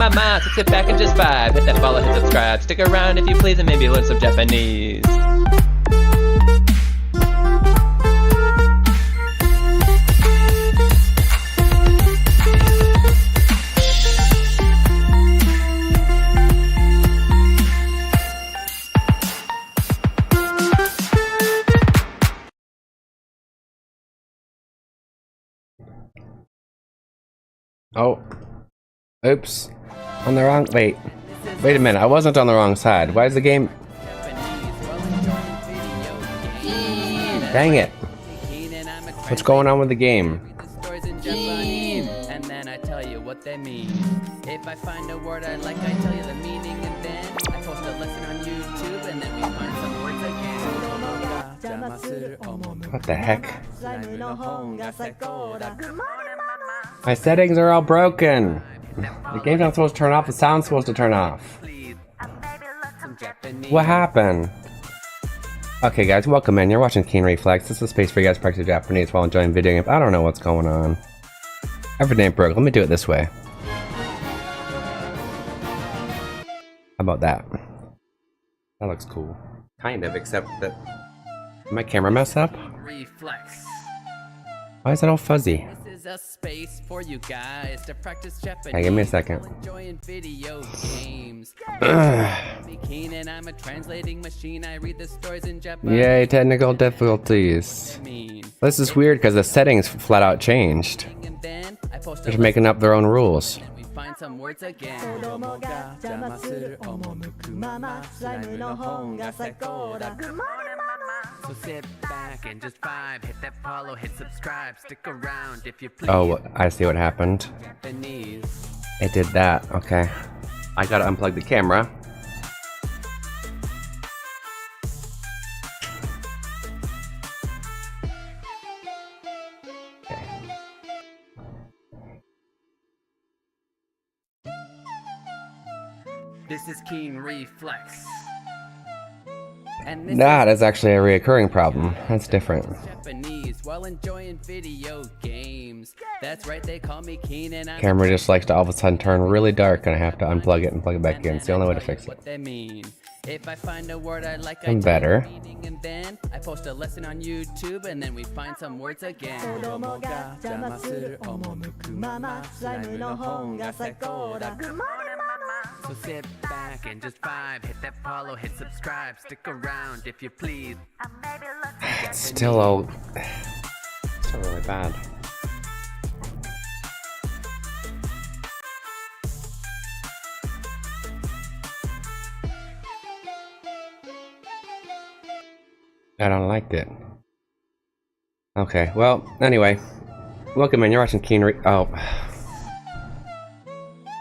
So sit back and just vibe. Hit that follow, hit subscribe. Stick around if you please and maybe learn some Japanese. Oh. Oops. On the wrong... Wait a minute. I wasn't on the wrong side. Why is the game... Dang it. What's going on with the game? And then I tell you what they mean. If I find a word I like, I tell you the meaning, and then I post a lesson on YouTube, and then we find some words again. What the heck? My settings are all broken. The game's not supposed to turn off, the sound's supposed to turn off. What happened? Okay guys, welcome in. You're watching Keen Reflex. This is a space for you guys to practice Japanese while enjoying video games. I don't know what's going on. Everything broke. Let me do it this way. How about that? That looks cool. Kind of, except that... Did my camera mess up? Reflex. Why is it all fuzzy? This is a space for you guys to practice Japanese. Hey, give me a second. Enjoying video games. Keen and I'm a translating machine. I read the stories in Japanese. Yay, technical difficulties. This is weird because the settings flat out changed. They're just making up their own rules. We find some words again. So sit back and just vibe. Hit that follow, hit subscribe. Stick around if you please. Oh, I see what happened. Japanese. It did that. Okay. I gotta unplug the camera. Okay. This is Keen Reflex. And That is actually a reoccurring problem. That's different. Japanese while enjoying video games. That's right, they call me Keen and I'm Camera just likes to all of a sudden turn really dark and I have to unplug it and plug it back in. It's the only way to fix it. What they mean. If I find a word I like, I'm better. And then I post a lesson on YouTube, and then we find some words again. So sit back and just vibe. Hit that follow, hit subscribe. Stick around if you please. It's still really bad. I don't like it. Okay, well, anyway. Welcome in, you're watching Keen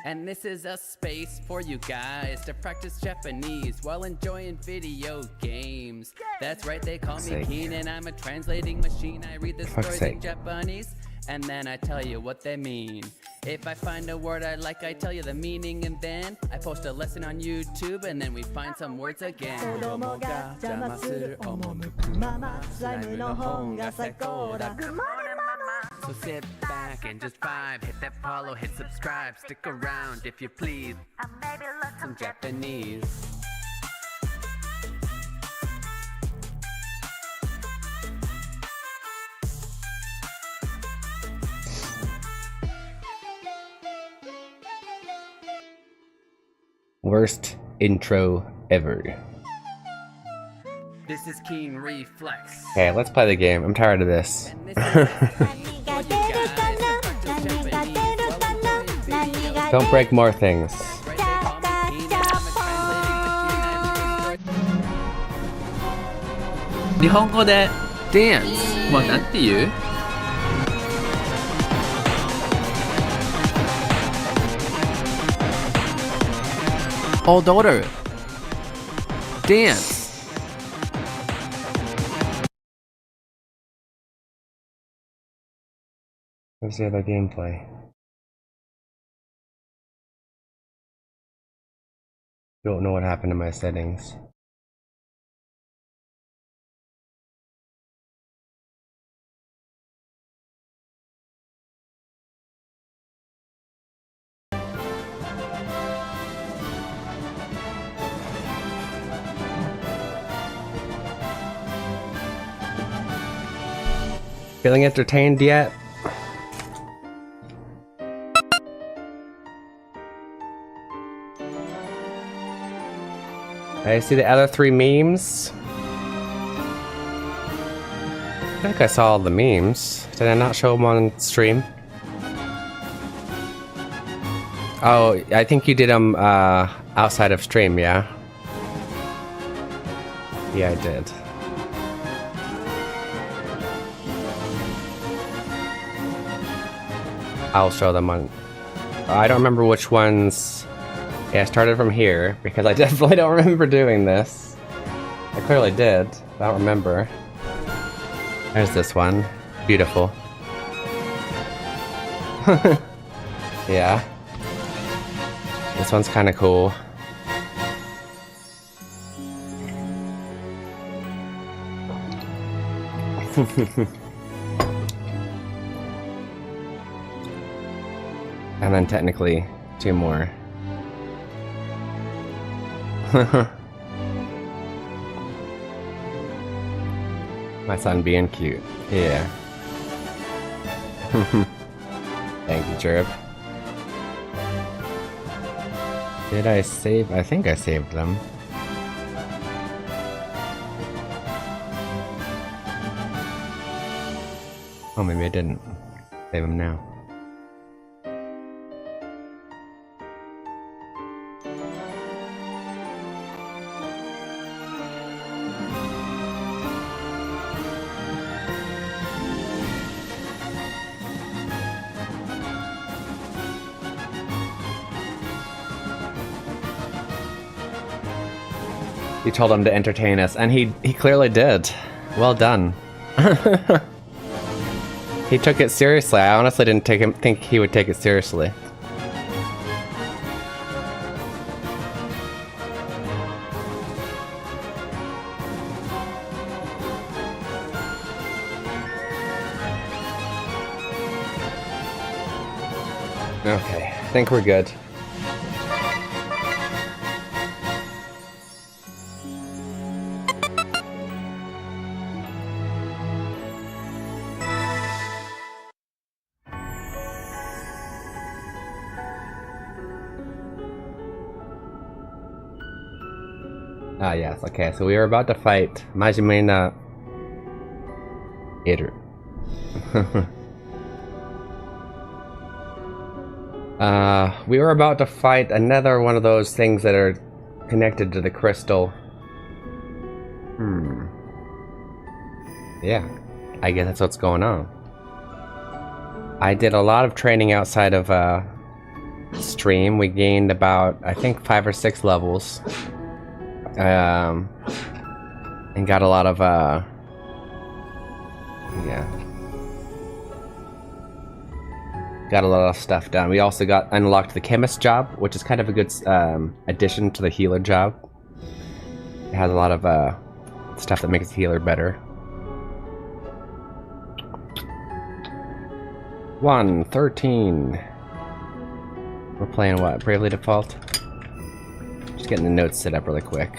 And this is a space for you guys to practice Japanese while enjoying video games. That's right, they call me Keen and I'm a translating machine. I read the stories in Japanese and then I tell you what they mean. If I find a word I like, I tell you the meaning, and then I post a lesson on YouTube, and then we find some words again. So sit back and just vibe. Hit that follow, hit subscribe. Stick around if you please. Some Japanese. Worst intro ever. This is Keen Reflex. Okay, let's play the game. I'm tired of this. Don't break more things. 日本語で dance はなんて言う？Odor dance. What's the other gameplay? Don't know what happened to my settings. Feeling entertained yet? I see the other 3 memes. I think I saw all the memes. Did I not show them on stream? Oh, I think you did them outside of stream, yeah? Yeah, I did. I'll show them on... I don't remember which ones... Yeah, I started from here, because I definitely don't remember doing this. I clearly did, but I don't remember. There's this one. Beautiful. Yeah. This one's kind of cool. And then technically 2 more. My son being cute. Yeah. Thank you, Jerb. Did I save? I think I saved them. Oh, maybe I didn't. Save them now. You told him to entertain us, and he clearly did. Well done. He took it seriously. I honestly didn't think he would take it seriously. Okay, I think we're good. Ah, yes, okay, so we were about to fight Majimena Iru. We were about to fight another one of those things that are connected to the crystal. Yeah, I guess that's what's going on. I did a lot of training outside of stream. We gained about, I think, 5 or 6 levels. And got a lot of, yeah. Got a lot of stuff done. We also unlocked the chemist job, which is kind of a good addition to the healer job. It has a lot of stuff that makes the healer better. 113. We're playing what? Bravely Default? Just getting the notes set up really quick.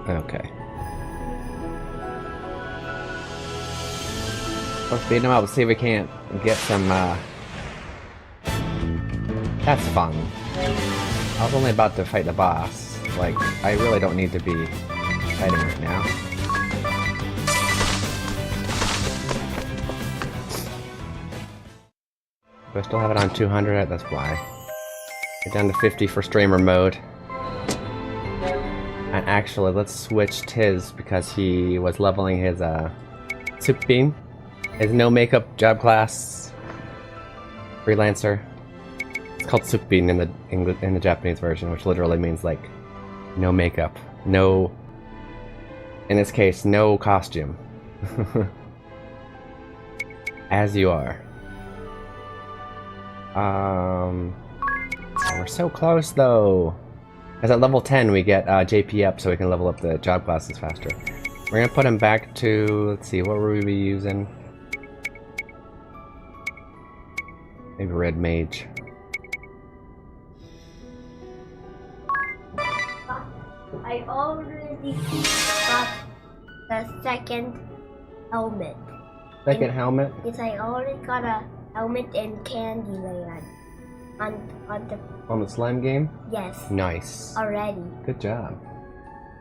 Okay. Let's beat him up, see if we can't get some, That's fun. I was only about to fight the boss. Like, I really don't need to be fighting right now. Do I still have it on 200? That's why. Get down to 50 for streamer mode. And actually, let's switch Tiz because he was leveling his soup bean, his no makeup job class freelancer. It's called soup bean in the Japanese version, which literally means like no makeup, no. In this case, no costume. As you are. We're so close though. Because at level 10 we get JP up so we can level up the job classes faster. We're gonna put him back to, let's see, what were we using? Maybe Red Mage. I already got the second helmet. Second helmet? Yes, I already got a helmet in Candyland. On the slime game? Yes. Nice. Already. Good job.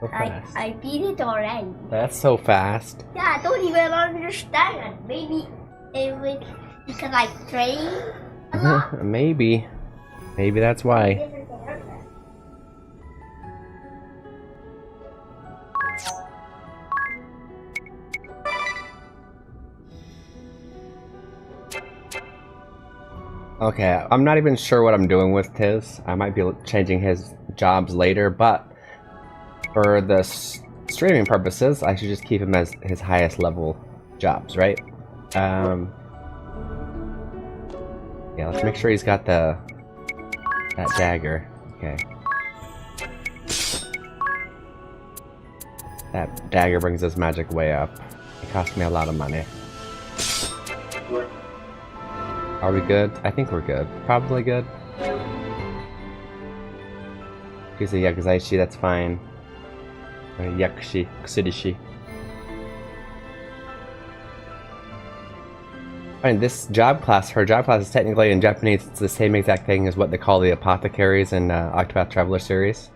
So fast. I beat it already. That's so fast. Yeah, I don't even understand. Maybe it was because I trained a lot. Maybe. Maybe that's why. Okay, I'm not even sure what I'm doing with Tiz. I might be changing his jobs later, but for the streaming purposes, I should just keep him as his highest level jobs, right? Yeah, let's make sure he's got that dagger. Okay. That dagger brings his magic way up. It cost me a lot of money. Are we good? I think we're good. Probably good. He's a Yakuzaishi, that's fine. Yakushi, Kusurishi. Fine, this job class, her job class is technically in Japanese, it's the same exact thing as what they call the apothecaries in Octopath Traveler series.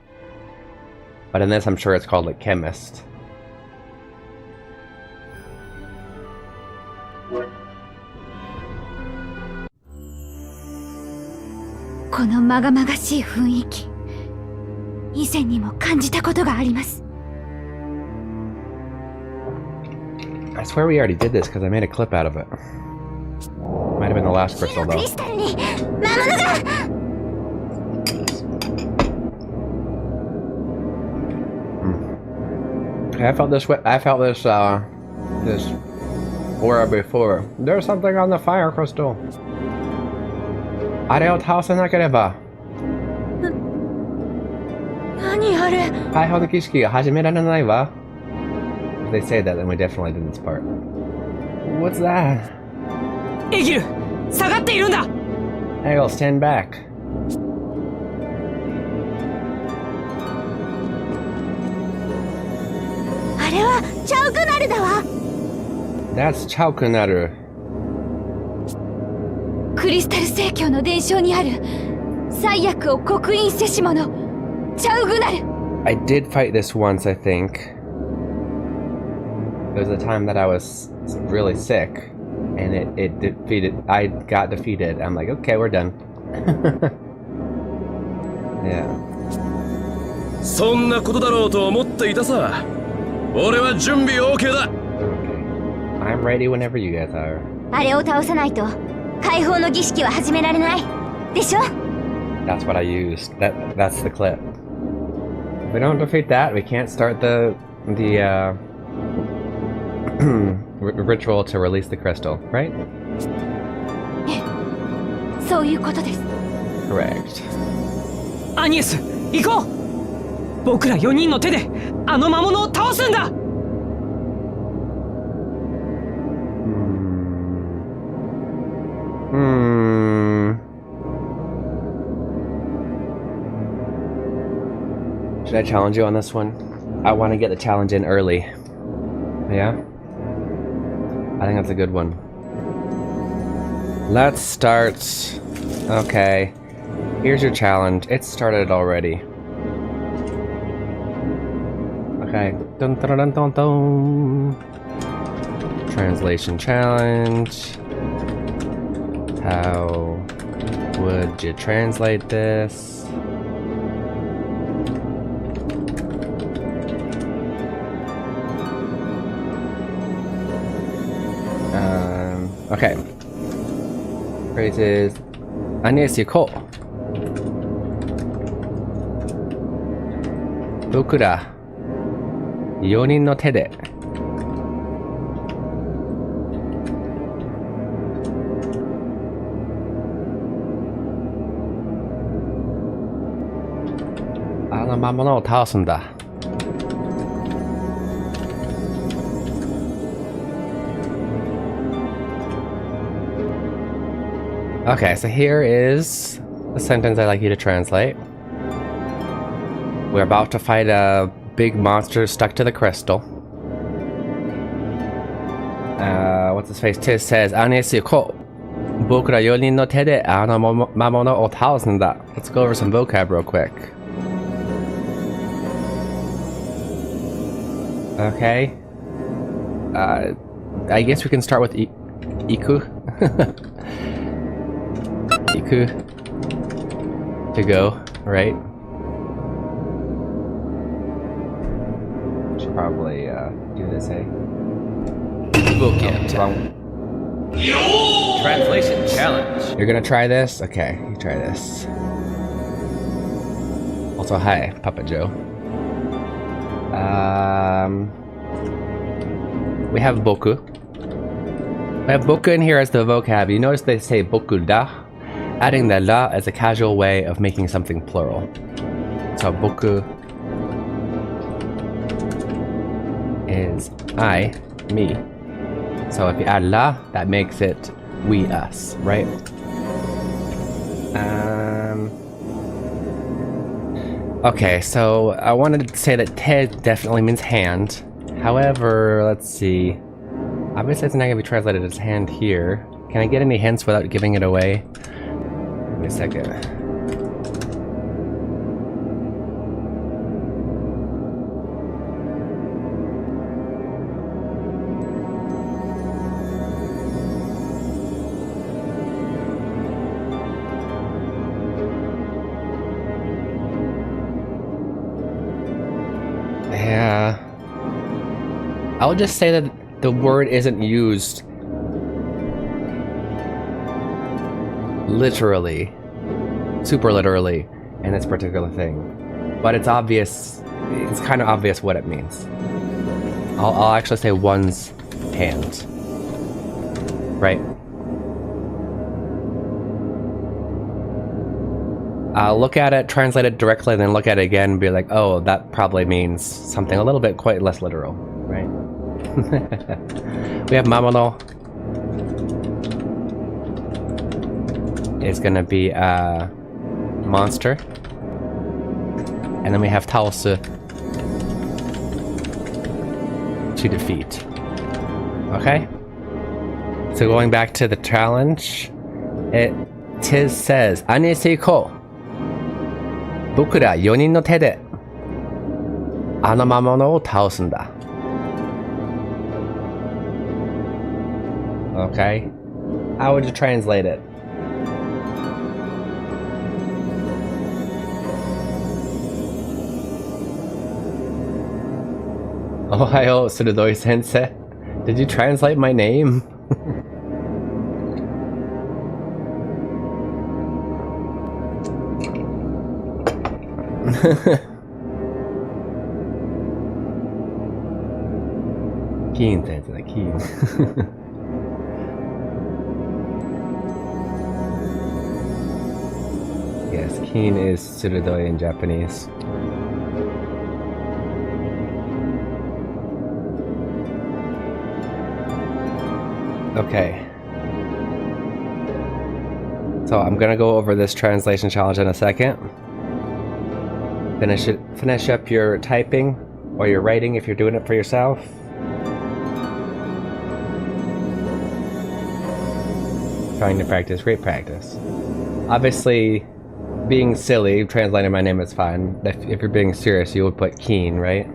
But in this, I'm sure it's called like chemist. I swear we already did this because I made a clip out of it. Might have been the last crystal though. I felt this way. I felt this this aura before. There's something on the fire crystal. あれを倒さなければ解放の儀式が始められないわ。If they say that, then we definitely did this part. What's that? エギル、下がっているんだ。Egil, stand back. That's Chaukunaru. クリスタル聖教の伝承にある最悪を刻印せし者チャウグナル。 I did fight this once, I think. There was a time that I was really sick, and it defeated. I got defeated. I'm like, okay, we're done. Yeah. そんなことだろうと思っていたさ。俺は準備 OK だ。Okay. I'm ready whenever you guys are. あれを倒さないと解放の儀式は始められないでしょ。 That's what I used. That's the clip. If we don't defeat that, we can't start the ritual to release the crystal, right? そういうことです。 Correct. アニエス、行こう。僕ら4人の手であの魔物を倒すんだ。Should I challenge you on this one? I want to get the challenge in early. Yeah? I think that's a good one. Let's start. Okay. Here's your challenge. It started already. Okay. Dun, dun, dun, dun, dun. Translation challenge. How would you translate this? Okay. Phrases. Anes yuko. Bokura 4人の手であの魔物を倒すんだ。Okay, so here is the sentence I'd like you to translate. We're about to fight a big monster stuck to the crystal. What's his face? Tiz says, Let's go over some vocab real quick. Okay. I guess we can start with Iku. Iku. To go, right? Should probably do this, eh? Book BGM. Translation challenge. You're gonna try this? Okay, you try this. Also, hi, Papa Joe. We have boku. We have boku in here as the vocab. You notice they say boku da, adding the la as a casual way of making something plural. So boku is I, me. So if you add la, that makes it we, us, right? Okay, so I wanted to say that te definitely means hand. However, let's see. Obviously it's not going to be translated as hand here. Can I get any hints without giving it away? Give me a second. Yeah. I'll just say that the word isn't used literally, super literally, in this particular thing. But it's obvious, it's kind of obvious what it means. I'll actually say one's hand. Right? I'll look at it, translate it directly, and then look at it again and be like, oh, that probably means something a little bit quite less literal, right? We have Mamono. It's gonna be a monster. And then we have Taosu to defeat. Okay? So going back to the challenge, Tiz says, Aneseiko. 僕ら4人の手であの魔物を倒すんだ。Okay. How would you translate it? Ohio Surudoi Sensei. Did you translate my name? Keen Sensei, Keen. Yes, Keen is Surudoi in Japanese. Okay. So I'm gonna go over this translation challenge in a second. Finish up your typing or your writing if you're doing it for yourself. Trying to practice, great practice. Obviously, being silly, translating my name is fine. If you're being serious, you would put Keen, right?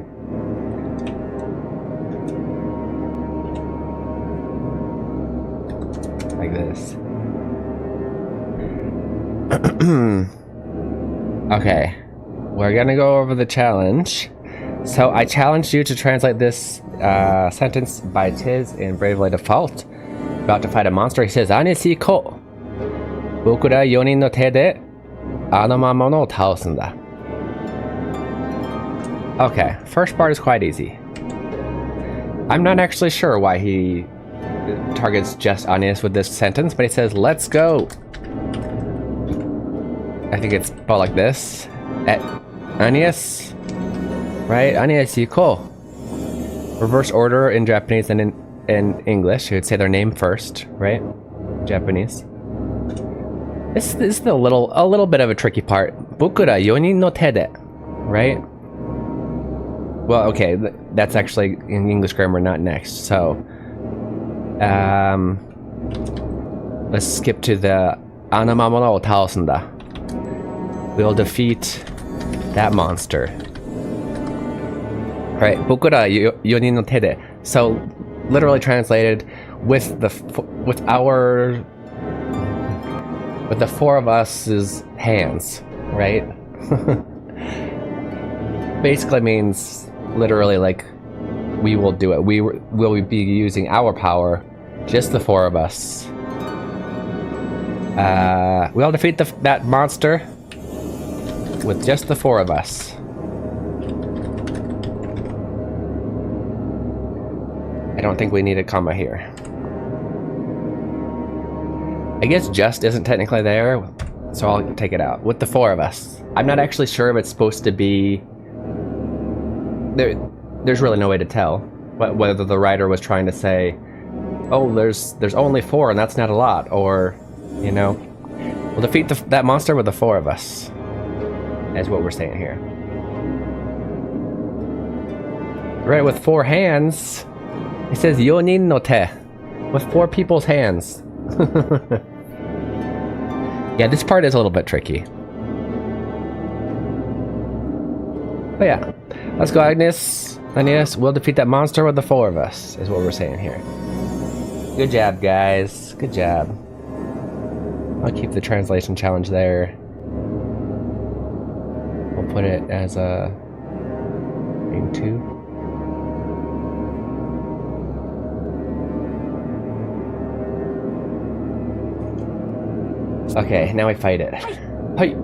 Like this. Okay. We're gonna go over the challenge. So I challenged you to translate this sentence by Tiz in Bravely Default. About to fight a monster, he says, Anesi ko. Bokura 4人の手であの魔物を倒すんだ. Okay, first part is quite easy. I'm not actually sure why he targets just Anies with this sentence, but he says, let's go. I think it's about like this. Anies, right? Anies, yiko. Reverse order in Japanese and in English. You would say their name first, right? Japanese. This is a little bit of a tricky part. Bokura 4人の手で, right? Well, okay, that's actually in English grammar, not next. So, let's skip to the Anamamona o taosunda. We'll defeat that monster. Alright, bokura yonin no te de. So, literally translated, with the four of us's hands, right? Basically means literally like we will do it. We will be using our power, just the four of us. We'll defeat that monster with just the four of us. I don't think we need a comma here. I guess just isn't technically there, so I'll take it out. With the four of us. I'm not actually sure if it's supposed to be... There's really no way to tell whether the writer was trying to say, oh, there's only four and that's not a lot, or, you know, we'll defeat that monster with the four of us, is what we're saying here. Right, with four hands, it says yonin no te, with four people's hands. Yeah, this part is a little bit tricky. But yeah, let's go, Agnes. Agnes, we'll defeat that monster with the four of us, is what we're saying here. Good job, guys. Good job. I'll keep the translation challenge there. We'll put it as a game 2. Okay, now we fight it. Hey.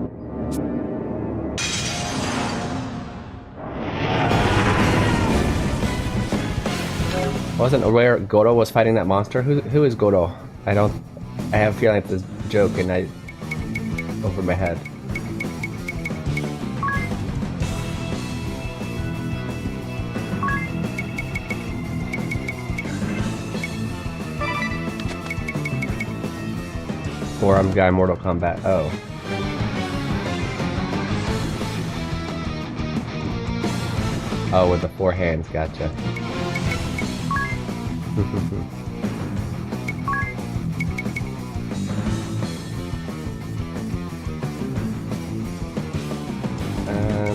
Wasn't aware Goro was fighting that monster? Who is Goro? I have a feeling it's a joke and over my head. Forearm guy, Mortal Kombat. Oh. Oh, with the four hands, gotcha.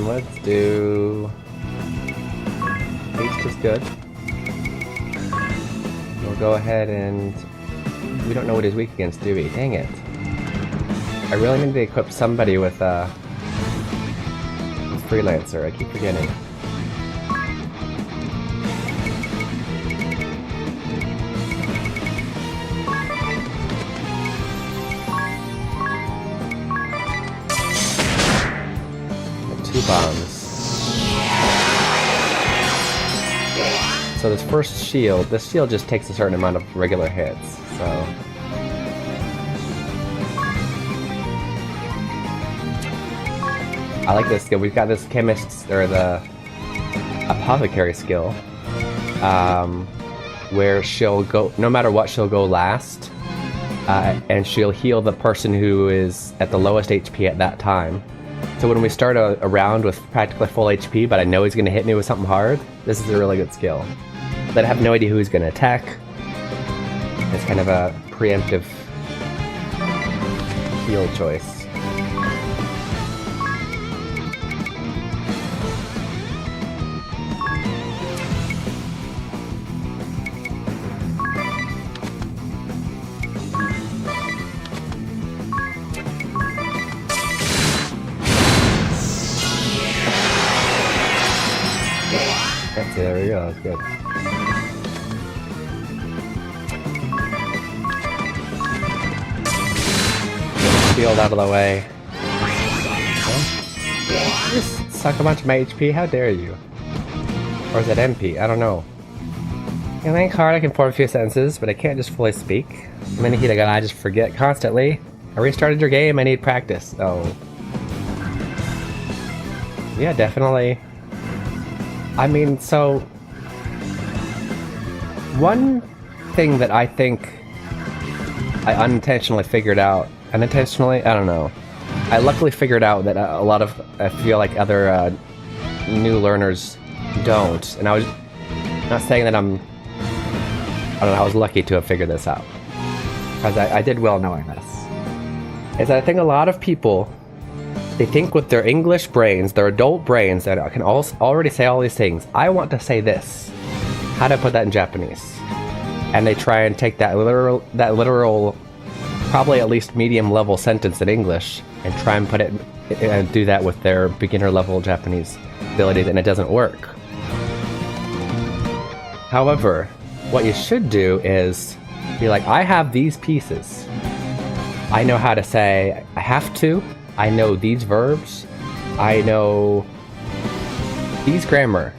Let's do... Haste is good. We'll go ahead and... We don't know what he's weak against, do we? Dang it. I really need to equip somebody with Freelancer. I keep forgetting. Two bombs. So this first shield, this shield just takes a certain amount of regular hits, so... I like this skill. We've got this chemist, or the apothecary skill, where she'll go, no matter what, she'll go last, and she'll heal the person who is at the lowest HP at that time. So when we start a round with practically full HP, but I know he's going to hit me with something hard, this is a really good skill. But I have no idea who he's going to attack. It's kind of a preemptive heal choice. There we go, that's good. Shield out of the way. Oh. Just suck a bunch of my HP, how dare you? Or is it MP? I don't know. In Link Hard I can form a few sentences, but I can't just fully speak. Many Hitaga I just forget constantly. I restarted your game, I need practice. Oh. Yeah, definitely. I mean, so... One thing that I think I unintentionally figured out, unintentionally, I don't know. I luckily figured out that a lot of, I feel like other new learners don't. And I was not saying that I don't know, I was lucky to have figured this out. Because I did well knowing this. Is that I think a lot of people, they think with their English brains, their adult brains, that can already say all these things. I want to say this. How do I put that in Japanese? And they try and take that literal, probably at least medium level sentence in English and try and put it and do that with their beginner level Japanese abilities, and it doesn't work. However, what you should do is be like, I have these pieces. I know how to say I have to. I know these verbs. I know these grammar.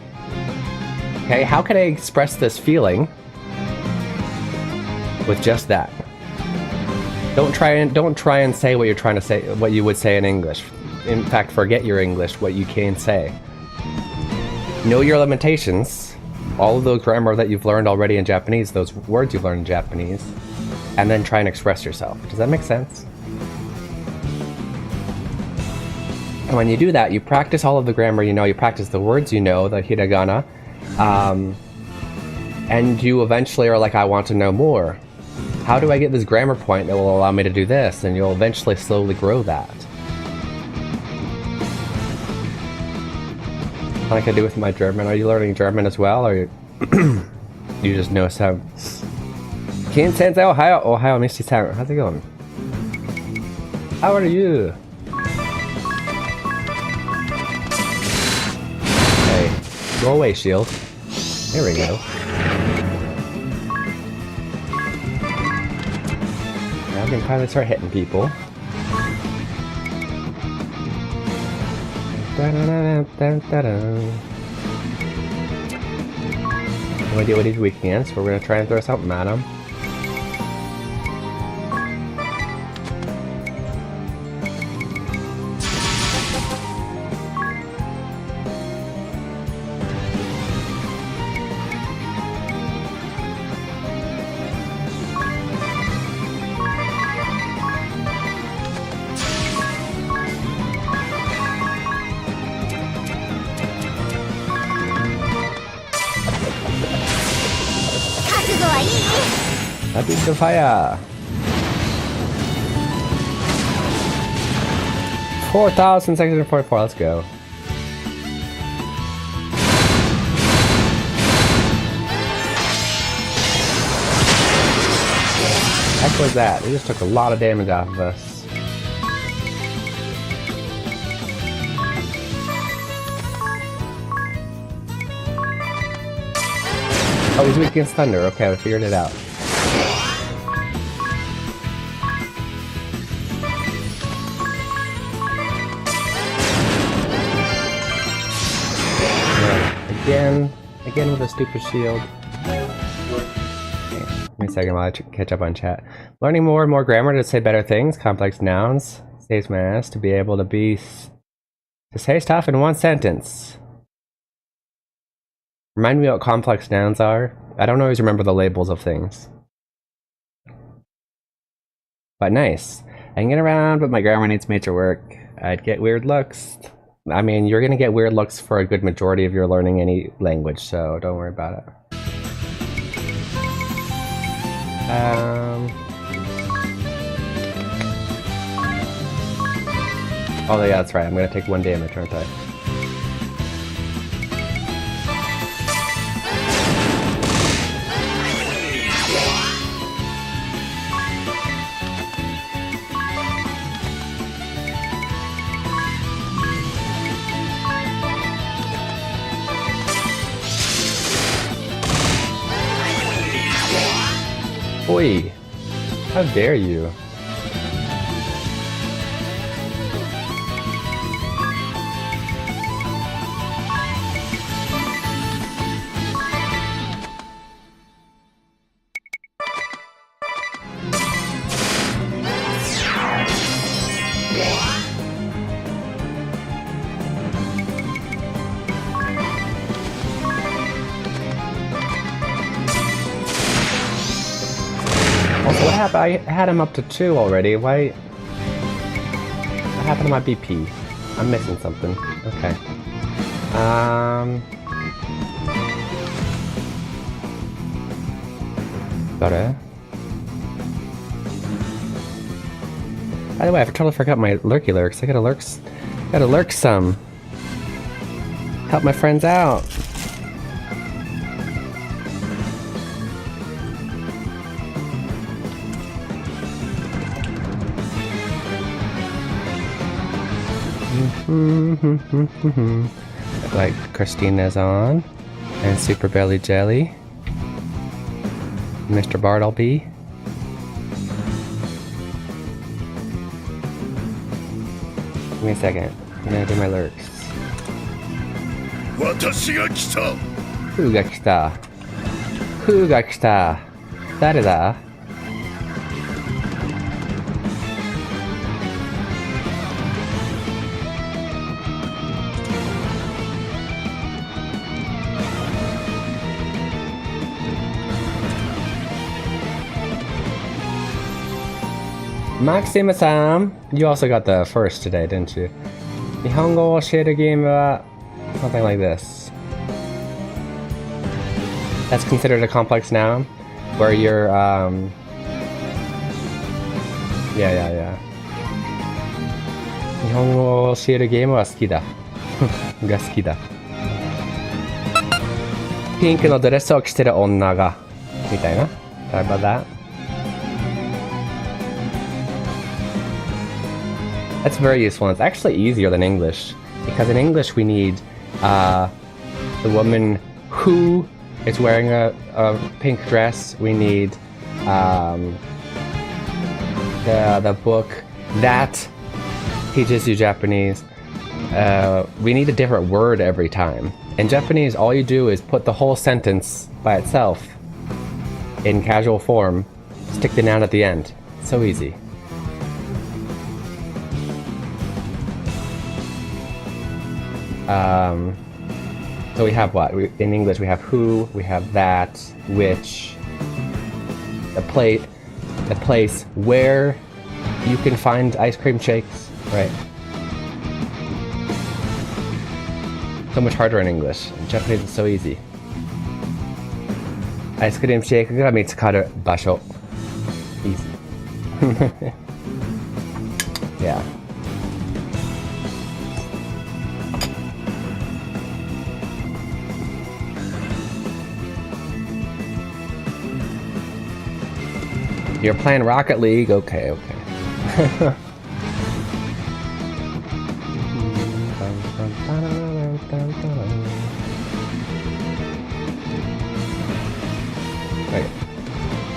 Okay, how can I express this feeling with just that? Don't try and say what you're trying to say, what you would say in English. In fact, forget your English, what you can say. Know your limitations, all of those grammar that you've learned already in Japanese, those words you've learned in Japanese, and then try and express yourself. Does that make sense? And when you do that, you practice all of the grammar you know, you practice the words you know, the hiragana, and you eventually are like, I want to know more. How do I get this grammar point that will allow me to do this? And you'll eventually slowly grow that. Like I do with my German. Are you learning German as well, or you just know some? Keen sensei, Ohio, Misty-san. How's it going? How are you? Hey, go away, shield. There we go. Now we can finally start hitting people. What do we do with these weekends? We're gonna try and throw something at them. Happy to fire! 4,644, let's go. Heck was that? It just took a lot of damage off of us. Oh, he's weak against thunder. Okay, I figured it out. Again with a stupid shield. Okay, give me a second while I catch up on chat. Learning more and more grammar to say better things, complex nouns, saves my ass to be able to say stuff in one sentence. Remind me what complex nouns are. I don't always remember the labels of things. But nice. I can get around, but my grammar needs major work. I'd get weird looks. I mean, you're gonna get weird looks for a good majority of your learning any language, so don't worry about it. Oh yeah, that's right. I'm gonna take 1 damage, aren't I? Oi! How dare you? I had him up to 2 already. Why? What happened to my BP? I'm missing something. Okay. better. By the way, I totally forgot my lurky lurks. I gotta lurk some. Help my friends out. Like Christina's on, and Super Belly Jelly, Mr. Bartleby. Give me a second. I'm gonna do my lurks. Who got kita? Who got kita? Dareda? Maxima-san, you also got the first today, didn't you? Nihongo Shade Game, something like this. That's considered a complex noun, where you're, yeah. Nihongo Shade Game wa suki da. Ga suki da. Pink no dress o kiteru onna ga. Mitaina. Sorry about that. That's very useful, and it's actually easier than English, because in English we need the woman who is wearing a pink dress, we need the book that teaches you Japanese. We need a different word every time. In Japanese, all you do is put the whole sentence by itself in casual form, stick the noun at the end. So easy. So we have what? In English we have who, we have that, which, the place where you can find ice cream shakes, right? So much harder in English. In Japanese it's so easy. Ice cream shake ga mitsukaru basho. Easy. Yeah. You're playing Rocket League? Okay. Wait.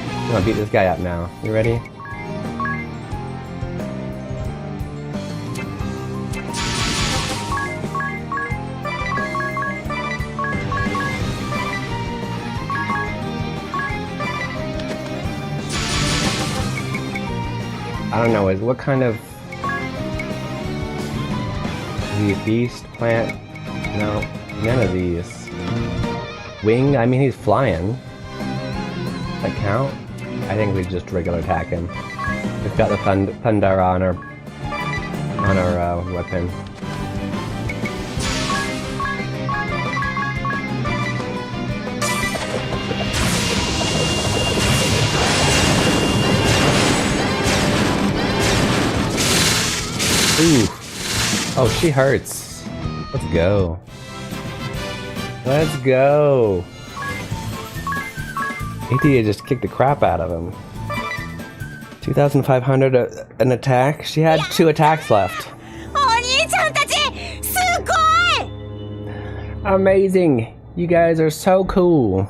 I'm gonna beat this guy up now. You ready? I don't know, what kind of... The beast, plant? No, none of these. Wing? I mean, he's flying. Does that count? I think we just regular attack him. We've got the thunder on our weapon. Ooh. Oh, she hurts. Let's go. Let's go. ATA just kicked the crap out of him. 2,500 an attack. She had 2 attacks left. Amazing. You guys are so cool.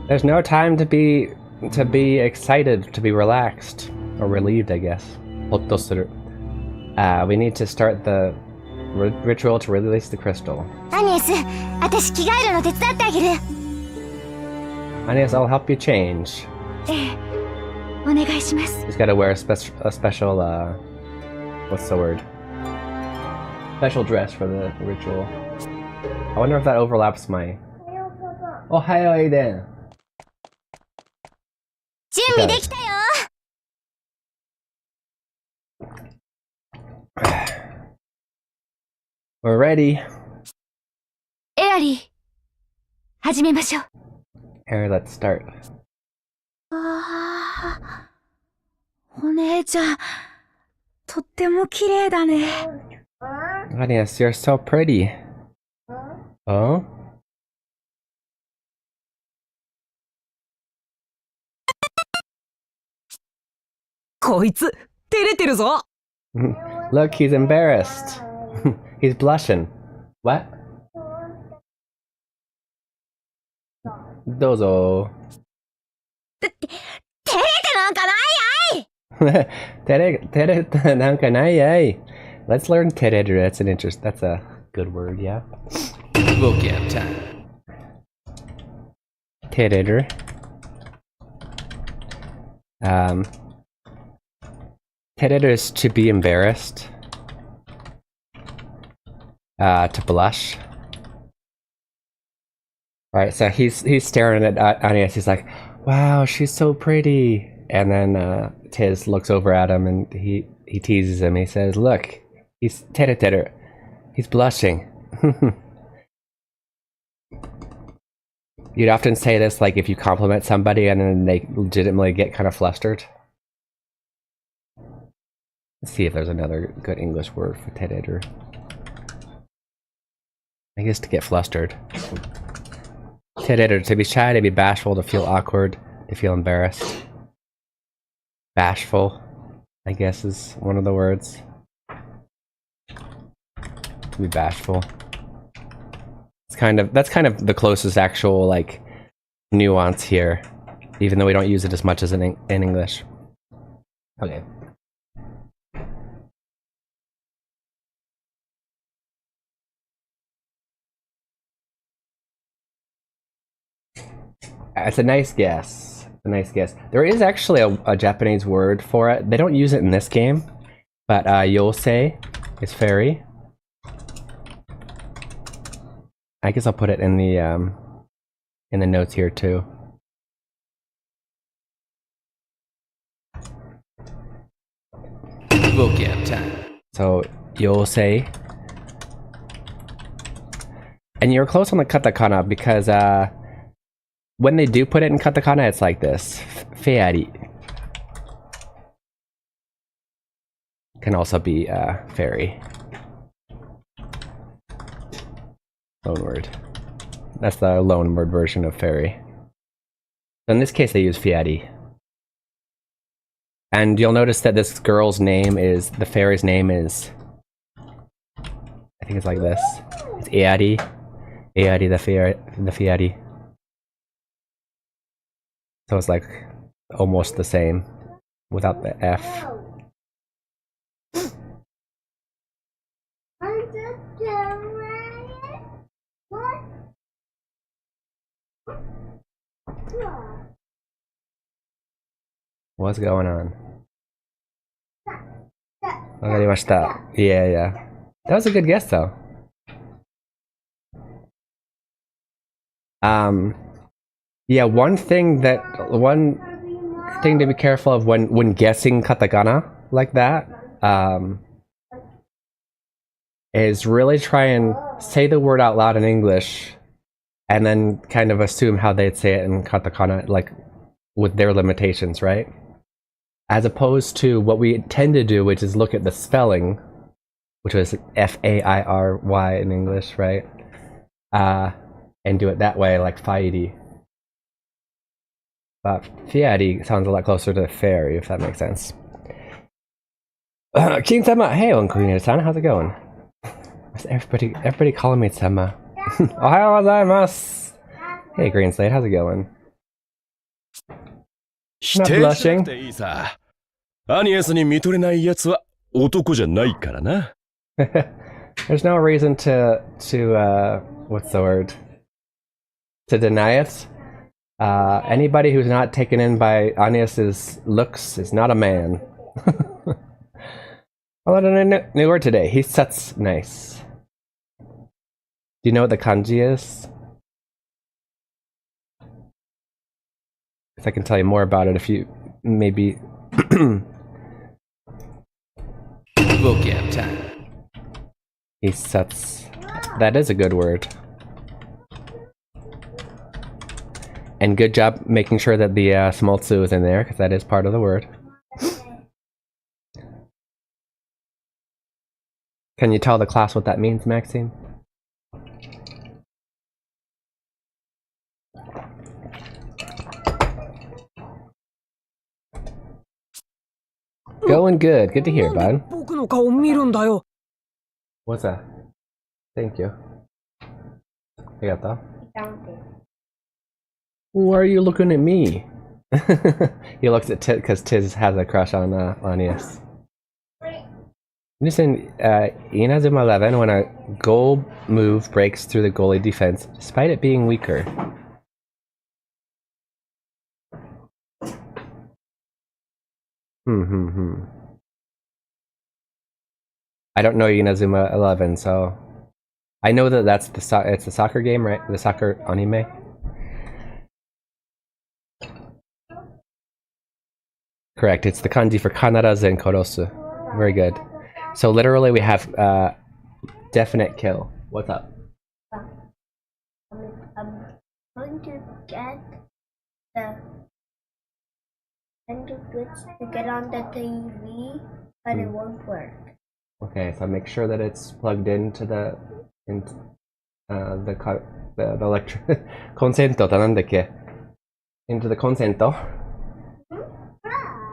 There's no time to be excited, to be relaxed, or relieved, I guess. We need to start the ritual to release the crystal. Anias, I'll help you change. He's gotta wear a special, what's the word? Special dress for the ritual. I wonder if that overlaps my... Oh, hi, Aiden! We're ready. エアリー、始めましょう。 Here, let's start. お姉ちゃん、とっても綺麗だね。Agnes, you're so pretty. Oh? こいつ照れてるぞ。 Look, he's embarrassed. He's blushing. What? どうぞ。照れてなんかない Tereta nanka nai. Let's learn teredu. That's a good word, yeah. Vocab time. Teredu. Teredu is to be embarrassed. To blush. Alright, so he's staring at Agnes. He's like, wow, she's so pretty. And then Tiz looks over at him and he teases him. He says, look, he's tereteru. He's blushing. You'd often say this like if you compliment somebody and then they legitimately get kind of flustered. Let's see if there's another good English word for tereteru. I guess to get flustered. Tereteru, to be shy, to be bashful, to feel awkward, to feel embarrassed. Bashful, I guess, is one of the words. To be bashful. That's kind of the closest actual like nuance here, even though we don't use it as much as in English. Okay. It's a nice guess. A nice guess. There is actually a Japanese word for it. They don't use it in this game, but yosei is fairy. I guess I'll put it in the notes here too. Vocab time. So yosei. And you're close on the katakana because when they do put it in katakana, it's like this. Fairy. Can also be fairy. Loan word. That's the loan word version of fairy. So in this case, they use fairy. And you'll notice that this girl's name is, the fairy's name is, I think it's like this. It's Eari. Eari the fairy. So it's like almost the same without the F. What's going on? Wakarimashita. Yeah. That was a good guess though. Yeah, one thing to be careful of when guessing katakana like that, is really try and say the word out loud in English and then kind of assume how they'd say it in katakana, like with their limitations, right? As opposed to what we tend to do, which is look at the spelling, which was F-A-I-R-Y in English, right? And do it that way, like Fairi. But Fieri sounds a lot closer to fairy, if that makes sense. Keen-sama, hey, Uncle-san, how's it going? Everybody calling me Sama. Ohayou gozaimasu! Hey, Green Slate, how's it going? Not blushing. アニエスに見とれないやつは男じゃないからな。There's no reason to what's the word? To deny it. Anybody who's not taken in by Agnes's looks is not a man. I learned a new word today. He sets nice. Do you know what the kanji is? I can tell you more about it if you maybe. Vocab time. He sets. That is a good word. And good job making sure that the smoltsu is in there, because that is part of the word. Can you tell the class what that means, Maxine? Going good. Good to hear, bud. 僕の顔見るんだよ。 What's that? Thank you. Arigato. Found it. Why are you looking at me? He looks at Tiz because Tiz has a crush on Anius. Just in Inazuma 11, when a goal move breaks through the goalie defense, despite it being weaker. I don't know Inazuma 11, so I know that it's the soccer game, right? The soccer anime. Correct. It's the kanji for kanarazu and korosu. Very good. So literally, we have definite kill. What's up? I'm going to get the switch to get on the TV, but it won't work. Okay, so make sure that it's plugged into the electric consento なんだっけ? Into the consento.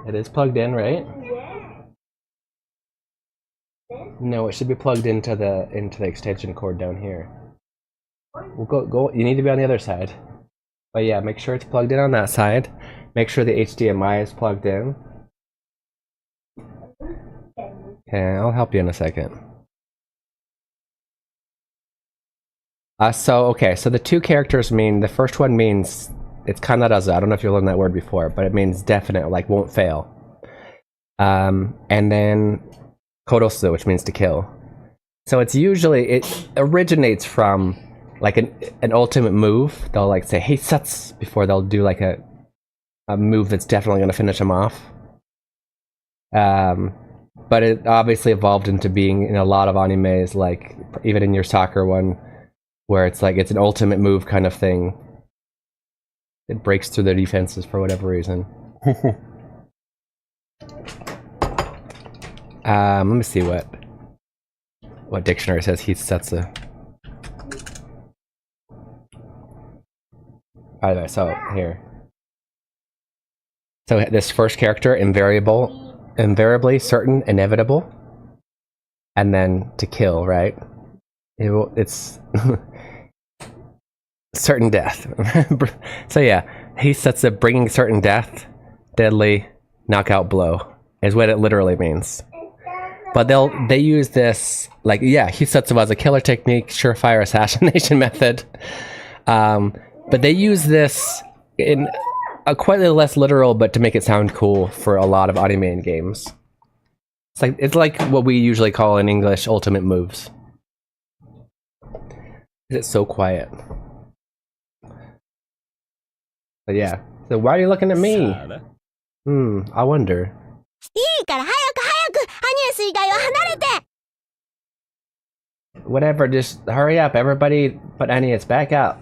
It is plugged in, right? No, it should be plugged into the extension cord down here. We'll go. You need to be on the other side. But yeah, make sure it's plugged in on that side. Make sure the HDMI is plugged in. Okay, I'll help you in a second. So the two characters mean, the first one means, it's kanarazu. I don't know if you learned that word before, but it means definite, like won't fail. And then korosu, which means to kill. So it's usually, it originates from like an ultimate move. They'll like say heisatsu before they'll do like a move that's definitely going to finish them off. But it obviously evolved into being in a lot of animes, like even in your soccer one, where it's like it's an ultimate move kind of thing. It breaks through their defenses for whatever reason. Let me see what dictionary says Hisatsu. Alright, so here. So this first character, invariably, certain, inevitable, and then to kill, right? It's certain death. So yeah, Hisatsu, bringing certain death, deadly, knockout blow, is what it literally means. But they use this, like, yeah, Hisatsu was a killer technique, surefire assassination method. But they use this in a quite less literal, but to make it sound cool for a lot of anime games. It's like what we usually call in English ultimate moves. It's so quiet. But yeah. So why are you looking at me? I wonder. Whatever, just hurry up. Everybody put Anius back up.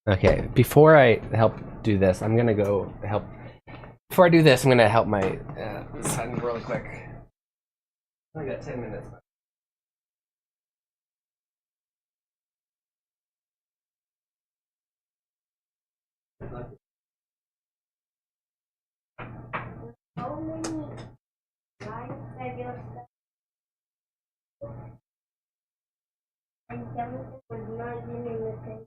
Okay, before I help do this, I'm gonna go help. Before I do this, I'm gonna help my son really quick. I got 10 minutes. How many lives have you spent? And Jonathan was not even in the same.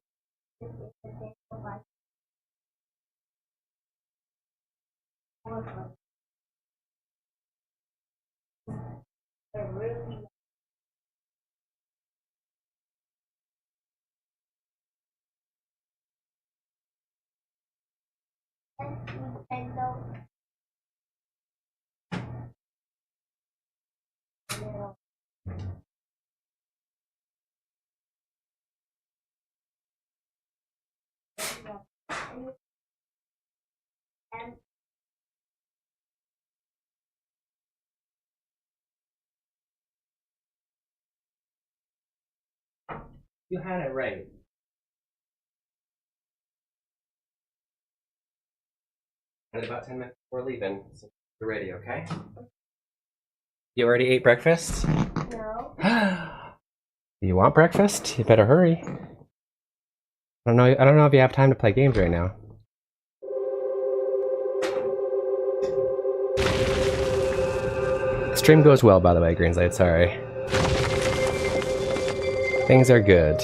You had it right. In about 10 minutes before leaving, so you're ready, okay? You already ate breakfast? No. You want breakfast? You better hurry. I don't know if you have time to play games right now. Stream goes well, by the way, Greenslight, sorry. Things are good.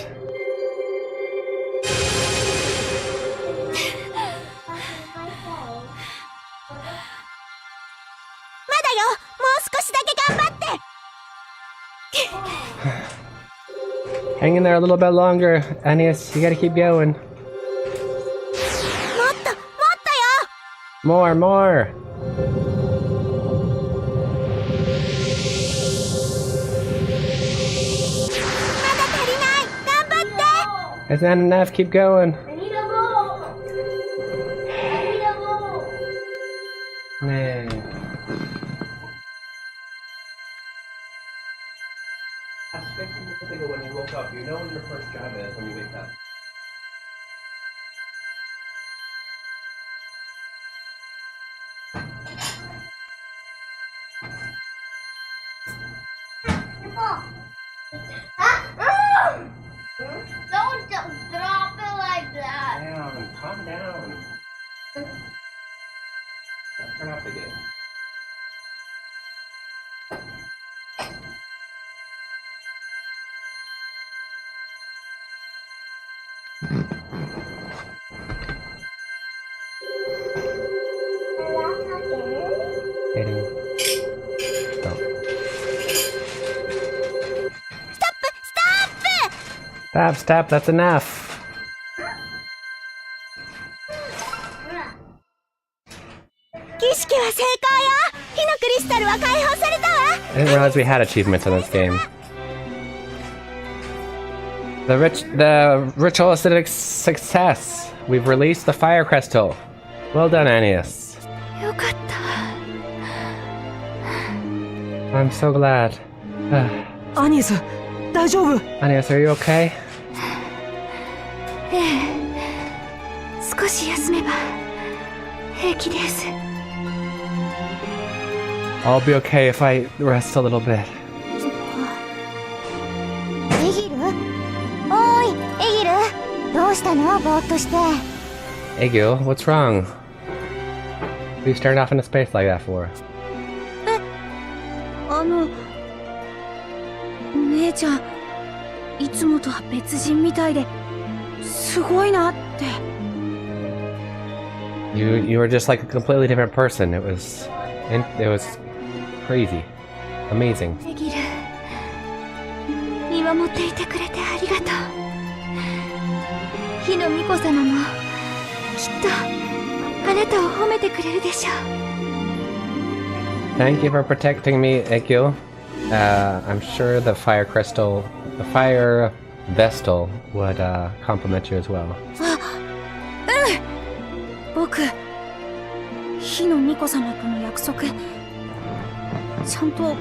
Hang in there a little bit longer, Aeneas. You gotta keep going. More, more! It's not enough, keep going. I need a bowl. I need a bowl. Man. Ask 15 minutes ago when you woke up. You know when your first job is when you wake up. Don't just drop it like that. Down, calm down. Let's turn off the game. Aiden. Stop. Stop, stop, that's enough. I didn't realize we had achievements in this game. The ritualistic success. We've released the fire crystal. Well done, Aeneas. I'm so glad. Aeneas, 大丈夫? Aeneas, are you okay? 少し休めば平気です。 I'll be okay if I rest a little bit. エギル? おーい、エギル。どうしたの？ぼーっとして。 Egil, what's wrong? What are you staring off into space like that for? 姉ちゃん、いつもとは別人みたいですごいなって。 You were just like a completely different person. It was crazy. Amazing. エギル、見守っていてくれてありがとう。火の巫女様もきっとあなたを褒めてくれるでしょう。 Thank you for protecting me, Egil. I'm sure the fire vestal would compliment you as well. 僕、火の巫女様との約束ちゃんと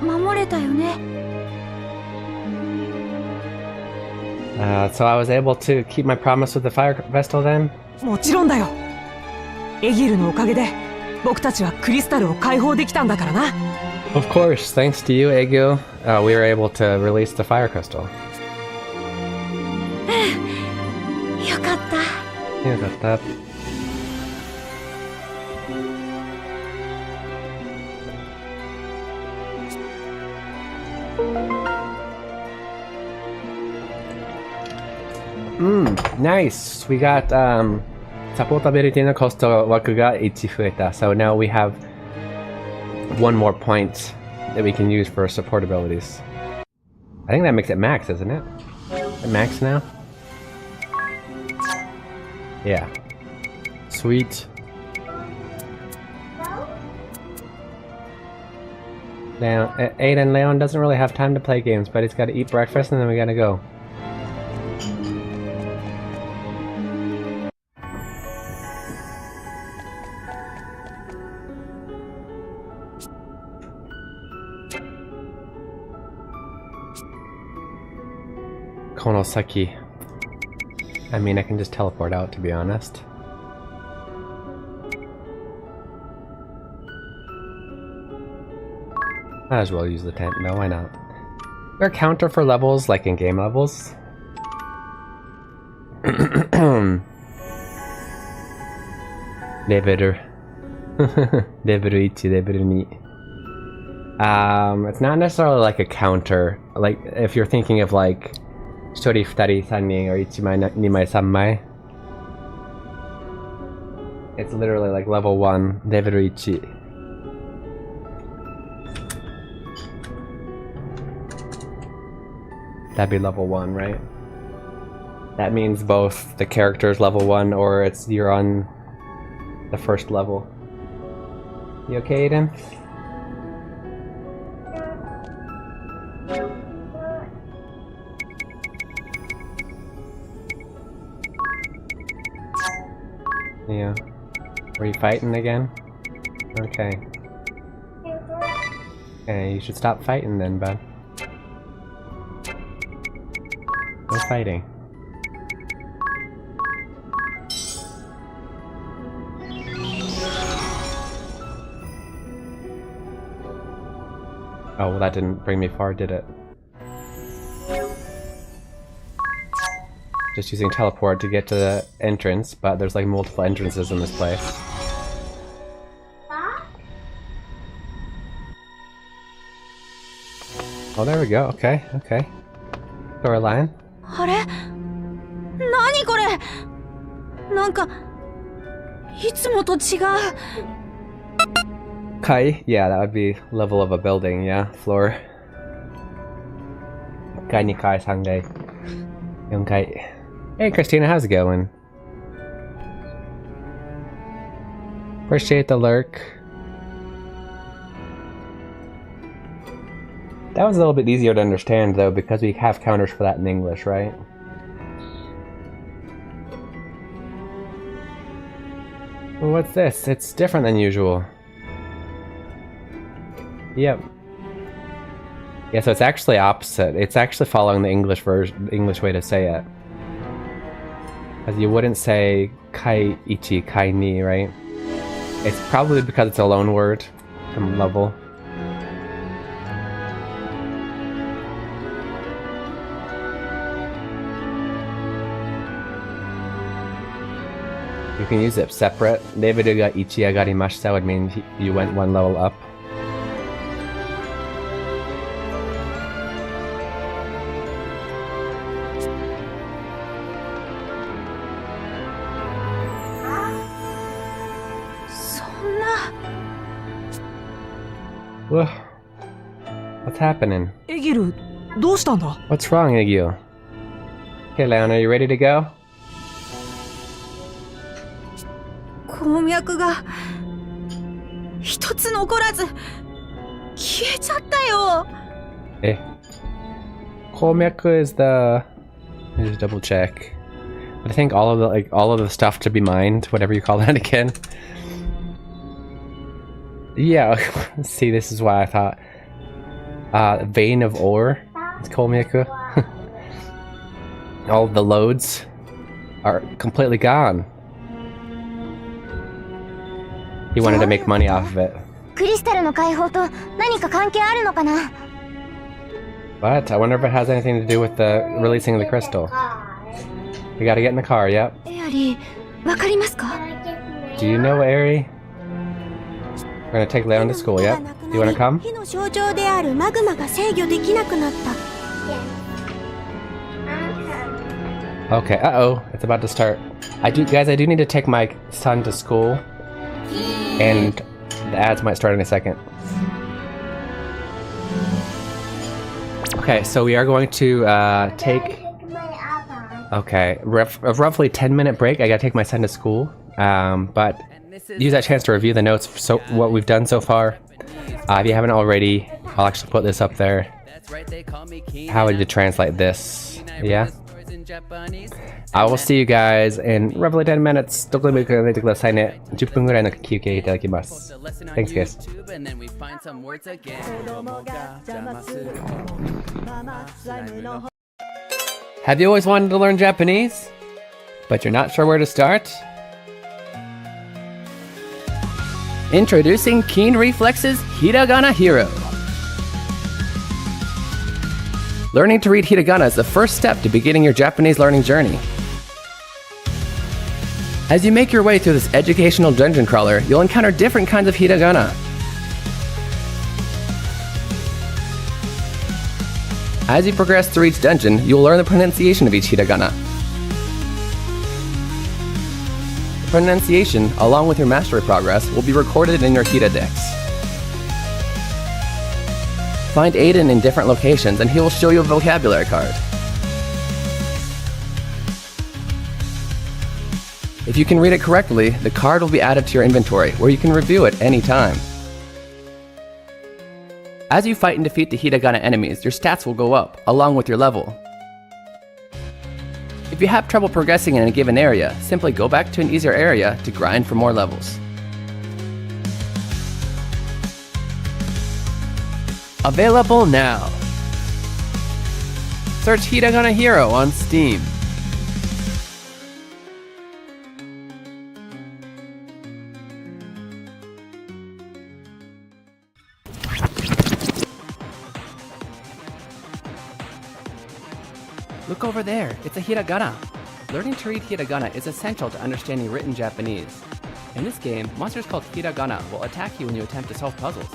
守れたよね。 So I was able to keep my promise with the fire vestal then? もちろんだよ。エギルのおかげで僕たちはクリスタルを解放できたんだからな。 Of course, thanks to you, Egil, we were able to release the fire crystal. よかった。 You got that. Nice! We got, supportability のコスト枠が1増えた. So now we have one more point that we can use for support abilities. I think that makes it max, isn't it? Is it max now? Yeah. Sweet. Now, Aiden Leon doesn't really have time to play games, but he's got to eat breakfast and then we gotta go. Konosaki. I mean, I can just teleport out, to be honest. Might as well use the tent. No, why not? Is there a counter for levels, like in game levels? Level 1, level 2. It's not necessarily like a counter. Like if you're thinking of like 1人2人3人 or 1枚2枚3枚. It's literally like level 1, level 1. That'd be level 1, right? That means both the character's level 1 or you're on the first level. You okay, Aiden? Yeah. Were you fighting again? Okay. Okay, you should stop fighting then, bud. No fighting. Oh, well that didn't bring me far, did it? Just using teleport to get to the entrance, but there's like multiple entrances in this place. Oh, there we go. Okay, okay. Storyline. あれ？何これ？なんかいつもと違う。 Kai? Yeah, that would be level of a building, yeah. Floor. Kai ni kai sangai. Yonkai. Hey Christina, how's it going? Appreciate the lurk. That was a little bit easier to understand though, because we have counters for that in English, right? Well, what's this? It's different than usual. Yep. Yeah, so it's actually opposite. It's actually following the English version, English way to say it. Because you wouldn't say kai ichi, kai ni, right? It's probably because it's a loan word from level. You can use it separate. Level ga ichi agarimashita would mean you went one level up. What's happening? エギル、どうしたんだ? What's wrong, Egil? Okay, Leon, are you ready to go? 鉱脈が一つ残らず消えちゃったよ。Eh. Komyaku is the... Let me just double check. But I think all of the stuff to be mined, whatever you call that again. Yeah, see, this is why I thought vein of ore. It's Komyaku. All the loads are completely gone. He wanted to make money off of it. But I wonder if it has anything to do with the releasing of the crystal. We gotta get in the car, yep. Do you know Eri? We're gonna take Leon to school, yep. Do you wanna come? Okay, uh-oh. It's about to start. Guys, I do need to take my son to school. And the ads might start in a second. Okay, so we are going to take... Okay, a roughly 10-minute break. I gotta take my son to school. But use that chance to review the notes, so what we've done so far. If you haven't already, I'll actually put this up there. How would you translate this? Yeah? I will see you guys in roughly 10 minutes. どこでも行ってくださいね。10分ぐらいの休憩いただきます。Thanks, guys. Have you always wanted to learn Japanese, but you're not sure where to start? Introducing Keen Reflex's Hiragana Hero. Learning to read hiragana is the first step to beginning your Japanese learning journey. As you make your way through this educational dungeon crawler, you'll encounter different kinds of hiragana. As you progress through each dungeon, you will learn the pronunciation of each hiragana. The pronunciation, along with your mastery progress, will be recorded in your Hiradex. Find Aiden in different locations and he will show you a vocabulary card. If you can read it correctly, the card will be added to your inventory, where you can review it any time. As you fight and defeat the hiragana enemies, your stats will go up, along with your level. If you have trouble progressing in a given area, simply go back to an easier area to grind for more levels. Available now! Search Hiragana Hero on Steam. Look over there, it's a hiragana. Learning to read hiragana is essential to understanding written Japanese. In this game, monsters called hiragana will attack you when you attempt to solve puzzles.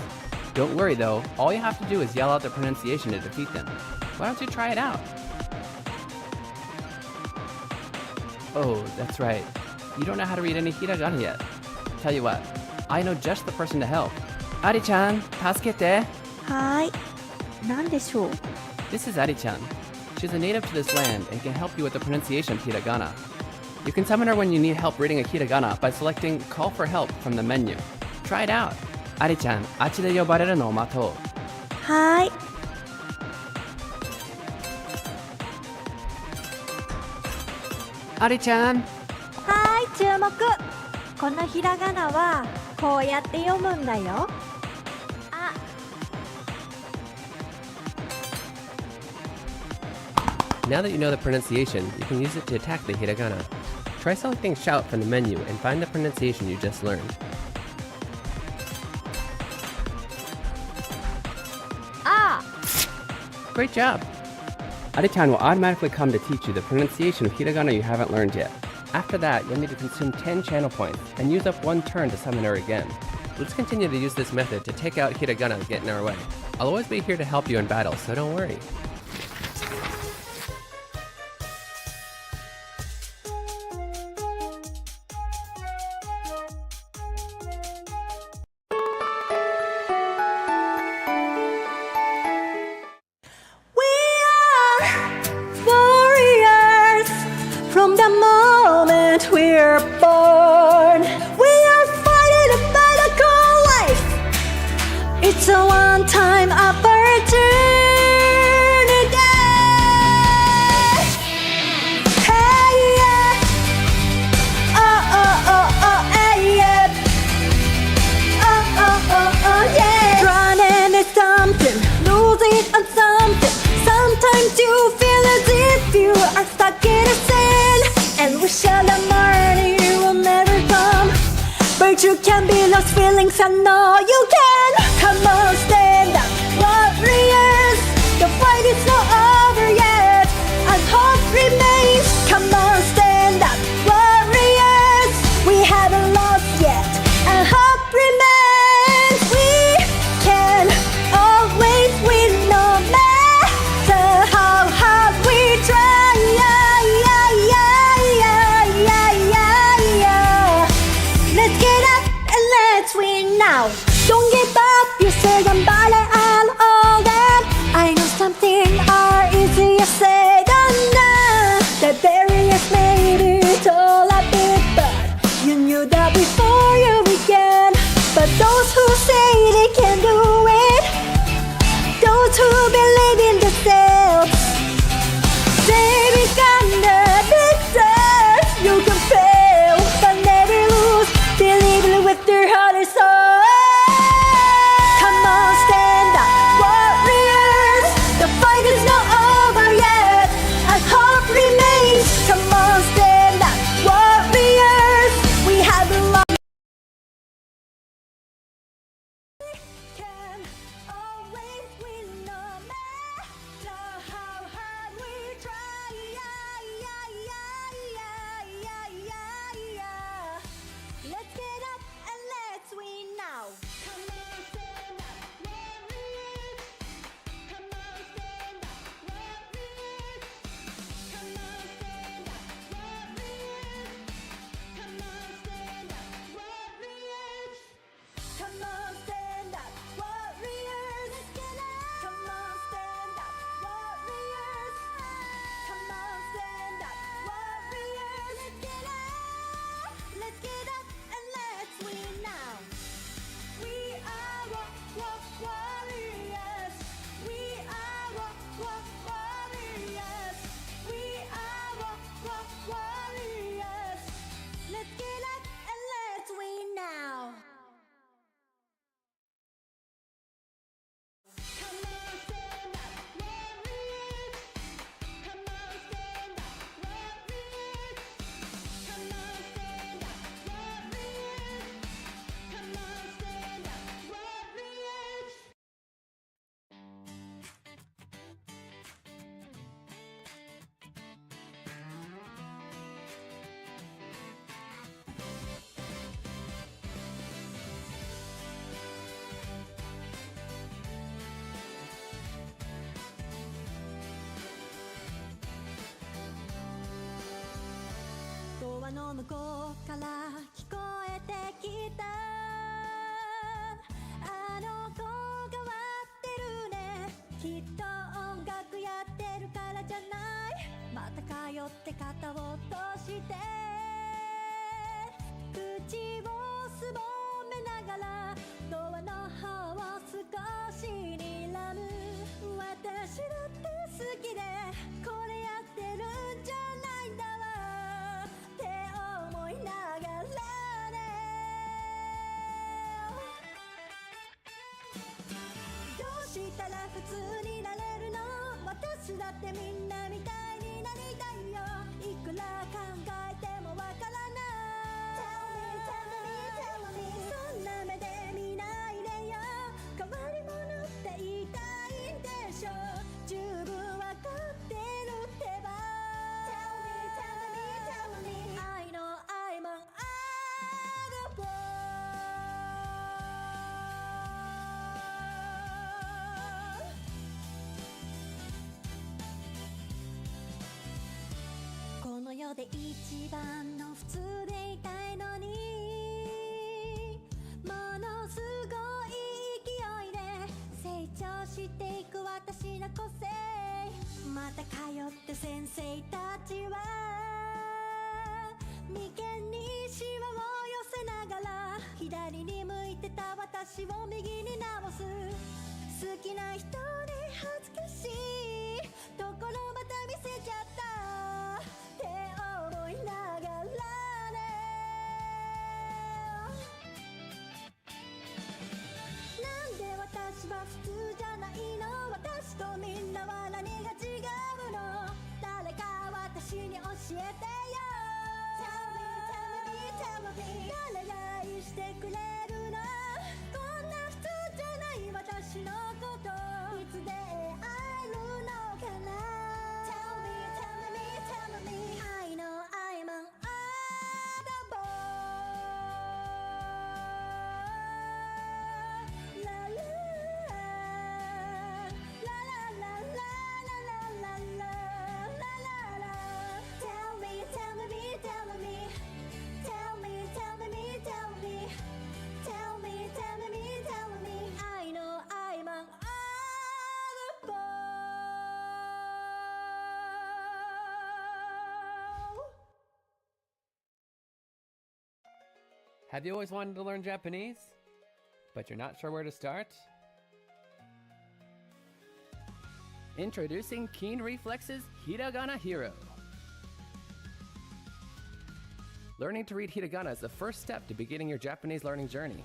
Don't worry though, all you have to do is yell out the pronunciation to defeat them. Why don't you try it out? Oh, that's right. You don't know how to read any hiragana yet. Tell you what, I know just the person to help. Ari-chan, tasukete. はーい。何でしょう? This is Ari-chan. She's a native to this land and can help you with the pronunciation of hiragana. You can summon her when you need help reading a hiragana by selecting Call for Help from the menu. Try it out. Ari-chan, あっちで呼ばれるのを待とう。はーい。Ari-chan! はーい、注目。このひらがなはこうやって読むんだよ。あ、Now that you know the pronunciation, you can use it to attack the hiragana. Try selecting Shout from the menu and find the pronunciation you just learned. Ah! Great job! Ari-chan will automatically come to teach you the pronunciation of hiragana you haven't learned yet. After that, you'll need to consume 10 channel points and use up 1 turn to summon her again. Let's continue to use this method to take out hiragana that get in our way. I'll always be here to help you in battle, so don't worry. From the moment we're born, we are fighting a battle called life. It's a one-time opportunity. Hey yeah, oh oh oh oh hey yeah, oh oh oh oh yeah. Running is something, losing on something. Sometimes you feel as if you are stuck in a sin, and wish that the morning will never come. But you can be lost feelings, I know you can. Come on, stand up, warriors. The fight is not over yet, and hope remains. Come on, stand up, warriors. We haven't lost yet, and hope remains. We can always win, no matter how hard we try. Let's get up and let's win now. Don't give アの向こうから聞こえてきたあの子変わってるねきっと音楽やってるからじゃないまた通って肩を落として口をすぼめながらドアの方を少し睨む私だって好きでこれやってるんじゃないんだわって思いながらねどうしたら普通になれるの私だってみんなみたいになりたいよいくら考えてもわからないそんな目で見ないでよ変わり者って言いたいんでしょ十分わかってるってば Tell me I know I'm an oddball この世で一番の普通でいたいのにものすごい勢いで成長していく私の個性また通って先生たちは眉間にシワを寄せながら左に向いてた私を右に直す好きな人に恥ずかしいところまた見せちゃったって思いながらねなんで私は普通じゃないの私とみんなは何が違うの誰か私に教えてよ Tell me 誰が愛してくれるのこんな普通じゃない私のこといつで会えるのかな Tell me I know I'm an oddball La la la la la la la la la la Tell me I know I'm an oddball Have you always wanted to learn Japanese? But you're not sure where to start? Introducing Keen Reflex's Hiragana Hero. Learning to read hiragana is the first step to beginning your Japanese learning journey.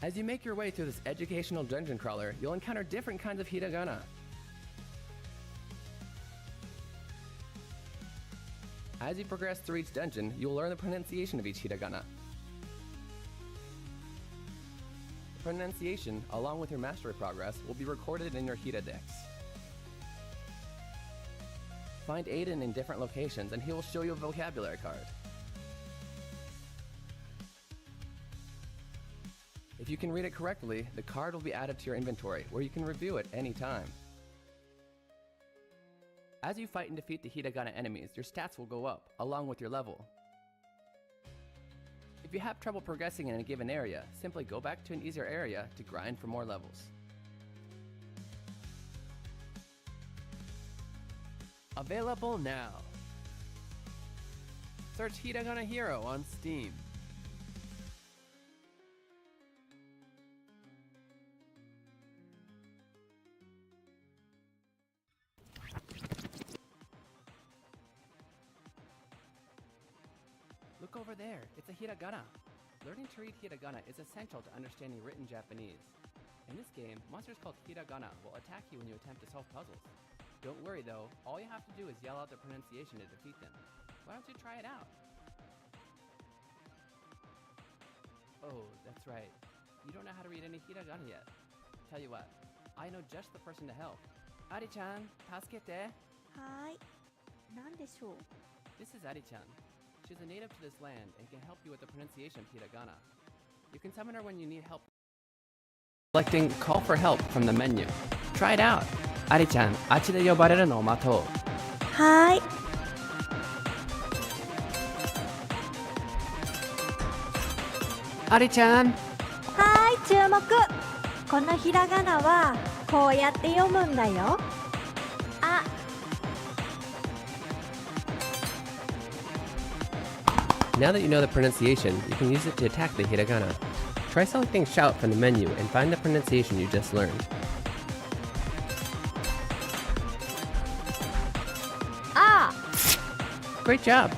As you make your way through this educational dungeon crawler, you'll encounter different kinds of hiragana. As you progress through each dungeon, you'll learn the pronunciation of each hiragana. The pronunciation, along with your mastery progress, will be recorded in your Hira Dex. Find Aiden in different locations and he will show you a vocabulary card. If you can read it correctly, the card will be added to your inventory where you can review it anytime. As you fight and defeat the hiragana enemies, your stats will go up, along with your level. If you have trouble progressing in a given area, simply go back to an easier area to grind for more levels. Available now. Search Hiragana Hero on Steam. Look over there, it's a hiragana. Learning to read hiragana is essential to understanding written Japanese. In this game, monsters called hiragana will attack you when you attempt to solve puzzles. Don't worry though, all you have to do is yell out the pronunciation to defeat them. Why don't you try it out? Oh, that's right. You don't know how to read any hiragana yet. Tell you what, I know just the person to help. Ari-chan, tasukete. はーい。なんでしょう。 This is Ari-chan. She's a native to this land and can help you with the pronunciation of hiragana. You can summon her when you need help. Selecting Call for Help from the menu. Try it out. Ari-chan, あっちで呼ばれるのを待とう。はーい。アリちゃん。はい注目。このひらがなはこうやって読むんだよ。あ Now that you know the pronunciation, you can use it to attack the hiragana. Try selecting Shout from the menu and find the pronunciation you just learned. Great job!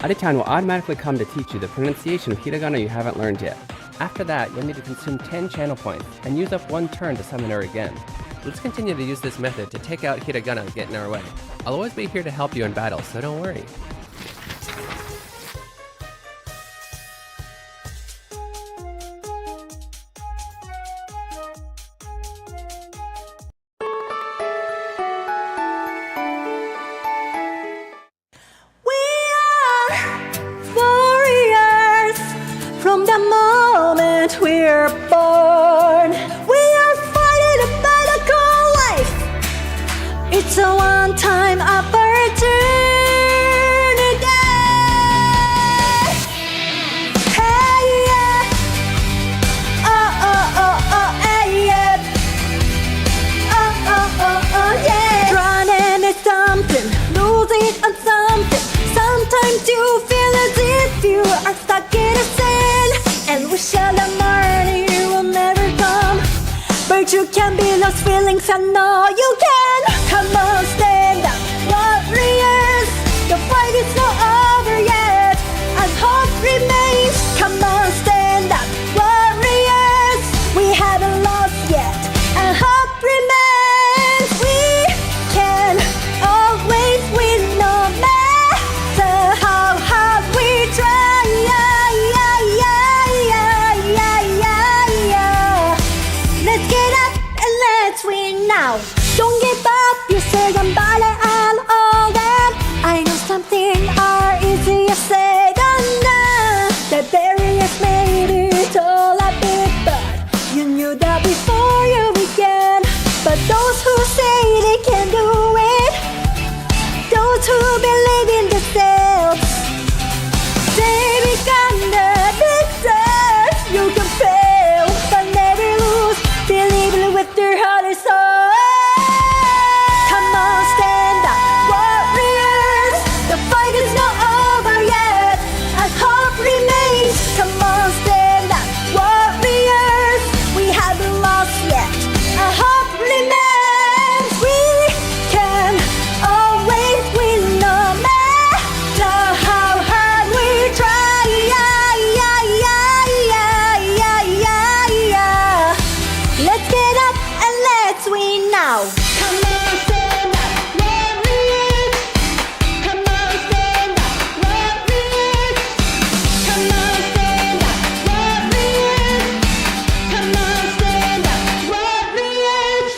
Ari-chan will automatically come to teach you the pronunciation of hiragana you haven't learned yet. After that, you'll need to consume 10 channel points and use up 1 turn to summon her again. Let's continue to use this method to take out hiragana that get in our way. I'll always be here to help you in battle, so don't worry. From the moment we're born, we are fighting a battle called life. It's a one-time opportunity. Hey yeah, oh oh oh oh hey yeah, oh oh oh oh yeah. Running is something, losing on something. Sometimes you feel as if you are stuck in a sin, and wish all the morning will never come. But you can be lost feelings, I know you can. Come on, stand up, warriors. The fight is not over yet, and hope remains. Come on, stand up, warriors. We haven't lost yet, and hope remains. We can always win no matter how hard we try. Let's get up and let's win now. Don't give up, you say gambale and all that. I know something are easier said than done. The barriers may be tall a bit, but you knew that before you began. But those who say they can do it, those who believe in themselves, they become the victors. You can fail, but never lose. Believe it with your heart and soul. Come on, stand up, warriors. The fight is not over yet, and hope remains. Come on, stand up, warriors. We haven't lost yet, and hope remains. We can always win no matter how hard we try. Let's get up and let's win now. Come on, stand up, warriors. Come on, stand up, warriors. Come on, stand up, warriors. Come on, stand up, warriors.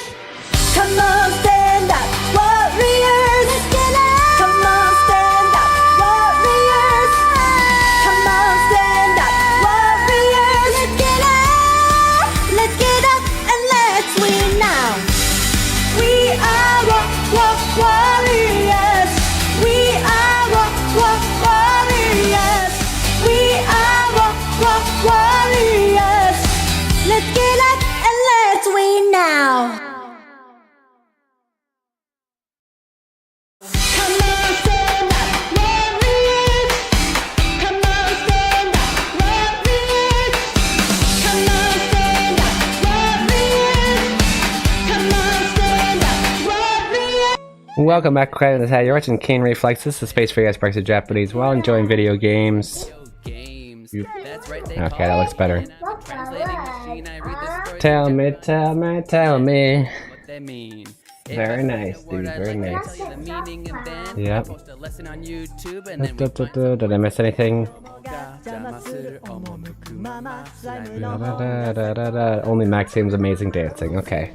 Come on, stand up, warriors. Let's get up. Come on, stand up, warriors. Come on, stand up, warriors. Let's get up. Let's get up and let's win now. We are warriors. We are warriors. We are warriors. Let's get up and let's win now. Come on, stand up, warriors. Come on, stand up, warriors. Come on, stand up, warriors. Come on, stand up, warriors. Welcome back, Credit and You're watching Keen Reflex. This is a space for you guys practice Japanese while enjoying video games. You- Okay, that looks better. Tell me, tell me, tell me. Very nice, dude. Very nice. Yep. Did I miss anything? Only Maxime's amazing dancing. Okay.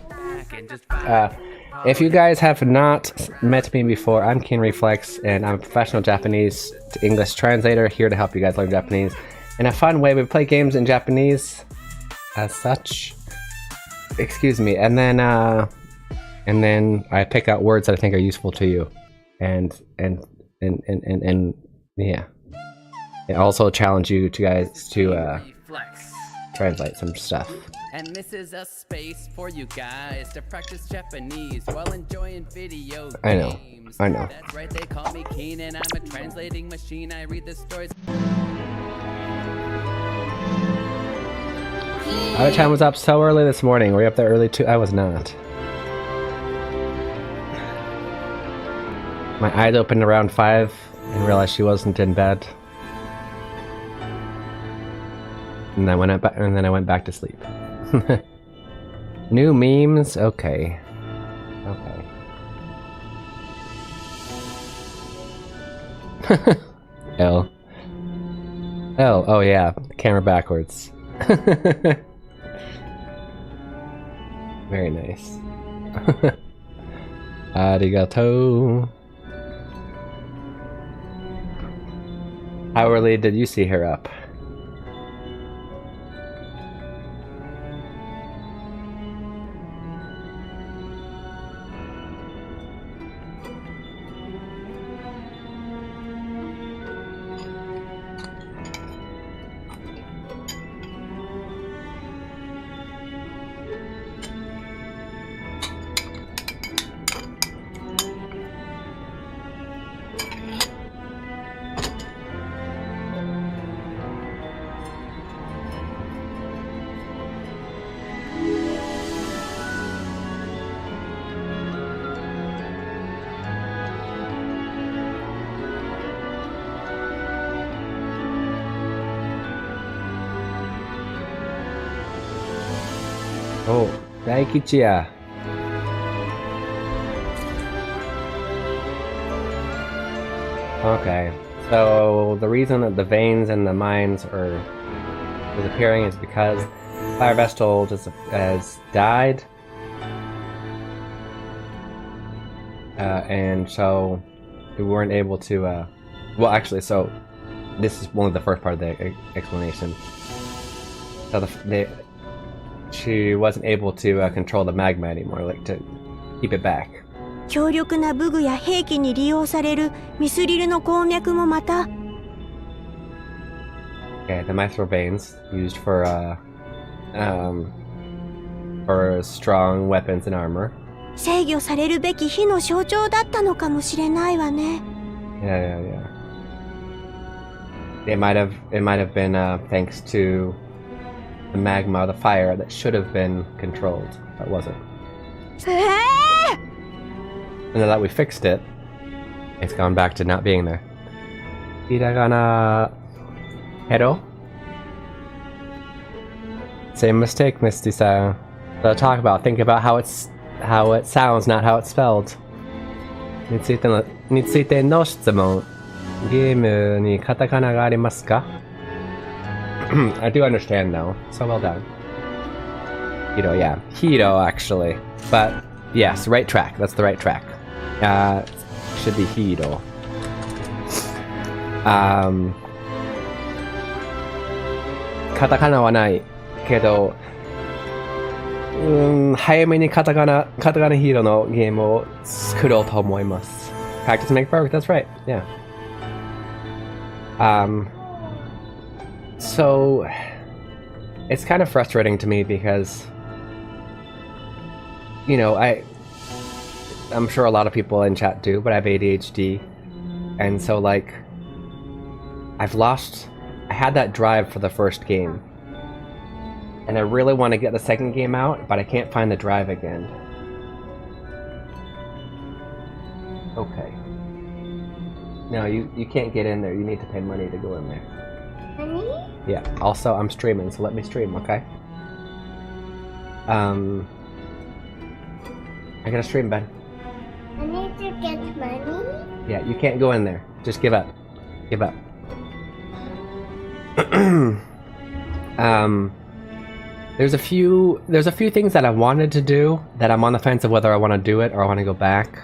If you guys have not met me before, I'm Keen Reflex, and I'm a professional Japanese to English translator here to help you guys learn Japanese in a fun way. We play games in Japanese as such. Excuse me, and then I pick out words that I think are useful to you, and yeah. I also challenge you to guys to translate some stuff. And this is a space for you guys to practice Japanese while enjoying video games. I know. That's right, they call me Keen and I'm a translating machine. I read the stories. Chan was up so early this morning. Were you up there early too? I was not. My eyes opened around 5 and realized she wasn't in bed. And then I went back to sleep. New memes? Okay. L. Oh yeah, camera backwards. Very nice. Arigato. How early did you see her up? Oh, Daikichi-ya. Okay, so the reason that the veins in the mines are disappearing is because Fire Vestal has died. And so we weren't able to, well actually, so this is only the first part of the explanation. So she wasn't able to control the magma anymore, like to keep it back. 強力な武具や兵器に利用されるミスリルの鉱脈もまた Okay, the mithril veins used for strong weapons and armor. 制御されるべき火の象徴だったのかもしれないわね。Yeah. It might have been thanks to the magma, the fire that should have been controlled, but wasn't. And now that we fixed it, it's gone back to not being there. Hiragana Hero? Same mistake, Misty-san. So think about how it sounds, not how it's spelled. についての質問。ゲームにカタカナがありますか? I do understand though. So well done. Hiro, yeah. Hiro, actually. But yes, right track. That's the right track. Should be Hiro. カタカナはないけど、早めにカタカナヒーローのゲームを作ろうと思います。Practice make perfect. That's right. Yeah. So it's kind of frustrating to me because, you know, I'm sure a lot of people in chat do, but I have ADHD, and so like I had that drive for the first game, and I really want to get the second game out, but I can't find the drive again. Okay. No, you can't get in there. You need to pay money to go in there. Money? Yeah. Also, I'm streaming, so let me stream, okay? I gotta stream, Ben. I need to get money? Yeah, you can't go in there. Just give up. Give up. There's a few things that I wanted to do that I'm on the fence of whether I want to do it or I want to go back.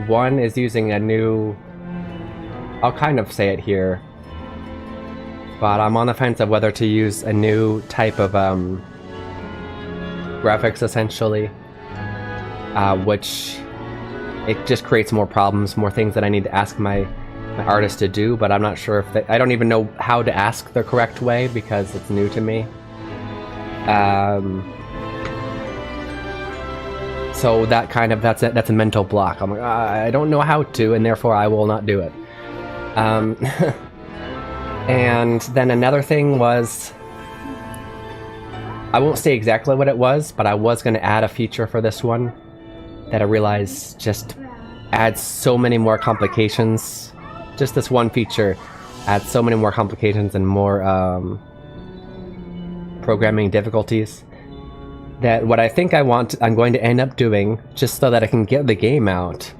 One is using a new, I'll kind of say it here, but I'm on the fence of whether to use a new type of graphics essentially, which it just creates more problems, more things that I need to ask my artist to do, but I'm not sure if I don't even know how to ask the correct way because it's new to me. So that's a mental block. I'm like, I don't know how to, and therefore I will not do it. And then another thing was, I won't say exactly what it was, but I was going to add a feature for this one that I realized just adds so many more complications. Just this one feature adds so many more complications and more programming difficulties, that what I think I'm going to end up doing, just so that I can get the game out,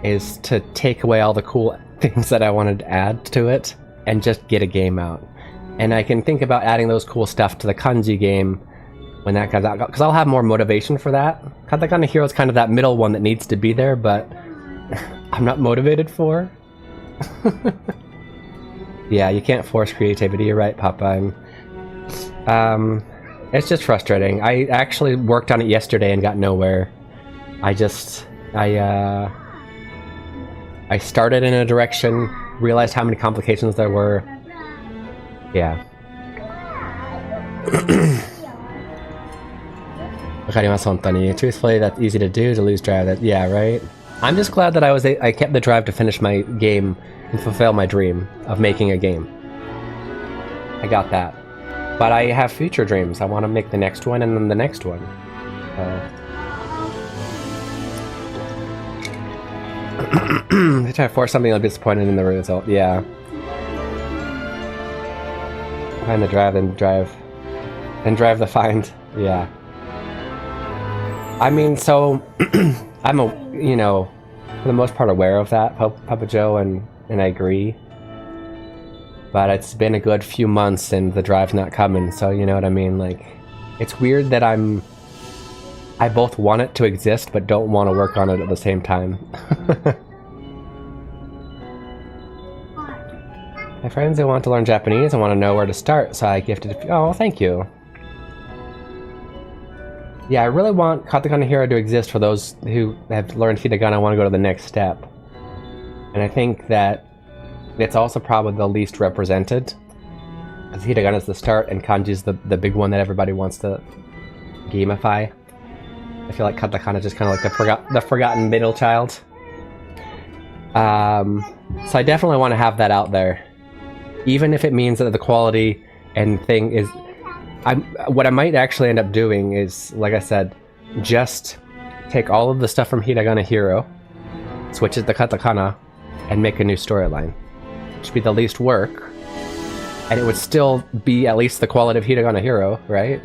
is to take away all the cool things that I wanted to add to it and just get a game out. And I can think about adding those cool stuff to the kanji game when that comes out, because I'll have more motivation for that. Katakana Hero is kind of that middle one that needs to be there, but I'm not motivated for. Yeah, you can't force creativity, you're right, Papa. It's just frustrating. I actually worked on it yesterday and got nowhere. I started in a direction, realized how many complications there were. Yeah. Truthfully, that's easy to do, to lose drive. That, yeah, right? I'm just glad that I kept the drive to finish my game and fulfill my dream of making a game. I got that. But I have future dreams. I want to make the next one and then the next one. They try to force something, I'll be disappointed in the result. Yeah. Find the drive, then drive. Then drive the find. Yeah. I mean, so I'm for the most part aware of that, Papa Joe, and I agree. But it's been a good few months and the drive's not coming, so you know what I mean? Like, it's weird that I both want it to exist but don't want to work on it at the same time. My friends who want to learn Japanese and want to know where to start, so I gifted a few. Oh, thank you. Yeah, I really want Katakana Hero to exist for those who have learned hiragana and want to go to the next step. And I think that it's also probably the least represented, because hiragana is the start and kanji is the big one that everybody wants to gamify. I feel like katakana is just kind of like the forgotten middle child. So I definitely want to have that out there, even if it means that the quality and thing is. What I might actually end up doing is, like I said, just take all of the stuff from Hiragana Hero, switch it to katakana, and make a new storyline. Which would be the least work, and it would still be at least the quality of Hiragana Hero, right?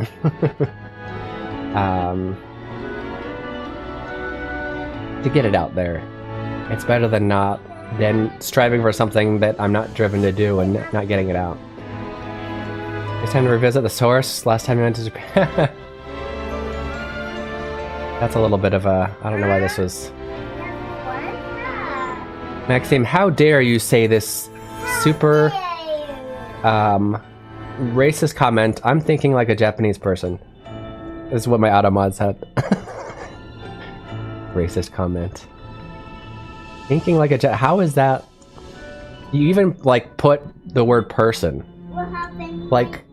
To get it out there. It's better than striving for something that I'm not driven to do and not getting it out. It's time to revisit the source. Last time you went to Japan. That's a little bit of a... I don't know why this was... Maxime, how dare you say this super racist comment? I'm thinking like a Japanese person. This is what my automod said. Racist comment. Thinking like a how is that? You even like put the word person. Like,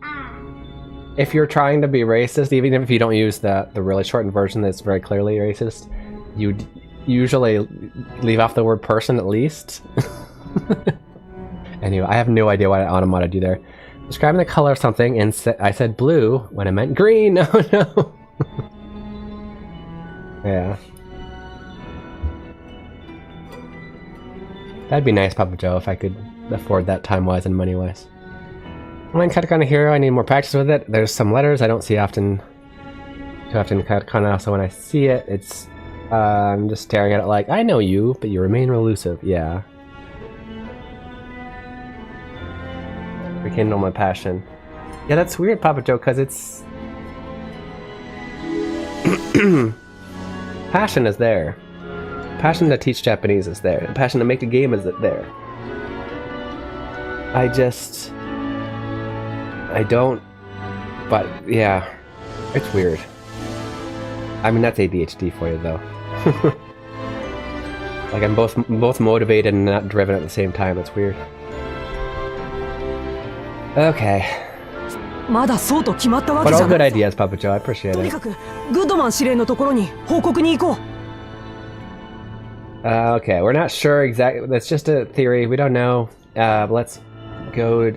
if you're trying to be racist, even if you don't use the really shortened version that's very clearly racist, you'd usually leave off the word person at least. Anyway, I have no idea what I automated you there. Describing the color of something, and I said blue when I meant green. Oh no. Yeah. That'd be nice, Papa Joe, if I could afford that time-wise and money-wise. When Katakana Hero, I need more practice with it. There's some letters I don't see too often Katakana, so when I see it, it's I'm just staring at it like, I know you, but you remain elusive. Yeah. Rekindle my passion. Yeah, that's weird, Papa Joe, because it's... Passion is there. Passion to teach Japanese is there. Passion to make a game is there. I don't... But, yeah. It's weird. I mean, that's ADHD for you, though. Like, I'm both motivated and not driven at the same time. It's weird. Okay. まだそうと決まったわけ But じ all ゃな good い。 ideas, Papa Joe. I appreciate とに it. かくグッドマン司令のところに報告に行こう。 Okay, we're not sure exactly. That's just a theory. We don't know. Let's go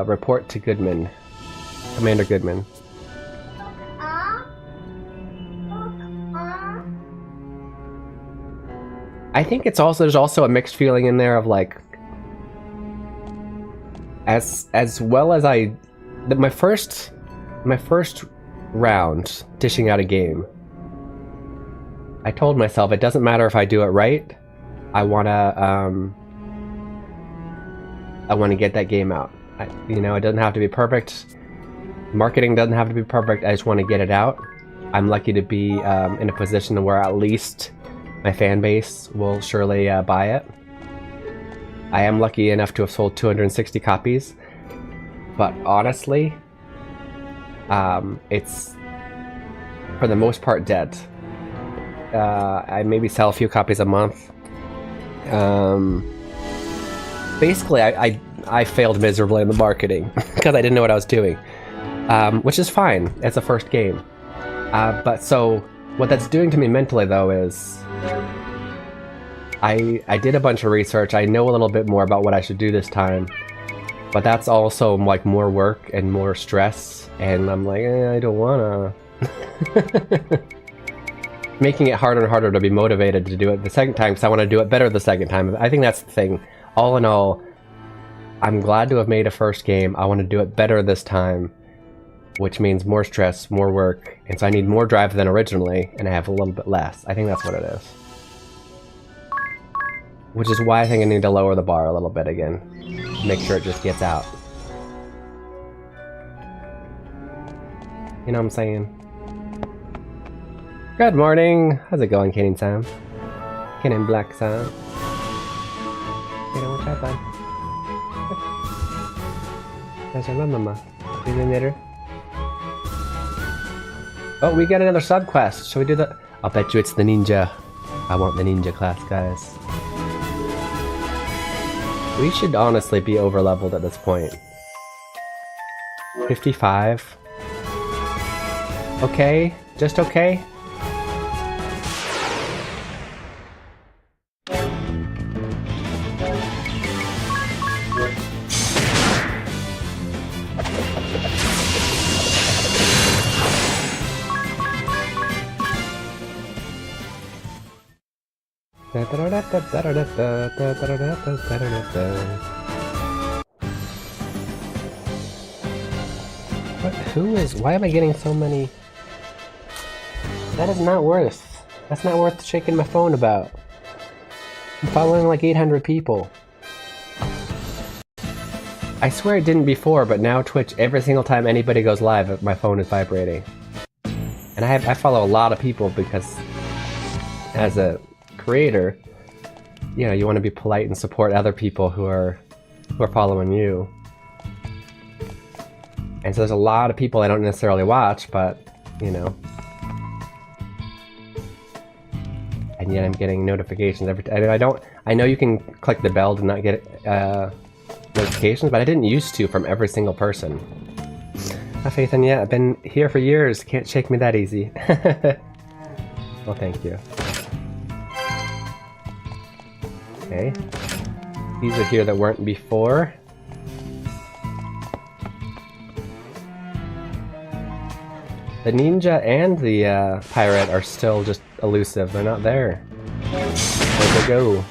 report to Goodman. Commander Goodman. I think there's also a mixed feeling in there of like as well as my first round dishing out a game, I told myself it doesn't matter if I do it right. I wanna get that game out. It doesn't have to be perfect. Marketing doesn't have to be perfect. I just want to get it out. I'm lucky to be in a position where at least my fan base will surely buy it. I am lucky enough to have sold 260 copies, but honestly, it's for the most part dead. I maybe sell a few copies a month. Basically, I failed miserably in the marketing because I didn't know what I was doing, which is fine. It's a first game. But so what that's doing to me mentally, though, is I did a bunch of research. I know a little bit more about what I should do this time, but that's also like more work and more stress, and I'm like, I don't wanna. Making it harder and harder to be motivated to do it the second time because I want to do it better the second time. I think that's the thing. All in all, I'm glad to have made a first game. I want to do it better this time, which means more stress, more work, and so I need more drive than originally, and I have a little bit less. I think that's what it is. Which is why I think I need to lower the bar a little bit again. Make sure it just gets out. You know what I'm saying? Good morning! How's it going, Kenan-san? Kenan Black-san? Kenan, what's up, bud? How's your mama? Feeling better? Oh, we got another sub quest. Shall we do that? I'll bet you it's the ninja. I want the ninja class, guys. We should honestly be over leveled at this point. 55. Okay, just okay. What? Who is? Why am I getting so many? That is not worth. That's not worth shaking my phone about. I'm following like 800 people. I swear it didn't before, but now Twitch, every single time anybody goes live, my phone is vibrating. And I follow a lot of people because, as a creator, you want to be polite and support other people who are following you. And so there's a lot of people I don't necessarily watch, but and yet I'm getting notifications every time. I know you can click the bell to not get notifications, but I didn't used to from every single person. Hi, Faith, and yeah, I've been here for years. Can't shake me that easy. Well, thank you. Okay. These are here that weren't before. The ninja and the pirate are still just elusive. They're not there. Where'd they go?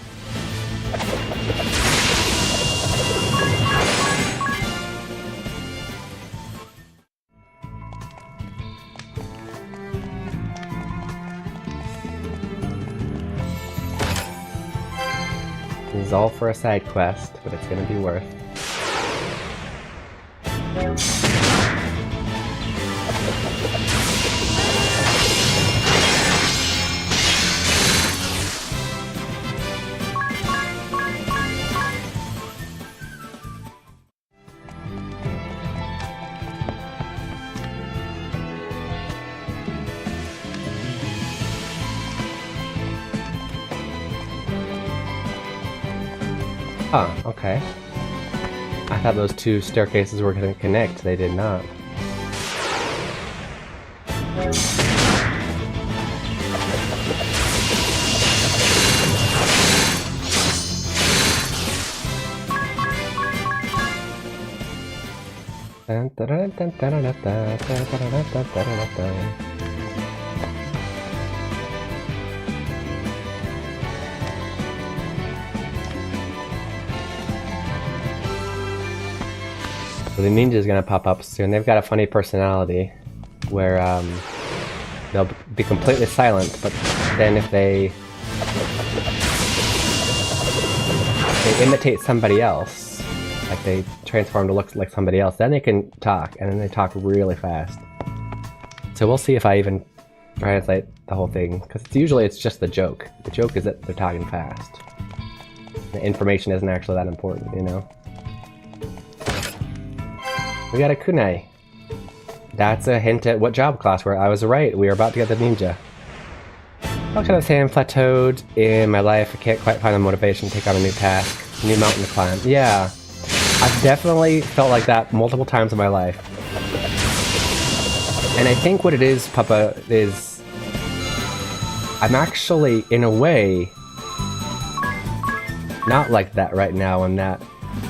This is all for a side quest, but it's gonna be worth. Oh, okay. I thought those two staircases were going to connect. They did not. The ninja's gonna pop up soon. They've got a funny personality where they'll be completely silent, but then if they imitate somebody else, like they transform to look like somebody else, then they can talk, and then they talk really fast. So we'll see if I even translate the whole thing, because usually it's just the joke. The joke is that they're talking fast. The information isn't actually that important, you know? We got a kunai. That's a hint at what job class we're. I was right. We are about to get the ninja. How can I say I'm plateaued in my life? I can't quite find the motivation to take on a new task, new mountain to climb. Yeah, I've definitely felt like that multiple times in my life. And I think what it is, Papa, is I'm actually, in a way, not like that right now, in that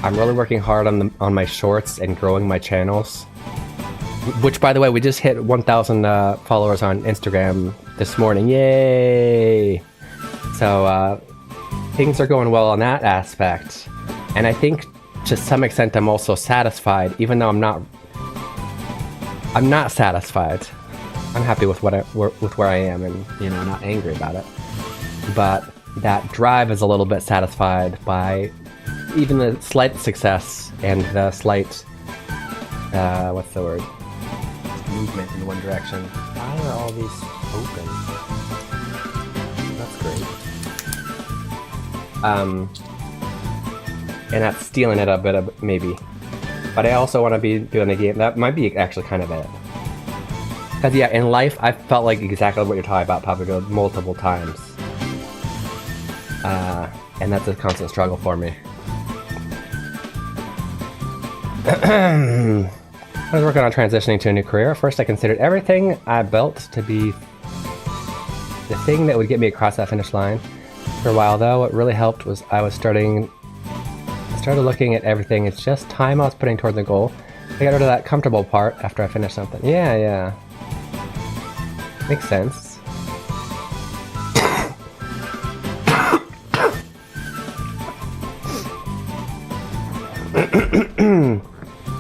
I'm really working hard on my shorts and growing my channels. Which, by the way, we just hit 1,000 followers on Instagram this morning. Yay! So things are going well on that aspect, and I think to some extent I'm also satisfied, even though I'm not satisfied. I'm happy with where I am, and you know, not angry about it. But that drive is a little bit satisfied by even the slight success and the slight what's the word? Movement in one direction. Why are all these open? That's great. And that's stealing it a bit, maybe. But I also want to be doing the game. That might be actually kind of it. Because yeah, in life, I felt like exactly what you're talking about, Papa, multiple times. And that's a constant struggle for me. I was working on transitioning to a new career. At first, I considered everything I built to be the thing that would get me across that finish line. For a while, though, what really helped was I started looking at everything. It's just time I was putting toward the goal. I got rid of that comfortable part after I finished something. Yeah. Makes sense.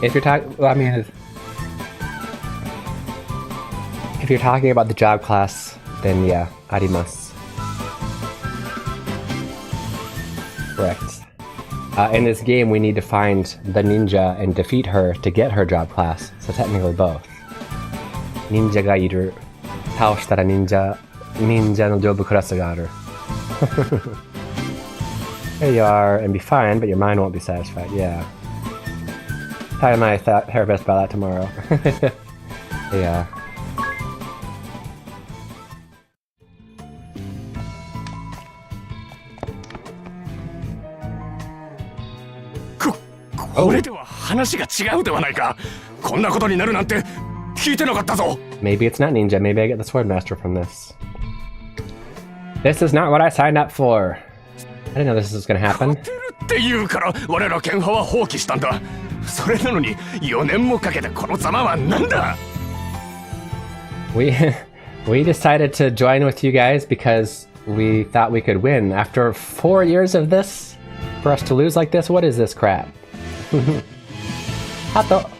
If you're talking, well, I mean, if you're talking about the job class, then yeah, arimasu. Correct. In this game, we need to find the ninja and defeat her to get her job class. So technically both. Ninja ga iru. Taoshitara ninja no job class ga aru. There you are, and be fine, but your mind won't be satisfied. Yeah. Tie my therapist about that tomorrow. Yeah. Maybe it's not ninja. Maybe I get the sword master from this. This is not what I signed up for. I didn't know this was gonna happen. We decided to join with you guys because we thought we could win. After 4 years of this, for us to lose like this, what is this crap? Hato.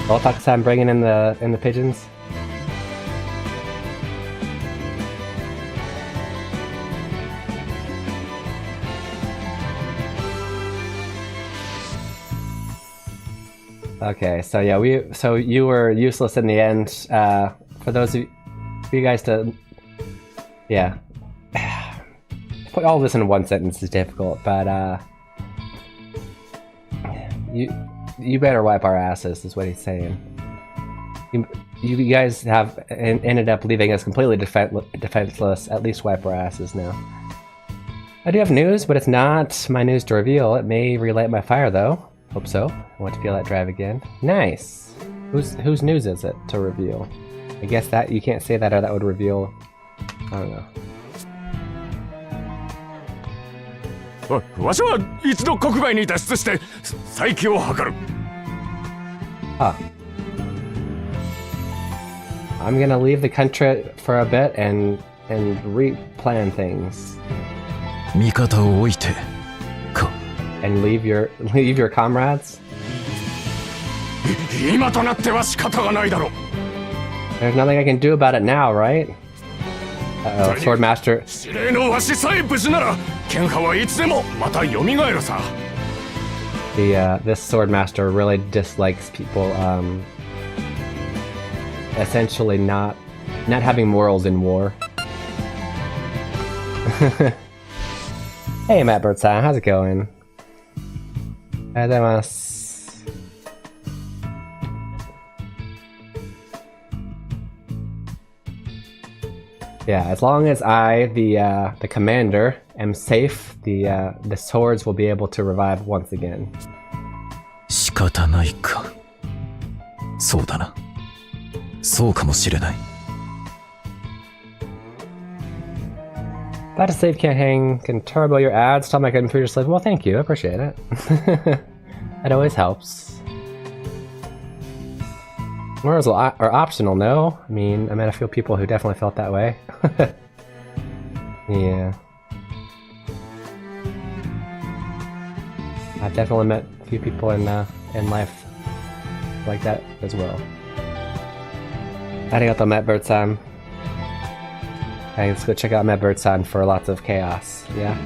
Otak-san bringing in the pigeons. Okay, so yeah, you were useless in the end. For those of you guys to, yeah, put all this in one sentence is difficult, but you better wipe our asses, is what he's saying. You guys have ended up leaving us completely defenseless. At least wipe our asses now. I do have news, but it's not my news to reveal. It may relight my fire, though. Hope so. I want to feel that drive again. Nice! Whose news is it to reveal? I guess that you can't say that, or that would reveal... I don't know. わしは一度国外に脱出して再起を図る。Ah. I'm gonna leave the country for a bit and replan things. 味方を置いてか。And leave your comrades? 今となっては仕方がないだろう。 There's nothing I can do about it now, right? Uh-oh, Swordmaster. 司令のわしさえ無事なら剣派はいつでもまた蘇るさ。This Swordmaster really dislikes people, essentially not having morals in war. Hey, Matt Birdseye, how's it going? Yeah, as long as I, the commander, am safe, the swords will be able to revive once again. 仕方ないか。そうだな。そうかもしれない。That a save can't hang, can turbo your ads, tell my computer slave. Well, thank you, I appreciate it. It always helps. Morals are optional, no? I mean, I met a few people who definitely felt that way. Yeah. I've definitely met a few people in life like that as well. Arigato, Matt Birdseye. Hey, let's go check out Matt Birdseye for lots of chaos, yeah?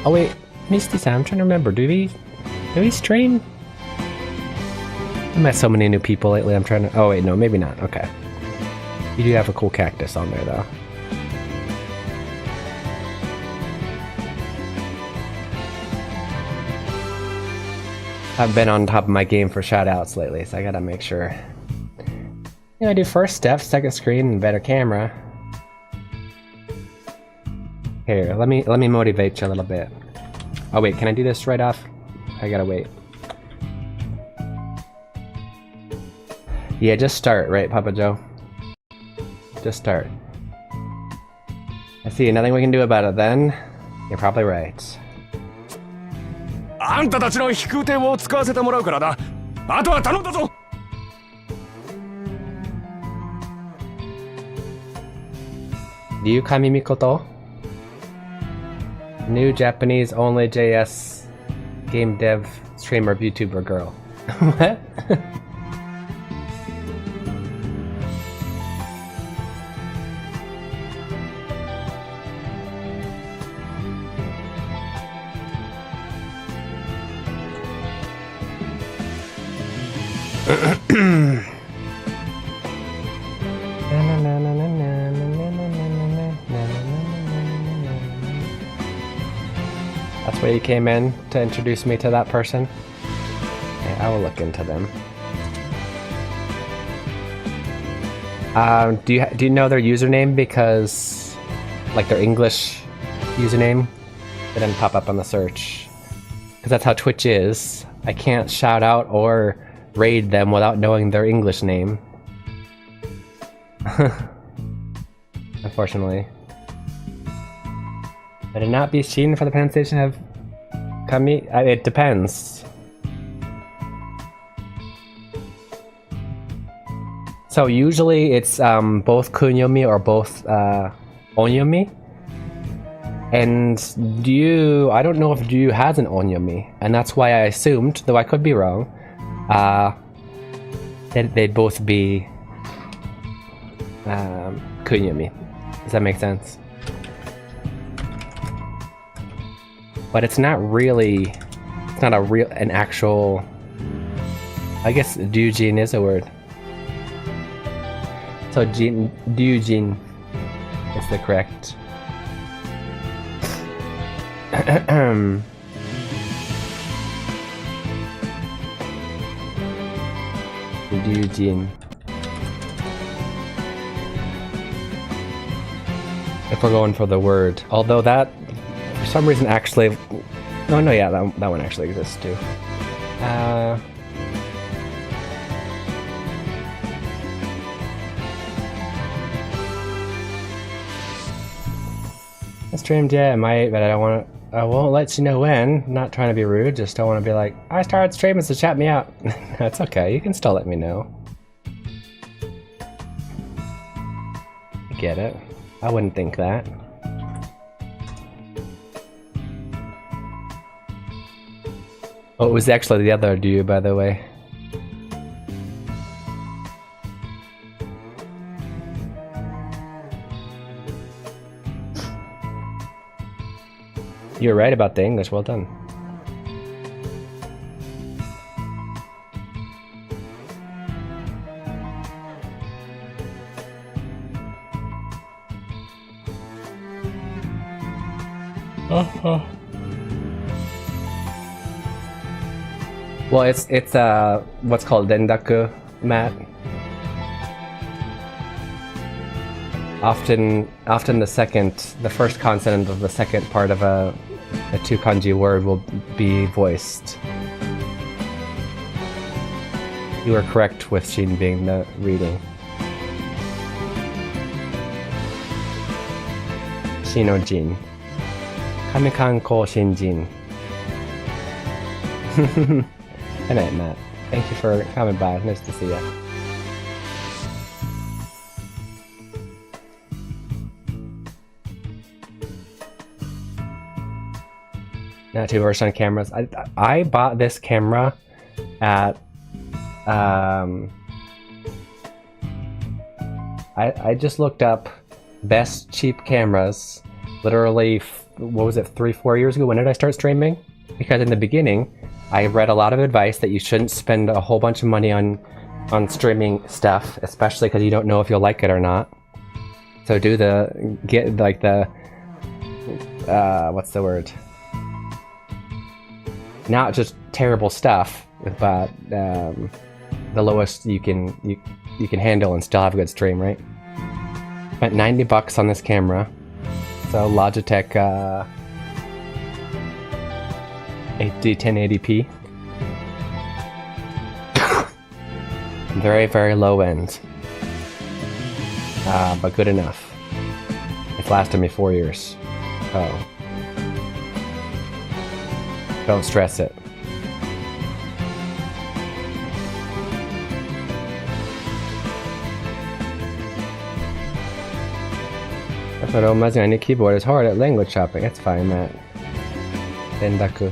Oh wait, Misty-san, I'm trying to remember, do we stream? I met so many new people lately, I'm trying to... Oh wait, no, maybe not, okay. You do have a cool cactus on there, though. I've been on top of my game for shoutouts lately, so I gotta make sure. You know, I do first step, second screen, and better camera. Here, let me motivate you a little bit. Oh wait, can I do this right off? I gotta wait. Yeah, just start, right, Papa Joe? Just start. I see, nothing we can do about it then. You're probably right. あんたたちの飛空艇を使わせてもらうからな。あとは頼んだぞ。Ryu Kamimikoto? New Japanese only JS game dev streamer YouTuber girl. What? That's where you came in to introduce me to that person? Okay, I will look into them. Do you know their username? Because like their English username, it didn't pop up on the search. Because that's how Twitch is. I can't shout out or raid them without knowing their English name. Unfortunately. Would it not be Sheen for the pronunciation of Kami? It depends. So usually it's both kunyomi or both onyomi. And I don't know if Ryu has an onyomi, and that's why I assumed, though I could be wrong, that they'd both be kunyomi. Does that make sense? But it's not really, it's not an actual, I guess Ryujin is a word. So Ryujin is the correct. Ryujin. If we're going for the word. Although that, for some reason, actually... Oh, no, yeah, that one actually exists, too. I streamed, yeah, I might, but I won't let you know when. I'm not trying to be rude, just don't want to be like, I started streaming, so chat me out. That's okay, you can still let me know. I get it. I wouldn't think that. Oh, it was actually the other dude, by the way. You were right about the English, well done. Well, it's what's called dendaku mat. Often the first consonant of the second part of a two kanji word will be voiced. You are correct with Shin being the reading. Shinojin. Kamikan ko Shinjin. Good night, Matt. Thank you for coming by. Nice to see you. Not too versed on cameras. I bought this camera at I just looked up best cheap cameras. Literally, what was it, 3-4 years ago? When did I start streaming? Because in the beginning, I read a lot of advice that you shouldn't spend a whole bunch of money on streaming stuff, especially because you don't know if you'll like it or not. So get like the what's the word? Not just terrible stuff, but the lowest you can handle and still have a good stream, right? Spent $90 on this camera. So Logitech 1080p. Very, very low end. But good enough. It's lasted me 4 years. Oh. Don't stress it. But Omazing, any keyboard is hard at language shopping. It's fine, Matt. Dendaku.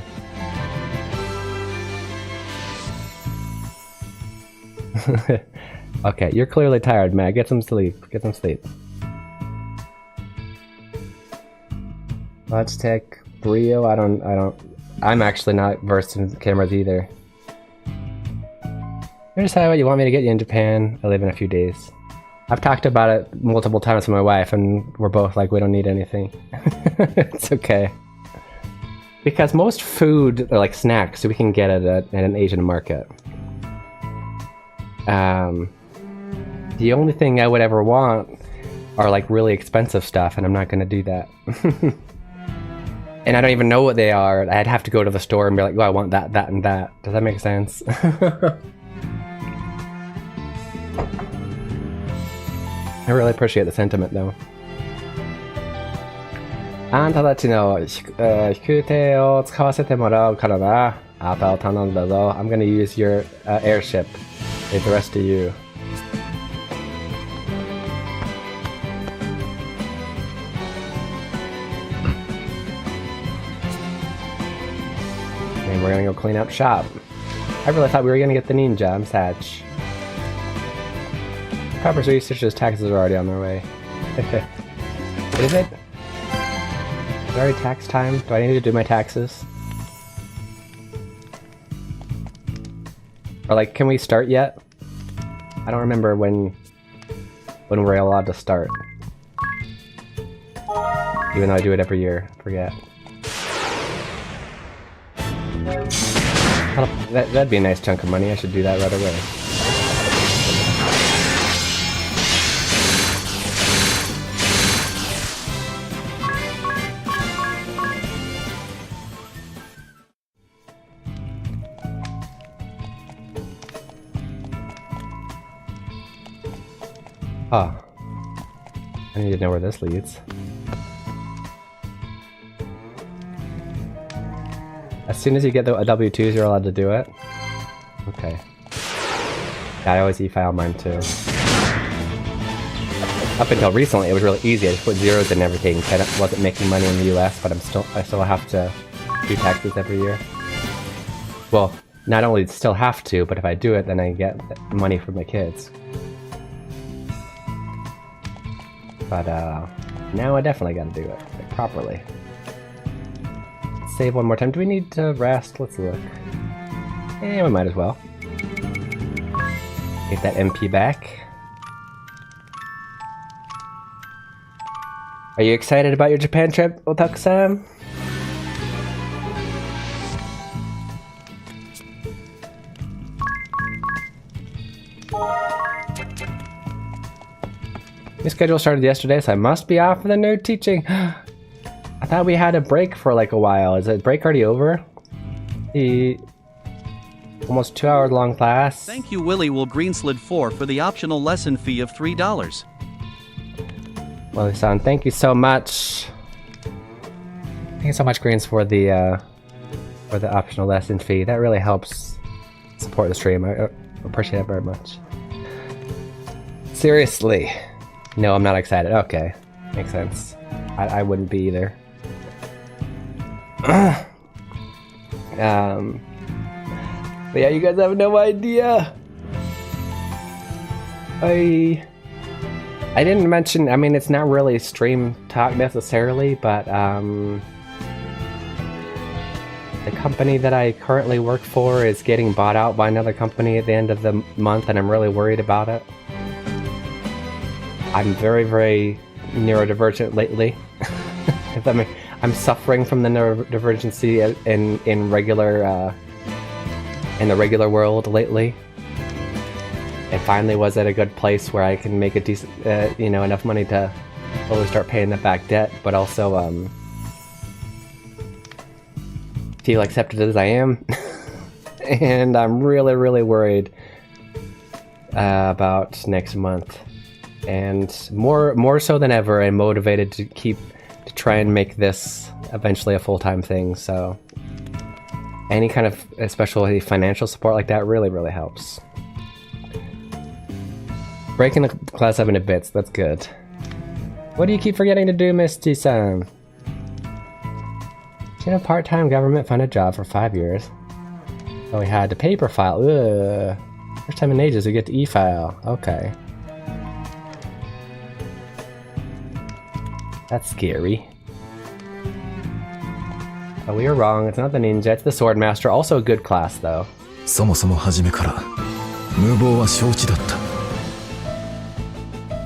Okay, you're clearly tired, Matt. Get some sleep. Get some sleep. Logitech Brio. I'm actually not versed in cameras either. You decide what you want me to get you in Japan. I live in a few days. I've talked about it multiple times with my wife, and we're both like, we don't need anything. It's okay. Because most food are like snacks, so we can get it at an Asian market. The only thing I would ever want are like really expensive stuff, and I'm not going to do that. And I don't even know what they are. I'd have to go to the store and be like, oh, I want that, that, and that. Does that make sense? I really appreciate the sentiment, though. あんたたちの飛空艇を使わせてもらうからな。あなたを頼んだぞ。I'm gonna use your airship with the rest of you. And we're gonna go clean up shop. I really thought we were gonna get the ninja. I'm sad. Proper researchers' taxes are already on their way. Is it? Is it already tax time? Do I need to do my taxes? Or like, can we start yet? I don't remember when we're allowed to start. Even though I do it every year. Forget. That'd be a nice chunk of money. I should do that right away. Oh. I need to know where this leads. As soon as you get a W2s, you're allowed to do it? Okay. Yeah, I always e-file mine too. Up until recently, it was really easy. I just put zeros in everything because I wasn't making money in the US, but I still have to do taxes every year. Well, not only still have to, but if I do it, then I get money from the kids. But now I definitely gotta do it like, properly. Save one more time. Do we need to rest? Let's look. Yeah, we might as well. Get that MP back. Are you excited about your Japan trip, Otaku-san? Your schedule started yesterday, so I must be off for the nerd teaching. I thought we had a break for like a while. Is the break already over? The almost 2 hour long class. Thank you, Willie Will Greenslid 4 for the optional lesson fee of $3. Willie-san, thank you so much. Thank you so much, Greens, for the optional lesson fee. That really helps support the stream. I appreciate it very much. Seriously. No, I'm not excited. Okay. Makes sense. I wouldn't be either. But yeah, you guys have no idea. I didn't mention, I mean, it's not really stream talk necessarily, but the company that I currently work for is getting bought out by another company at the end of the month, and I'm really worried about it. I'm very, very neurodivergent lately. If that makes, I'm suffering from the neurodivergency in regular in the regular world lately. And finally was at a good place where I can make a decent, you know, enough money to slowly start paying the back debt, but also feel accepted as I am. And I'm really, really worried about next month. And more so than ever, I'm motivated to try and make this eventually a full-time thing. So any kind of especially financial support like that really, really helps. Breaking the class up into bits, that's good. What do you keep forgetting to do, Misty-san? She had a part-time government-funded job for 5 years. Oh, we had to paper file. Ugh. First time in ages we get to e-file. Okay. That's scary. Oh, we were wrong. It's not the ninja, it's the sword master. Also a good class, though. そもそも初めから無謀は承知だった。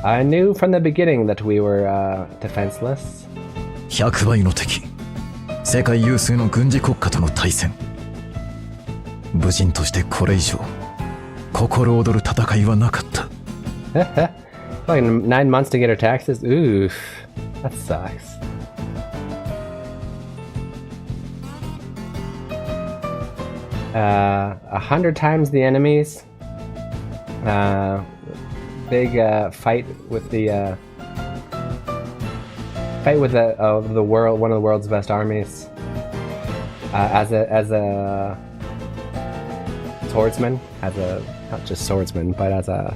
I knew from the beginning that we were defenseless. 100倍の敵。世界有数の軍事国家との対戦。武人としてこれ以上心躍る戦いはなかった。Like 9 months to get her taxes? Oof. That sucks. Uh, 100 times the enemies. Big fight with the world, one of the world's best armies. As a swordsman, not just swordsman, but as a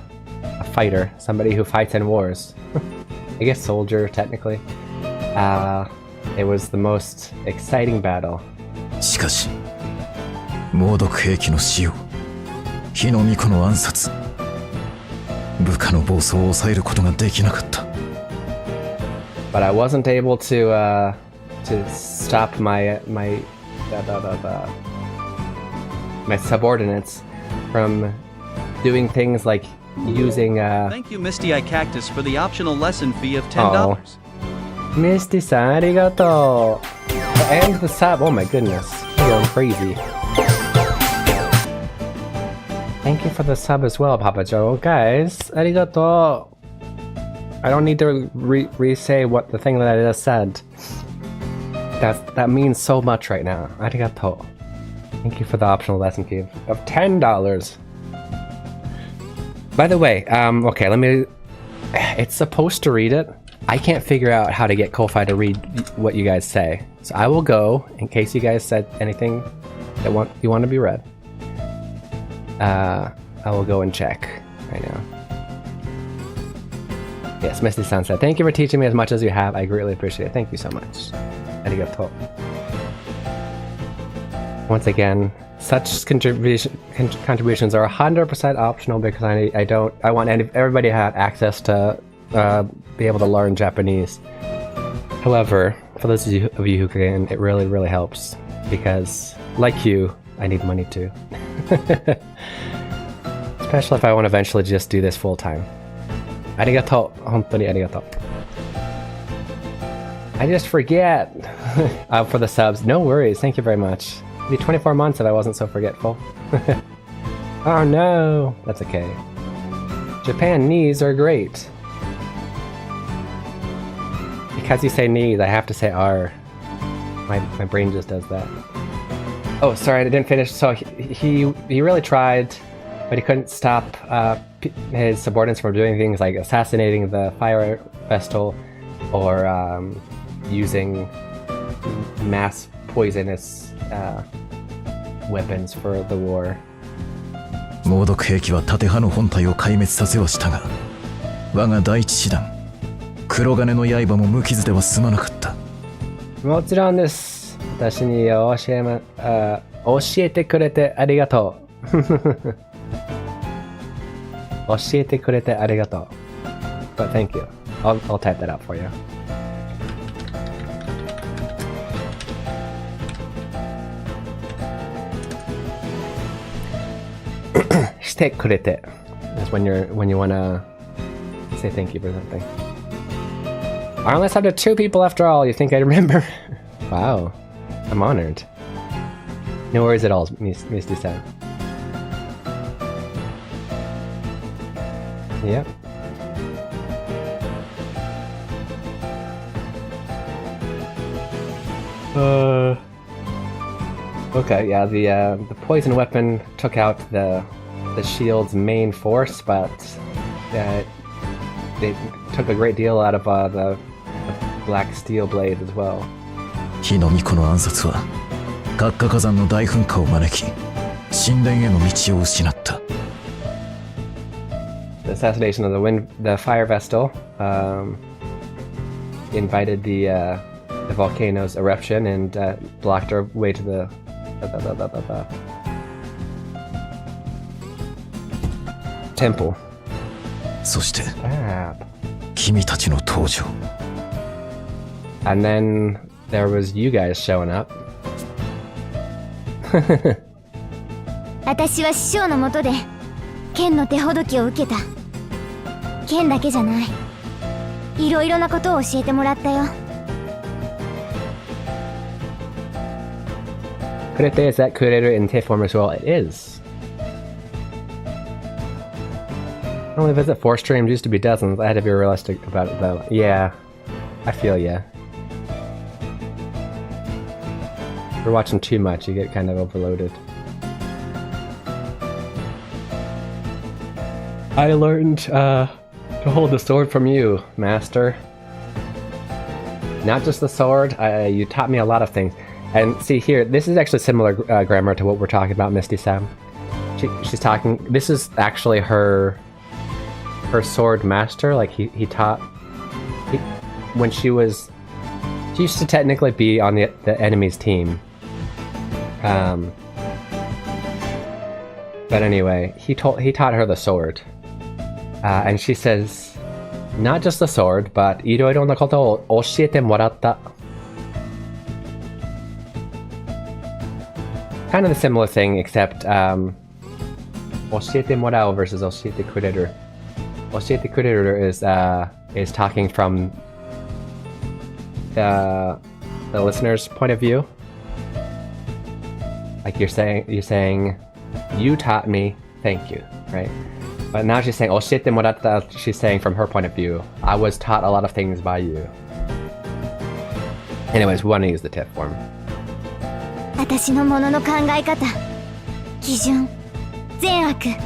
fighter, somebody who fights in wars. I guess soldier, technically. It was the most exciting battle. しかし、猛毒兵器の使用、火の巫女の暗殺、部下の暴走を抑えることができなかった。But I wasn't able to stop my subordinates from doing things like using Thank you, Misty Eye Cactus, for the optional lesson fee of $10. Misty-san, arigato! And the sub, oh my goodness, you're going crazy. Thank you for the sub as well, Papa Joe. Guys, arigato! I don't need to re-say what the thing that I just said. That means so much right now. Arigato. Thank you for the optional lesson fee of $10. By the way, okay, let me It's supposed to read it. I can't figure out how to get Ko-Fi to read what you guys say. So I will go, in case you guys said anything that you want to be read. I will go and check right now. Yes, Misty San said, thank you for teaching me as much as you have. I greatly appreciate it. Thank you so much. Arigato. Once again, such contributions are 100% optional because I want everybody to have access to be able to learn Japanese. However, for those of you who can, it really, really helps because, like you, I need money too. Especially if I want to eventually just do this full time. Arigato. Hontou ni arigato. I just forget for the subs. No worries. Thank you very much. It'd be 24 months if I wasn't so forgetful. Oh no. That's okay. Japan knees are great. Because you say knees, I have to say are. My brain just does that. Oh, sorry, I didn't finish. So he really tried, but he couldn't stop his subordinates from doing things like assassinating the fire vestal or using mass poisonous weapons for the war. 猛毒兵器は盾派の本体を壊滅させはしたが、我が第一師団黒金の刃も無傷では済まなかった。もちろんです。私に教えてくれてありがとう。教えてくれてありがとう。But thank you. I'll type that out for you. してくれて is when you wanna say thank you for something. I only have to 2 people after all. You think I'd remember? Wow, I'm honored. No worries at all, Misty-san. Yep. Okay, yeah, the poison weapon took out the shield's main force, but they took a great deal out of the black steel blade as well. 火の巫女の暗殺は活火火山の大噴火を招き、神殿への道を失った。The assassination of the fire vestal invited the volcano's eruption and blocked our way to the temple. そして君たちの登場。And then there was you guys showing up. 私は師匠の下で剣の手ほどきを受けた。剣だけじゃない。いろいろなことを教えてもらったよ。Kurete, is that Kureru in Te form as well? It is. I only visit 4 streams, used to be dozens. I had to be realistic about it though. Yeah, I feel ya. If you're watching too much, you get kind of overloaded. I learned to hold the sword from you, Master. Not just the sword, you taught me a lot of things. And see here, this is actually similar grammar to what we're talking about, Misty-san. She's talking, this is actually her sword master. Like he taught, when she used to technically be on the enemy's team. But anyway, he taught her the sword. And she says, not just the sword, but いろいろなことを教えてもらった. Kind of a similar thing, except 教えてもらう versus 教えてくれる. 教えてくれる is talking from the listener's point of view. Like you're saying, you taught me, thank you, right? But now she's saying 教えてもらった. She's saying from her point of view, I was taught a lot of things by you. Anyways, we want to use the tip form. 私のものの考え方、基準、善悪、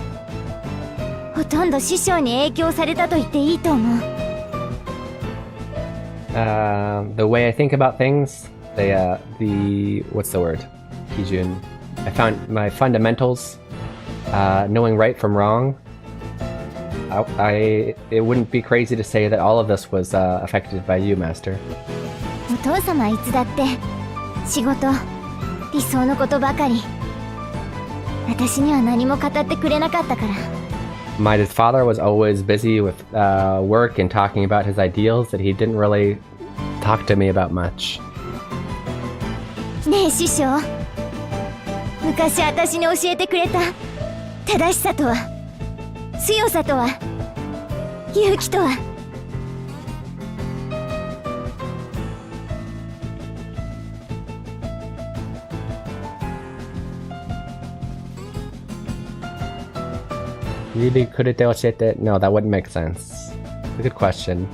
教ほとんど師匠に影響されたと言っていいと思う。The way I think about things, the what's the word? Kijun. I found my fundamentals, knowing right from wrong. It wouldn't be crazy to say that all of this was affected by you, Master. お父様はいつだって仕事、理想のことばかり。私には何も語ってくれなかったから。My father was always busy with work and talking about his ideals that he didn't really talk to me about much. ねえ師匠、昔私に教えてくれた正しさとは、強さとは、勇気とは。Really couldn't教えて? No, that wouldn't make sense. A good question.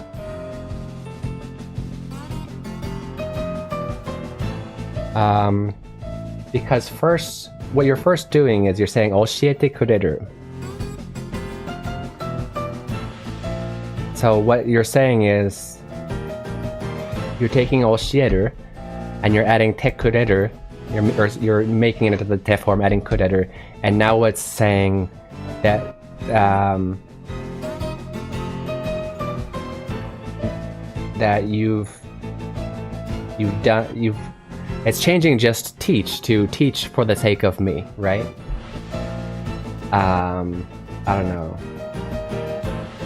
Because first, what you're first doing is you're saying 教えてくれる. So what you're saying is you're taking 教える and you're adding てくれる, you're making it into the te form, adding くれる, and now it's saying that that it's changing just teach to teach for the sake of me, right? I don't know.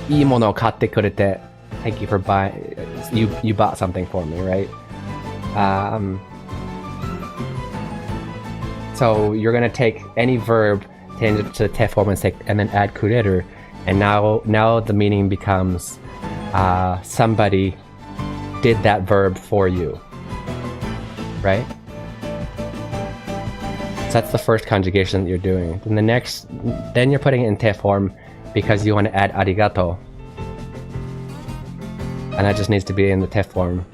いいものを買ってくれて thank you for buying, you bought something for me, right? So you're gonna take any verb, change it to the te form and then add kureru, and now the meaning becomes somebody did that verb for you, right? So that's the first conjugation that you're doing. Then you're putting it in te form because you want to add arigato, and that just needs to be in the te form.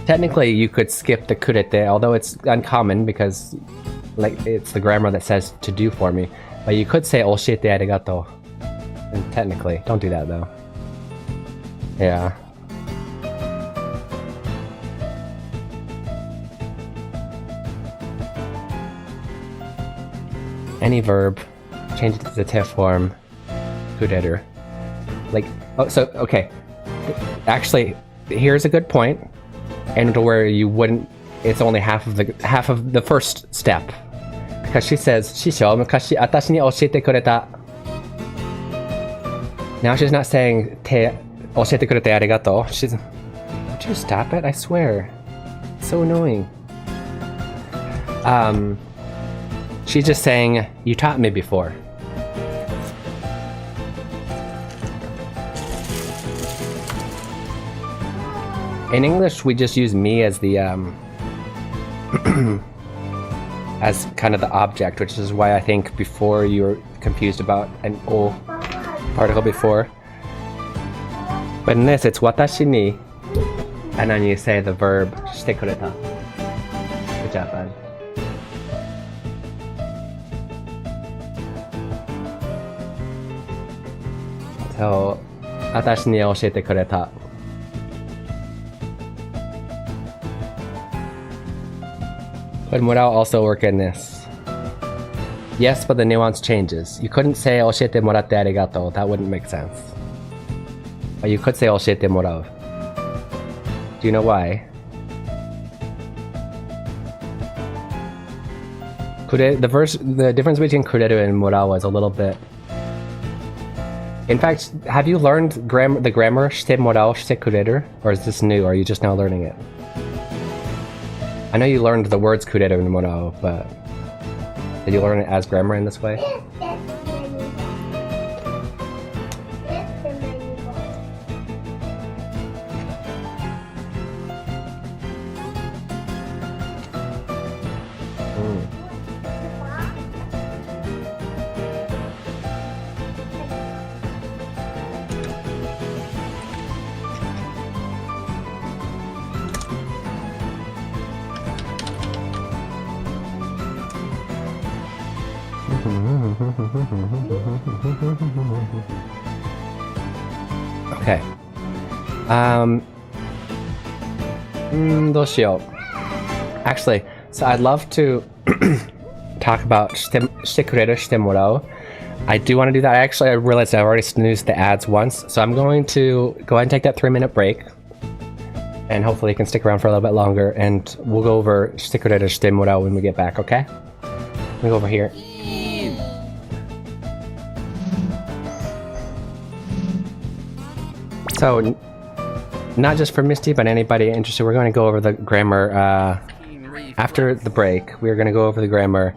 Technically, you could skip the kurete, although it's uncommon because it's the grammar that says to do for me. But you could say 教えてありがとう. And technically, don't do that though. Yeah. Any verb, change it to the te form, kureru. Okay. Actually, here's a good point. And where you wouldn't, it's only half of the first step. Because she says, 師匠、昔私に教えてくれた. Now she's not saying 教えてくれてありがとう. She's, would you stop it? I swear. It's so annoying. She's just saying, you taught me before. In English, we just use me as the as kind of the object, which is why I think before you were confused about an o particle before. But in this, it's watashi ni, and then you say the verb してくれた. Good job, bud. So, 私に教えてくれた. Would Murao also work in this? Yes, but the nuance changes. You couldn't say 教えてもらってありがとう. That wouldn't make sense. But you could say 教えてもらう. Do you know why? The difference between kureru and murao is a little bit. In fact, have you learned the grammar してもらう, してくれる? Or is this new? Or are you just now learning it? I know you learned the words kureru and murao, but did you learn it as grammar in this way? どうしよう. Actually, so I'd love to talk about してくれるしてもらう. I do want to do that. Actually, I realized I've already snoozed the ads once, so I'm going to go ahead and take that 3-minute break. And hopefully you can stick around for a little bit longer, and we'll go over してくれるしてもらう when we get back, okay? Let me go over here. So, not just for Misty, but anybody interested, we're going to go over the grammar, after the break, we're going to go over the grammar,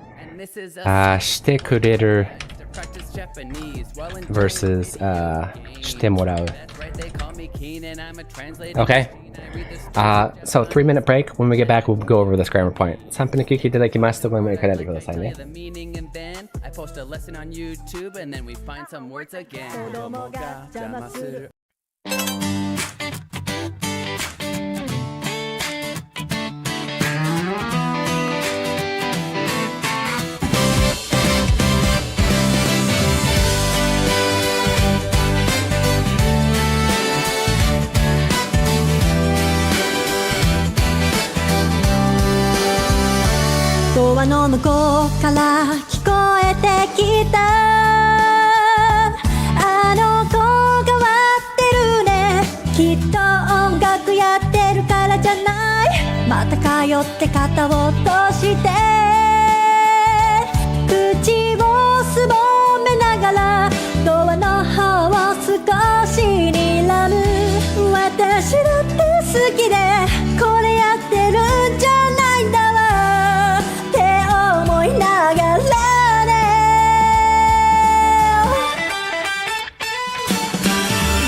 してくれる versus, してもらう. Okay? So 3-minute break. When we get back, we'll go over this grammar point. 3分の休憩いただきますとごめんなさいくださいね。I post a lesson on YouTube and then we find some words again. ドアの向こうから聞こえてきたあの子変わってるねきっと音楽やってるからじゃないまた通って肩を落として口をすぼめながらドアの方を少し睨む私だって好きでこれやってるんじゃないんだわ思いながらね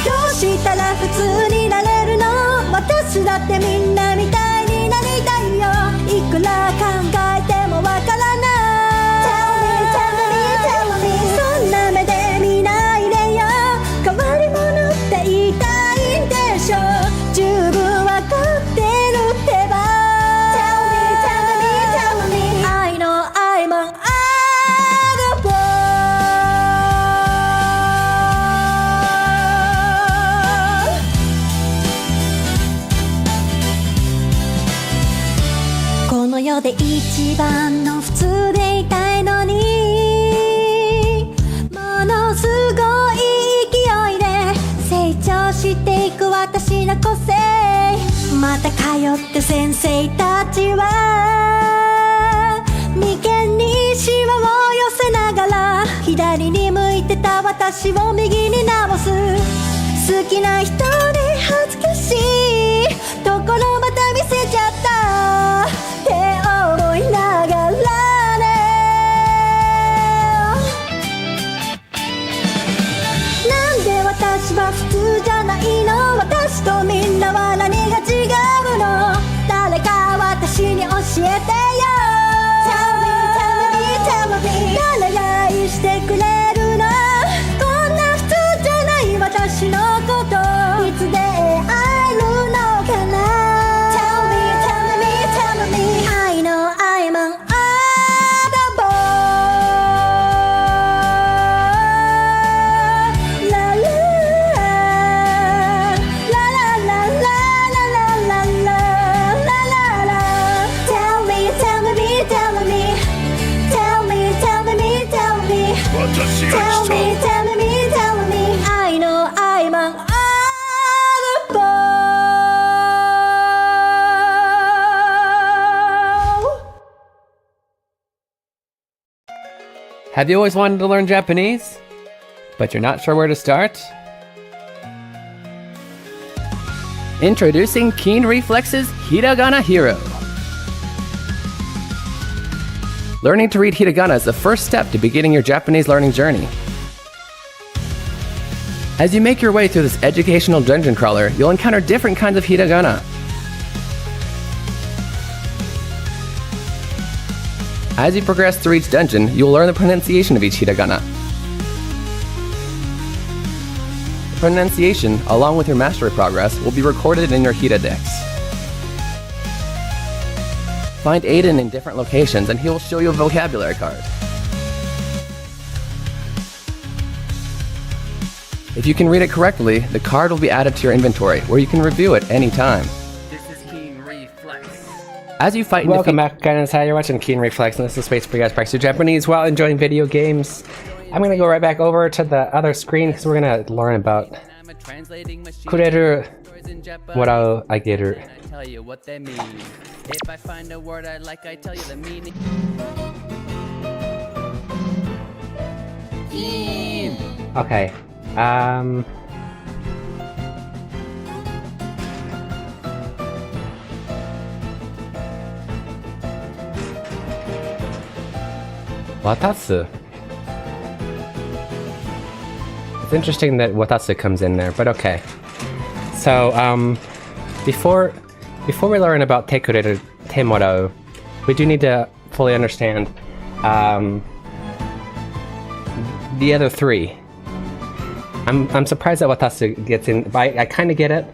どうしたら普通になれるの私だってみんなみたいになりたいよいくら考えてもわからない Tell me, tell me, tell me そんな目で見ないでよ変わり者って言いたいんでしょ十分わかってるってばこの世で一番の普通でいたいのにものすごい勢いで成長していく私の個性また通って先生たちは眉間にシワを寄せながら左に向いてた私を右に直す好きな人に恥ずかしいところまた見せちゃったって思いながらねなんで私は普通じゃないの私とみんなは何が違うの誰か私に教えてよ Tell me, tell me, tell me 誰が愛してくれるのこんな普通じゃない私のこといつで会えるのかな Tell me, tell me, tell me I know I'm an oddball La la la la la la la la la la la la Tell me, tell me, tell me Tell me, tell me, tell me Tell me, tell me, tell me I know I'm an oddball Have you always wanted to learn Japanese, but you're not sure where to start? Introducing Keen Reflex's Hiragana Hero. Learning to read hiragana is the first step to beginning your Japanese learning journey. As you make your way through this educational dungeon crawler, you'll encounter different kinds of hiragana. As you progress through each dungeon, you will learn the pronunciation of each hiragana. The pronunciation, along with your mastery progress, will be recorded in your Hiradex. Find Aiden in different locations and he will show you a vocabulary card. If you can read it correctly, the card will be added to your inventory, where you can review it anytime. This is Keen Reflex. As you fight and Welcome defeat... back, guys. Hi, you're watching Keen Reflex, and this is Space for you guys practice your Japanese while enjoying video games. I'm gonna go right back over to the other screen because we're gonna learn about I'm a translating machine. kureru In Japanese. warau ageru. I tell you what they mean. If I find a word I like, I tell you the meaning. Keen. Okay. Watatsu. It's interesting that watatsu comes in there, but okay. So, before we learn about tekureru, temorau, we do need to fully understand the other three. I'm surprised that watasu gets in. I kind of get it.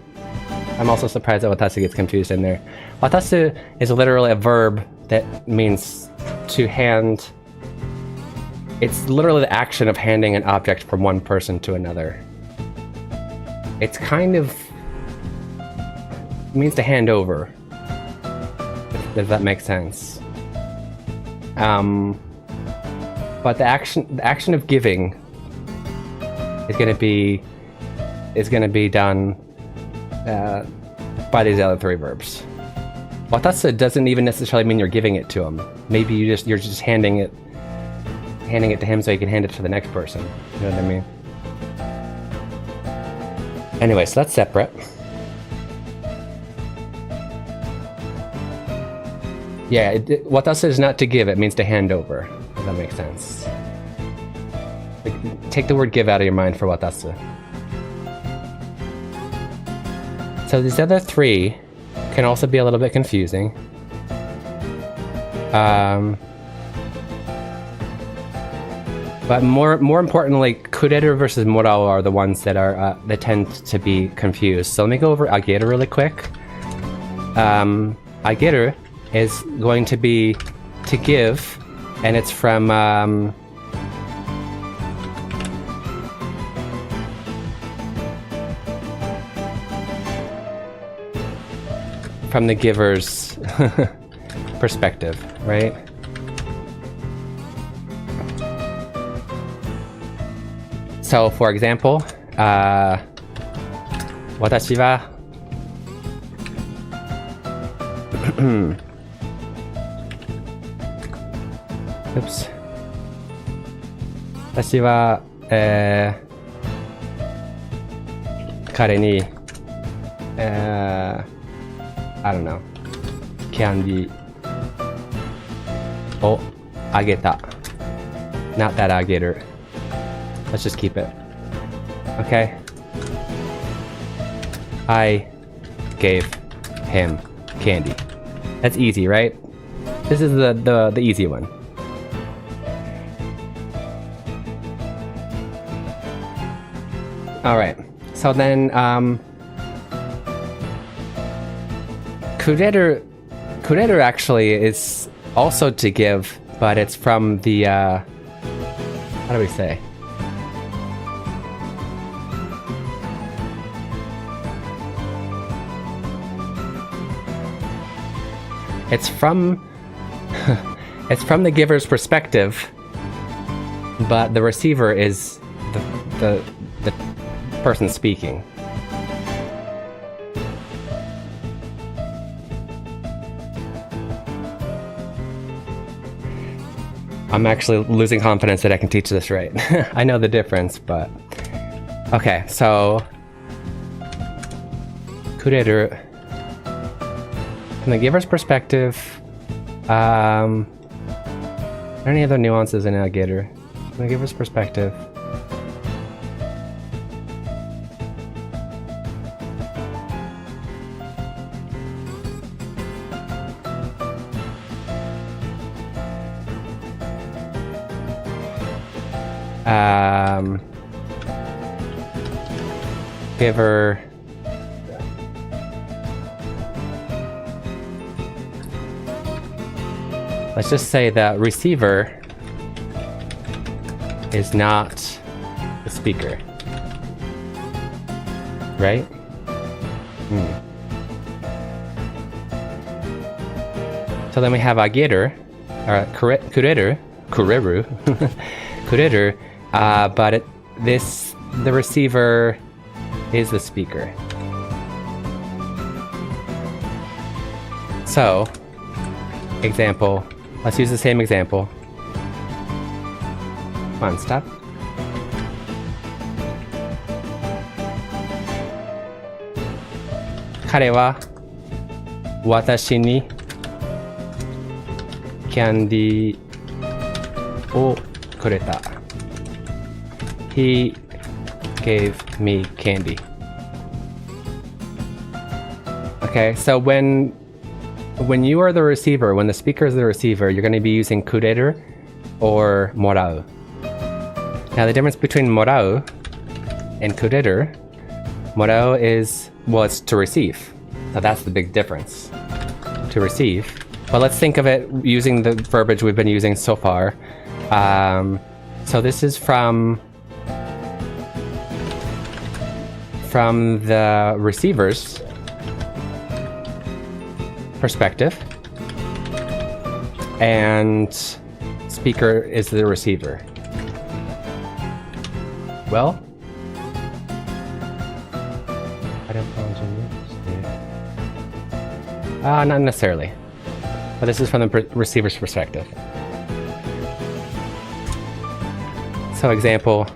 I'm also surprised that watasu gets confused in there. Watasu is literally a verb that means to hand. It's literally the action of handing an object from one person to another. It's kind of means to hand over. If that makes sense. But the action of giving is gonna be done by these other three verbs. Watatsu doesn't even necessarily mean you're giving it to him. Maybe you're just handing it to him so he can hand it to the next person. You know what I mean? Anyway, so that's separate. Yeah, watasu is not to give, it means to hand over. If that makes sense. Like, take the word give out of your mind for watasu. So these other three can also be a little bit confusing. But more importantly, kureru versus morau are the ones that are that tend to be confused. So let me go over ageru really quick. Ageru is going to be to give, and it's from the giver's perspective, right? So, for example, watashi wa oops. 私は、彼に、I don't know, キャンディーをあげた。Not that あげる。Let's just keep it. Okay. I gave him candy. That's easy, right? This is the easy one. All right. So then, kureru actually is also to give, but it's from the how do we say? It's from the giver's perspective, but the receiver is the person speaking. I'm actually losing confidence that I can teach this right. I know the difference, but okay. So kureru. From the giver's perspective, are there any other nuances in ageru? From the giver's perspective. Giver. Let's just say the receiver is not the speaker. right? So then we have ageru, or kureru, kureru, but the receiver is the speaker. So, example, let's use the same example. Come on, stop. Kare wa watashi ni candy o kureta. He gave me candy. Okay, so when you are the receiver, when the speaker is the receiver, you're going to be using kureru or morau. Now the difference between morau and kureru, morau is, well, it's to receive. Now that's the big difference, to receive. But let's think of it using the verbiage we've been using so far. So this is from the receiver's perspective, and speaker is the receiver. Well, not necessarily, but this is from the receiver's perspective. So example,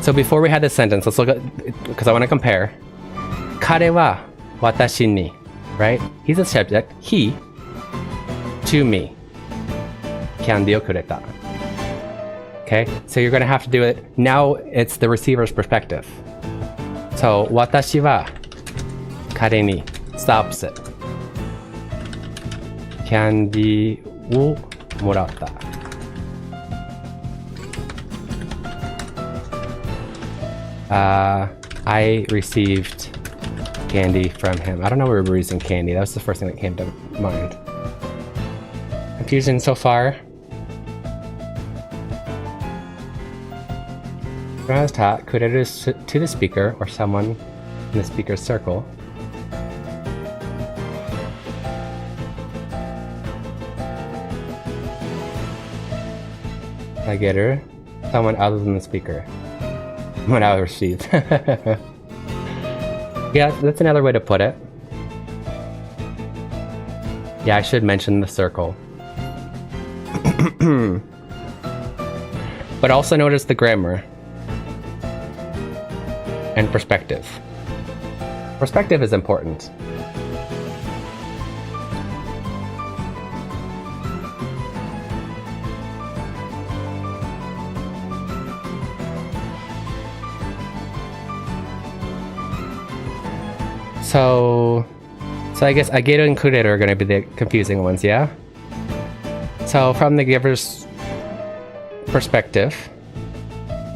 so before we had this sentence, let's look at, because I want to compare. Kare wa watashi ni, right? He's a subject. He, to me, candy o kureta. Okay, so you're going to have to do it. Now it's the receiver's perspective. So, watashi wa kare ni, it's the opposite. Candy o moratta. I received candy from him. I don't know where we were using candy. That was the first thing that came to mind. Confusion so far? When I was taught, kureru is to the speaker or someone in the speaker's circle. Ageru, someone other than the speaker. When I received. Yeah, that's another way to put it. Yeah, I should mention the circle. But also notice the grammar and perspective. Perspective is important. So I guess ageru and kureru are going to be the confusing ones, yeah? So from the giver's perspective,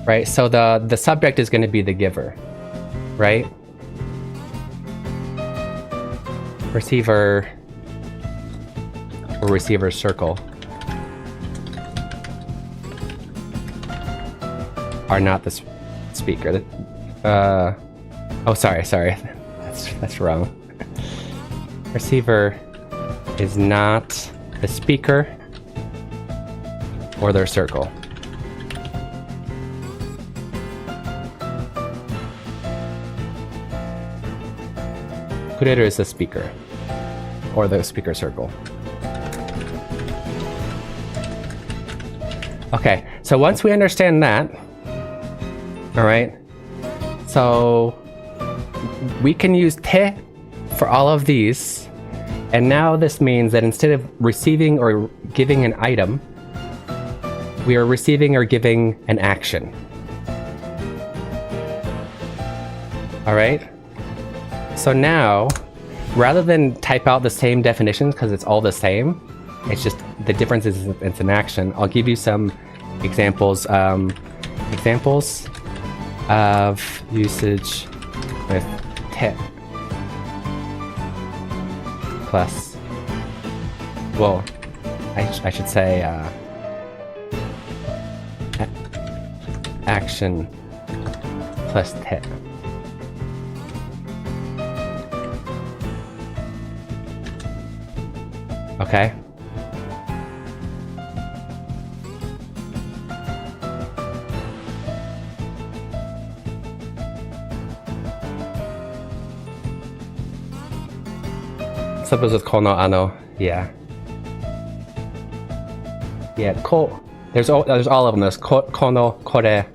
right? So the subject is going to be the giver, right? Receiver or receiver's circle are not the speaker. Oh, sorry. That's wrong. Receiver is not the speaker or their circle. Kureru is the speaker or the speaker circle. Okay, so once we understand that, all right, so we can use te for all of these, and now this means that instead of receiving or giving an item, we are receiving or giving an action. All right? So now, rather than type out the same definitions because it's all the same, it's just the difference is it's an action. I'll give you some examples of usage with te plus, well, I should say action plus te. Okay. Suppose with kono ano, yeah. Yeah, there's all of them. There's kono, kore,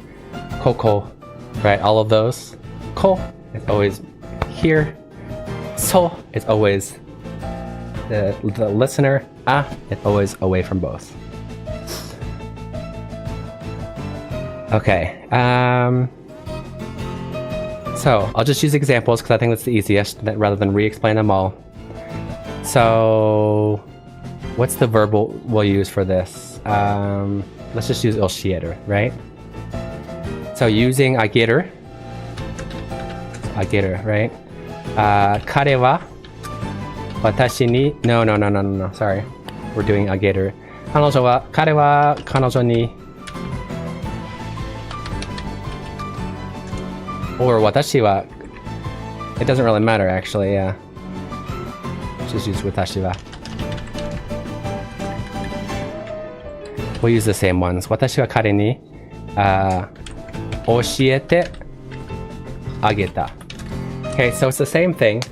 koko, right? All of those. Ko is always here. So is always the listener. Is always away from both. Okay. So I'll just use examples because I think that's the easiest, rather than re-explain them all. So, what's the verb we'll use for this? Let's just use oshieru, right? So using ageru, right? Kare wa watashi ni, no, sorry. We're doing ageru. Kare wa kanojo ni, or watashi wa, it doesn't really matter actually, yeah. Just use watashi wa. We'll use the same ones. Watashi wa kare ni oshiete ageta. Okay, so it's the same thing.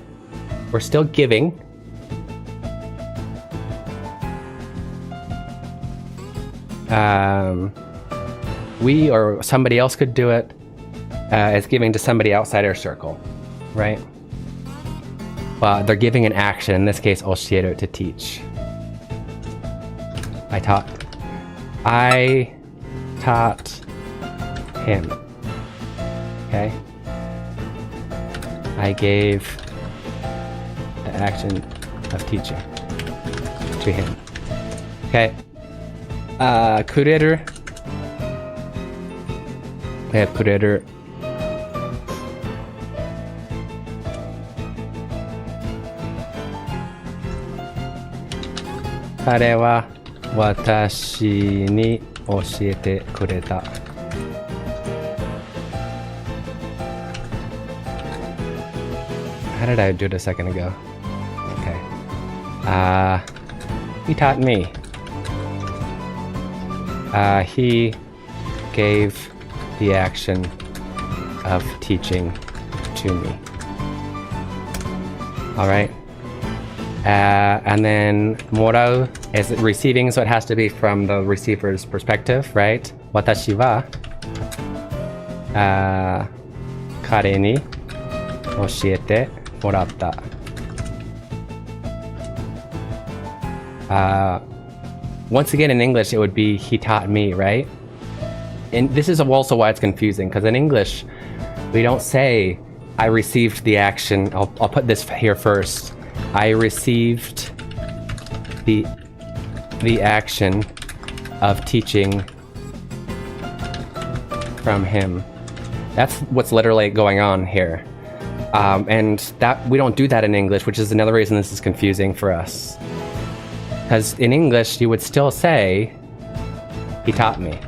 We're still giving. We or somebody else could do it as giving to somebody outside our circle, right? But they're giving an action, in this case, oshieru, to teach. I taught him. Okay? I gave the action of teaching to him. Okay? Kureru. We have kureru. Kare wa watashi ni oshiete kureta. How did I do it a second ago? Okay. He taught me. He gave the action of teaching to me. Alright. And then morau is receiving, so it has to be from the receiver's perspective, right? Watashi wa kare ni oshiete moratta. Once again, in English, it would be he taught me, right? And this is also why it's confusing, because in English, we don't say I received the action. I'll put this here first. I received the action of teaching from him. That's what's literally going on here. And that we don't do that in English, which is another reason this is confusing for us. Because in English, you would still say, he taught me.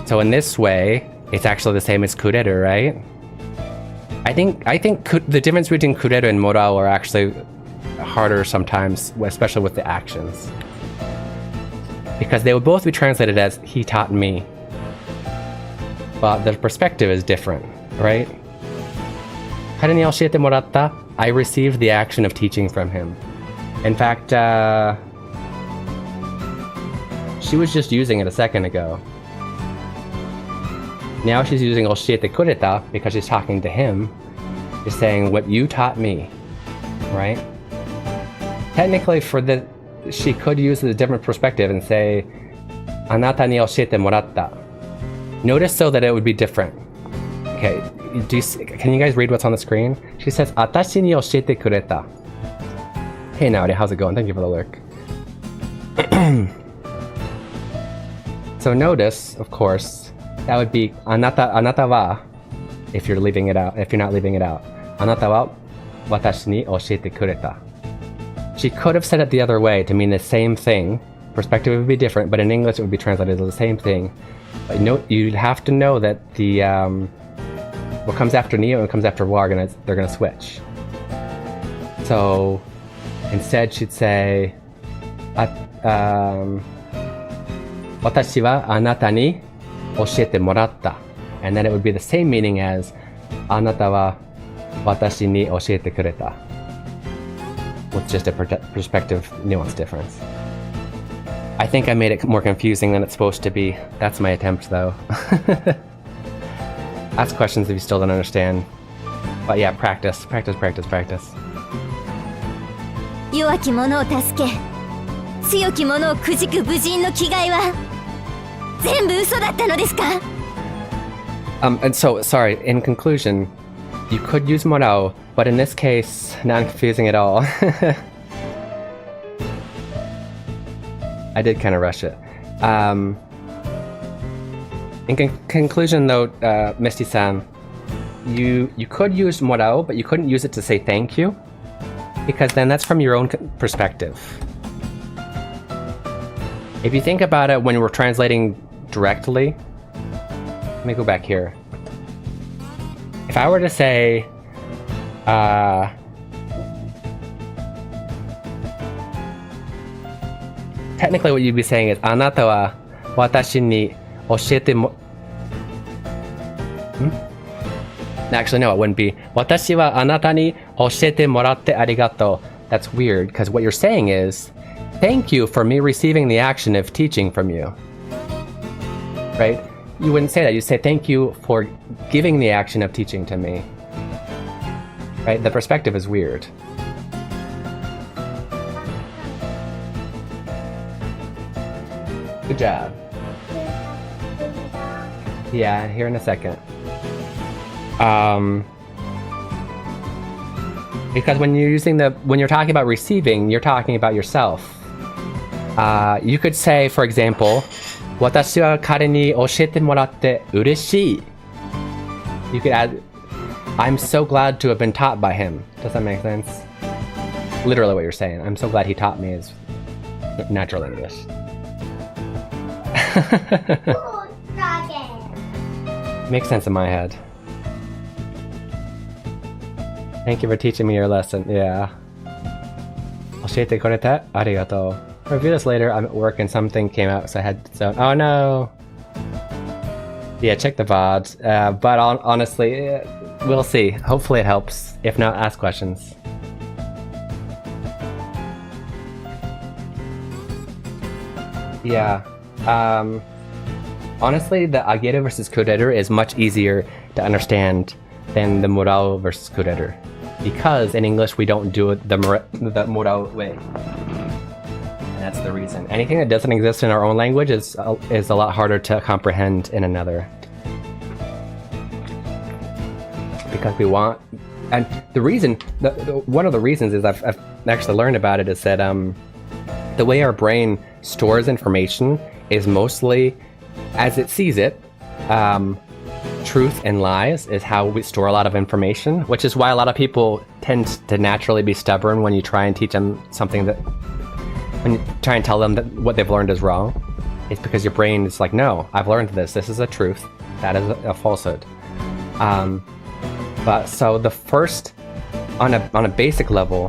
So in this way, it's actually the same as kureru, right? I think the difference between kureru and morau are actually harder sometimes, especially with the actions. Because they would both be translated as he taught me. But the perspective is different, right? Kare ni oshiete moratta. I received the action of teaching from him. In fact, she was just using it a second ago. Now she's using oshiete kureta because she's talking to him. She's saying what you taught me, right? Technically, she could use a different perspective and say, anata ni oshiete moratta. Notice though that it would be different. Okay, can you guys read what's on the screen? She says, atashi ni oshiete kureta. Hey Naudi, how's it going? Thank you for the lurk. So notice, of course, that would be anata wa, if you're leaving it out, if you're not leaving it out. Anata wa watashi ni oshiete kureta. She could have said it the other way to mean the same thing. Perspective would be different, but in English it would be translated as the same thing. But you have to know that the what comes after ni and what comes after wa they're gonna switch. So instead she'd say, 私はあなたに教えてもらった. And then it would be the same meaning as あなたは私に教えてくれた. With just a perspective nuance difference. I think I made it more confusing than it's supposed to be. That's my attempt, though. Ask questions if you still don't understand. But yeah, practice. 弱き者を助け、強き者をくじく武人の気概は全部嘘だったのですか? And so, sorry, in conclusion, you could use morao, but in this case, not confusing at all. I did kind of rush it. In conclusion, though, Misty-san, you could use morao, but you couldn't use it to say thank you, because then that's from your own perspective. If you think about it when we're translating directly, let me go back here. If I were to say, technically what you'd be saying is あなたは私に教えても Actually, no, it wouldn't be 私はあなたに教えてもらってありがとう. That's weird, because what you're saying is thank you for me receiving the action of teaching from you. Right? You wouldn't say that. You'd say thank you for giving the action of teaching to me. Right? The perspective is weird. Good job. Yeah, here in a second. Because when you're talking about receiving, you're talking about yourself. You could say, for example, 私は彼に教えてもらって嬉しい. You could add, I'm so glad to have been taught by him. Does that make sense? Literally what you're saying. I'm so glad he taught me is natural English. Makes sense in my head. Thank you for teaching me your lesson. Yeah. 教えてくれてありがとう. Review this later. I'm at work and something came out, so I had to. Oh no. Yeah, check the VOD. But honestly, we'll see. Hopefully it helps. If not, ask questions. Yeah. Honestly, the agere versus kureru is much easier to understand than the morao versus kureru, because in English we don't do it the morao way. And that's the reason. Anything that doesn't exist in our own language is a lot harder to comprehend in another. Because we want, and the reason, one of the reasons is I've actually learned about it is that the way our brain stores information is mostly as it sees it. Truth and lies is how we store a lot of information, which is why a lot of people tend to naturally be stubborn when you try and teach them something that, when you try and tell them that what they've learned is wrong. It's because your brain is like, no, I've learned this. This is a truth. That is a falsehood. But so the first, on a basic level,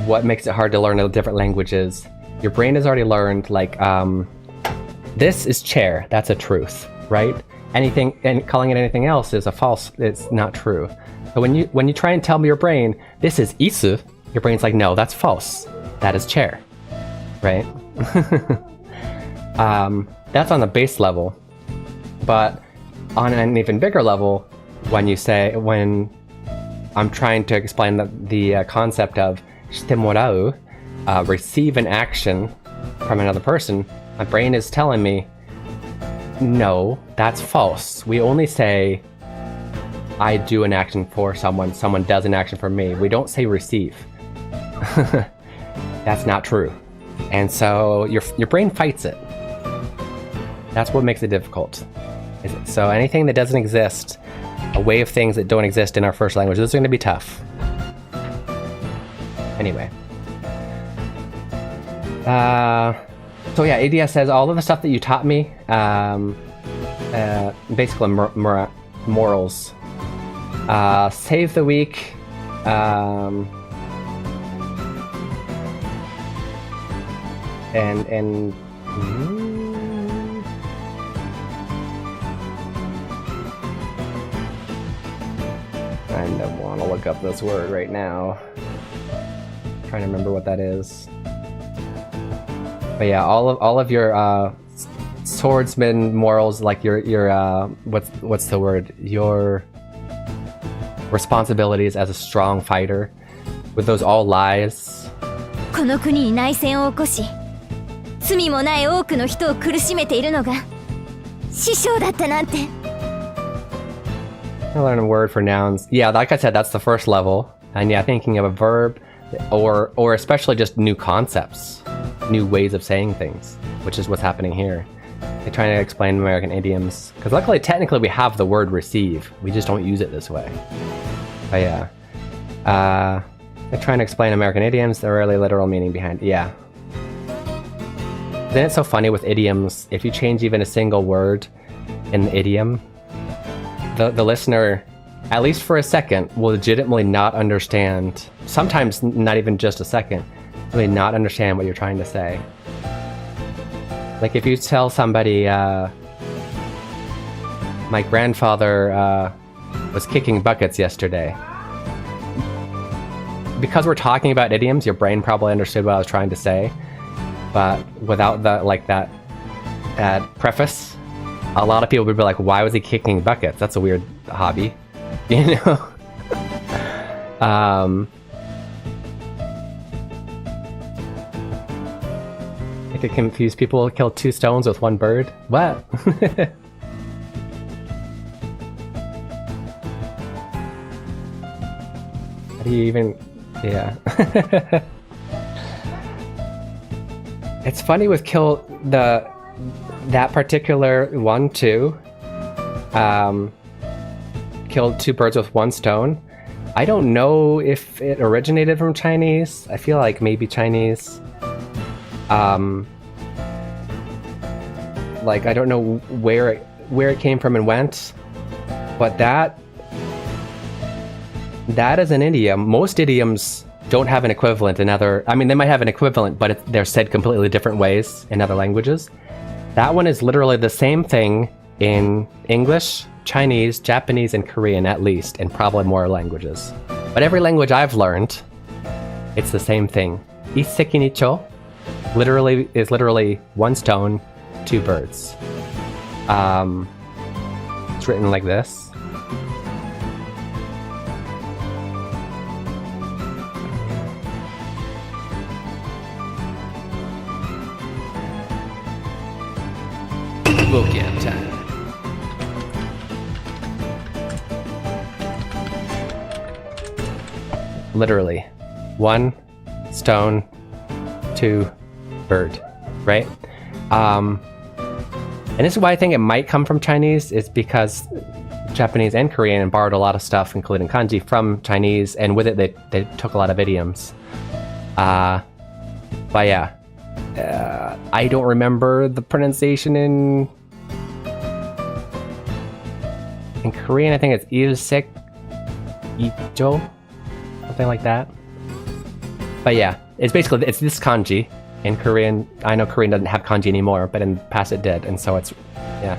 what makes it hard to learn a different language is your brain has already learned, like, this is chair. That's a truth, right? Anything, and calling it anything else is a false. It's not true. So when you try and tell your brain this is isu, your brain's like, no, that's false. That is chair, right? That's on the base level, but on an even bigger level, when I'm trying to explain the concept of shitemorau, receive an action from another person, my brain is telling me, no, that's false. We only say, I do an action for someone, someone does an action for me. We don't say receive. That's not true. And so your brain fights it. That's what makes it difficult. So anything that doesn't exist, a way of things that don't exist in our first language, those are going to be tough. Anyway. So yeah, ADS says all of the stuff that you taught me, basically morals. Save the week. And I don't want to look up this word right now. I'm trying to remember what that is. But yeah, all of your swordsman morals, like your what's the word? Your responsibilities as a strong fighter, with those all lies. この国に内戦を起こし、罪もない多くの人を苦しめているのが師匠だったなんて。I learned a word for nouns. Yeah, like I said, that's the first level. And yeah, thinking of a verb, or especially just new concepts, new ways of saying things, which is what's happening here. They're trying to explain American idioms. Because luckily, technically, we have the word receive. We just don't use it this way. But yeah. They're trying to explain American idioms, the really literal meaning behind it. Yeah. Isn't it so funny with idioms? If you change even a single word in the idiom, the listener, at least for a second, will legitimately not understand. Sometimes not even just a second. Really not understand what you're trying to say. Like if you tell somebody, my grandfather was kicking buckets yesterday. Because we're talking about idioms, your brain probably understood what I was trying to say. But without that preface, a lot of people would be like, why was he kicking buckets? That's a weird hobby. You know? It could confuse people, kill 2 stones with 1 bird. What? How do you even... Yeah. It's funny with kill that particular one too. Killed 2 birds with 1 stone. I don't know if it originated from Chinese. I feel like maybe Chinese. Like I don't know where it came from and went, but that is an idiom. Most idioms don't have an equivalent in other... I mean, they might have an equivalent, but they're said completely different ways in other languages. That one is literally the same thing in English, Chinese, Japanese, and Korean at least, and probably more languages. But every language I've learned, it's the same thing. Isseki nicho is literally 1 stone, 2 birds. It's written like this. Bookend time. Literally 1 stone, 2 bird, right? And this is why I think it might come from Chinese, is because Japanese and Korean borrowed a lot of stuff, including kanji, from Chinese, and with it they took a lot of idioms. But yeah, I don't remember the pronunciation in Korean. I think it's ilsek ijo, something like that. But yeah, it's basically this kanji. In Korean, I know Korean doesn't have kanji anymore, but in the past it did, and so it's, yeah,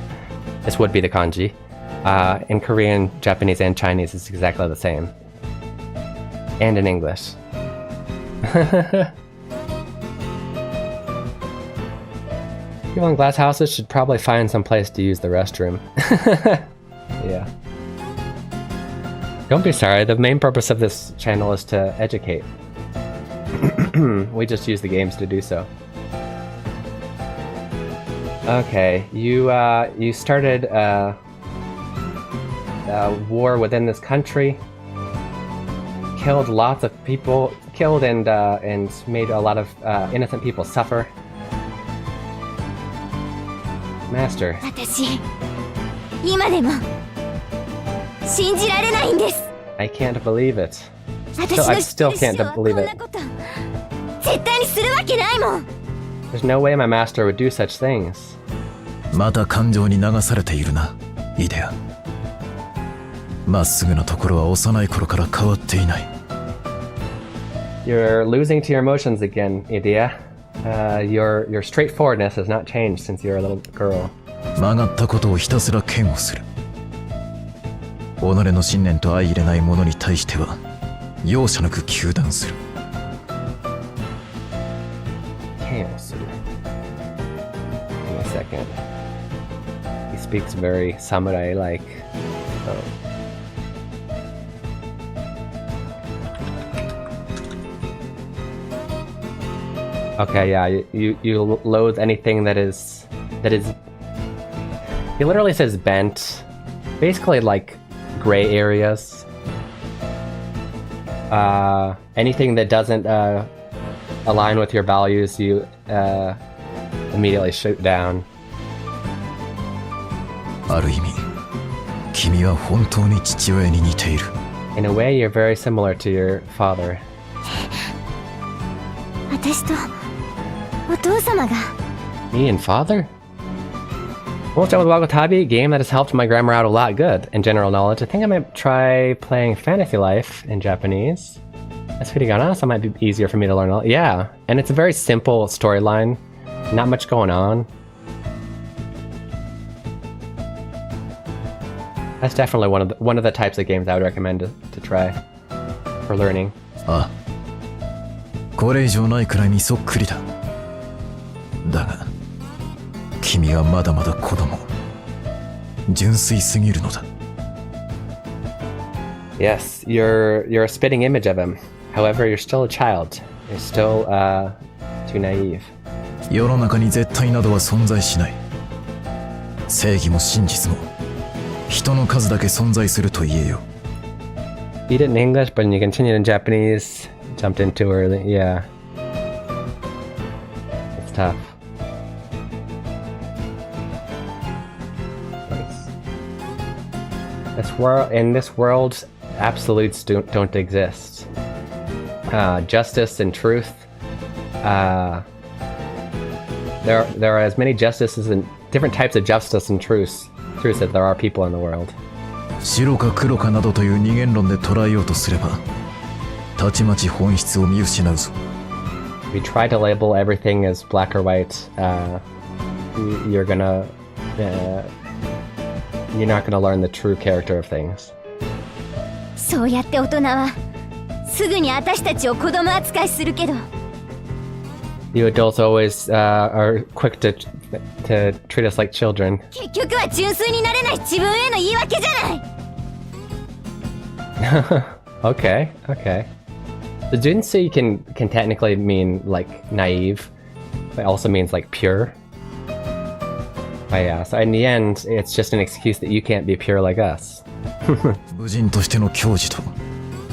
this would be the kanji. In Korean, Japanese, and Chinese, it's exactly the same. And in English. People in glass houses should probably find some place to use the restroom. Yeah. Don't be sorry, the main purpose of this channel is to educate. We just use the games to do so. Okay, you started a war within this country, killed lots of people, and made a lot of innocent people suffer. Master. 私、今でも信じられないんです。 I can't believe it. I still can't believe it. 絶対にするわけないもん。There's no way my master would do such things. また感情に流されているな、イデア。まっすぐなところは幼い頃から変わっていない。You're losing to your emotions again, Idea. Your straightforwardness has not changed since you were a little girl. 曲がったことをひたすら嫌悪する。己の信念と相入れない者に対しては容赦なく糾弾する。Give me a second. He speaks very samurai-like. Oh. Okay, yeah, you loathe anything that is. He literally says bent, basically like gray areas. Anything that doesn't align with your values, you immediately shoot down. ある意味、君は本当に父親に似ている。In a way, you're very similar to your father. 私とお父様が。Me and father? What's up with Wagatabi? Game that has helped my grammar out a lot. Good. And general knowledge. I think I might try playing Fantasy Life in Japanese. That's pretty good. So it might be easier for me to learn. Yeah. And it's a very simple storyline. Not much going on. That's definitely one of the types of games I would recommend to try for learning. ああ。これ以上ないくらいにそっくりだ。だが、君はまだまだ子供。純粋すぎるのだ。Yes, you're a spitting image of him. However, you're still a child. You're still too naive. 世の中に絶対などは存在しない。正義も真実も人の数だけ存在すると言えよ。You did in English, but you continued in Japanese. Jumped in too early. Yeah. It's tough. In this world, absolutes don't exist. Justice and truth. There are as many justices and different types of justice and truth as there are people in the world. 白か黒かなどという二元論で捉えようとすれば、たちまち本質を見失うぞ。If you try to label everything as black or white, you're not gonna learn the true character of things. そうやって大人はすぐに私たちを子供扱いするけど。You adults always are quick to treat us like children. 結局は純粋になれない自分への言い訳じゃない。Okay. The junsei can technically mean like naive, but it also means like pure. But yeah, so in the end, it's just an excuse that you can't be pure like us. 武人としての矜持と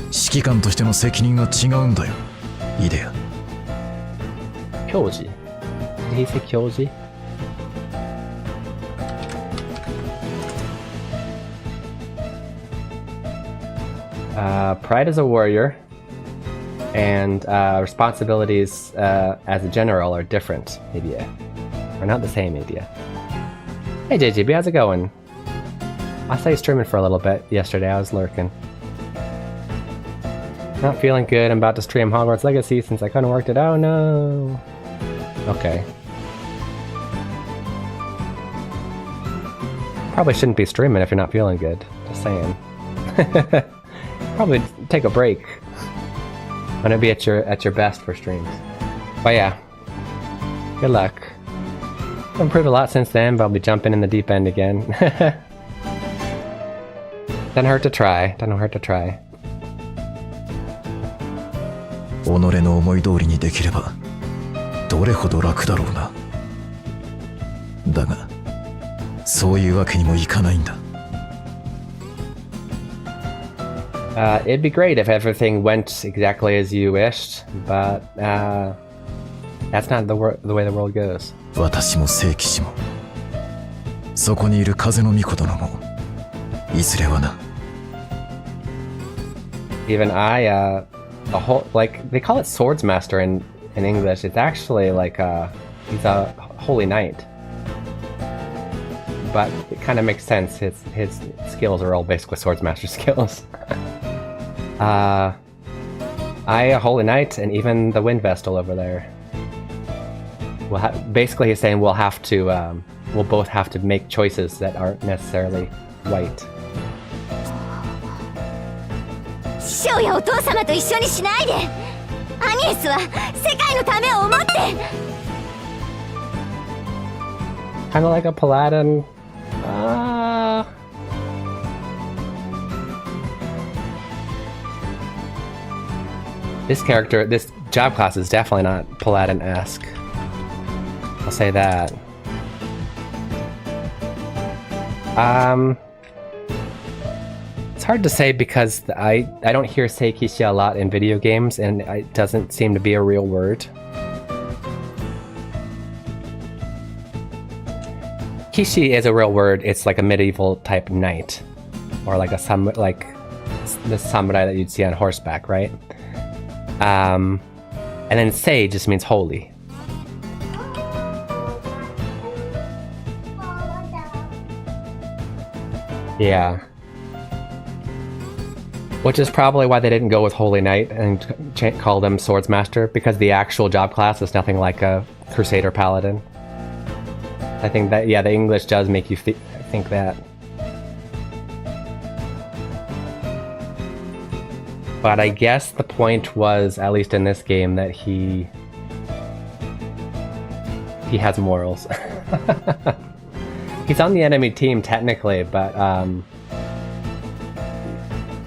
指揮官としての責任が違うんだよ、イデア。Kyoji? Did he say Kyoji? Pride as a warrior and responsibilities as a general are different, idea. Are not the same, idea. Hey JGB, how's it going? I saw you streaming for a little bit yesterday. I was lurking. Not feeling good. I'm about to stream Hogwarts Legacy since I couldn't work it out. No. Okay. Probably shouldn't be streaming if you're not feeling good. Just saying. Probably take a break. When it be at your best for streams. But yeah. Good luck. I've improved a lot since then, but I'll be jumping in the deep end again. Doesn't hurt to try. Doesn't hurt to try. 己の思い通りにできればどれほど楽だろうな。だがそういうわけにもいかないんだ。It'd be great if everything went exactly as you wished, but that's not the way the world goes. 私も聖騎士もそこにいる風の御子殿もいずれはな。Even I, like they call it swords master in English. It's actually like He's a holy knight. But it kind of makes sense. His skills are all basically swordsmaster skills. I, a holy knight, and even the wind vestal over there. Basically, he's saying we'll have to, we'll both have to make choices that aren't necessarily white. 師匠やお父様と一緒にしないで。アニエスは世界のためを思って。Kind of like a paladin. This character, this job class is definitely not paladin-esque. I'll say that. It's hard to say because I don't hear Seikishi a lot in video games, and it doesn't seem to be a real word. Kishi is a real word. It's like a medieval type knight, or like the samurai that you'd see on horseback, right? And then Sei just means holy. Yeah. Which is probably why they didn't go with Holy Knight and call them Swordsmaster, because the actual job class is nothing like a Crusader Paladin. I think that, yeah, the English does make you think that. But I guess the point was, at least in this game, that he has morals. He's on the enemy team technically, but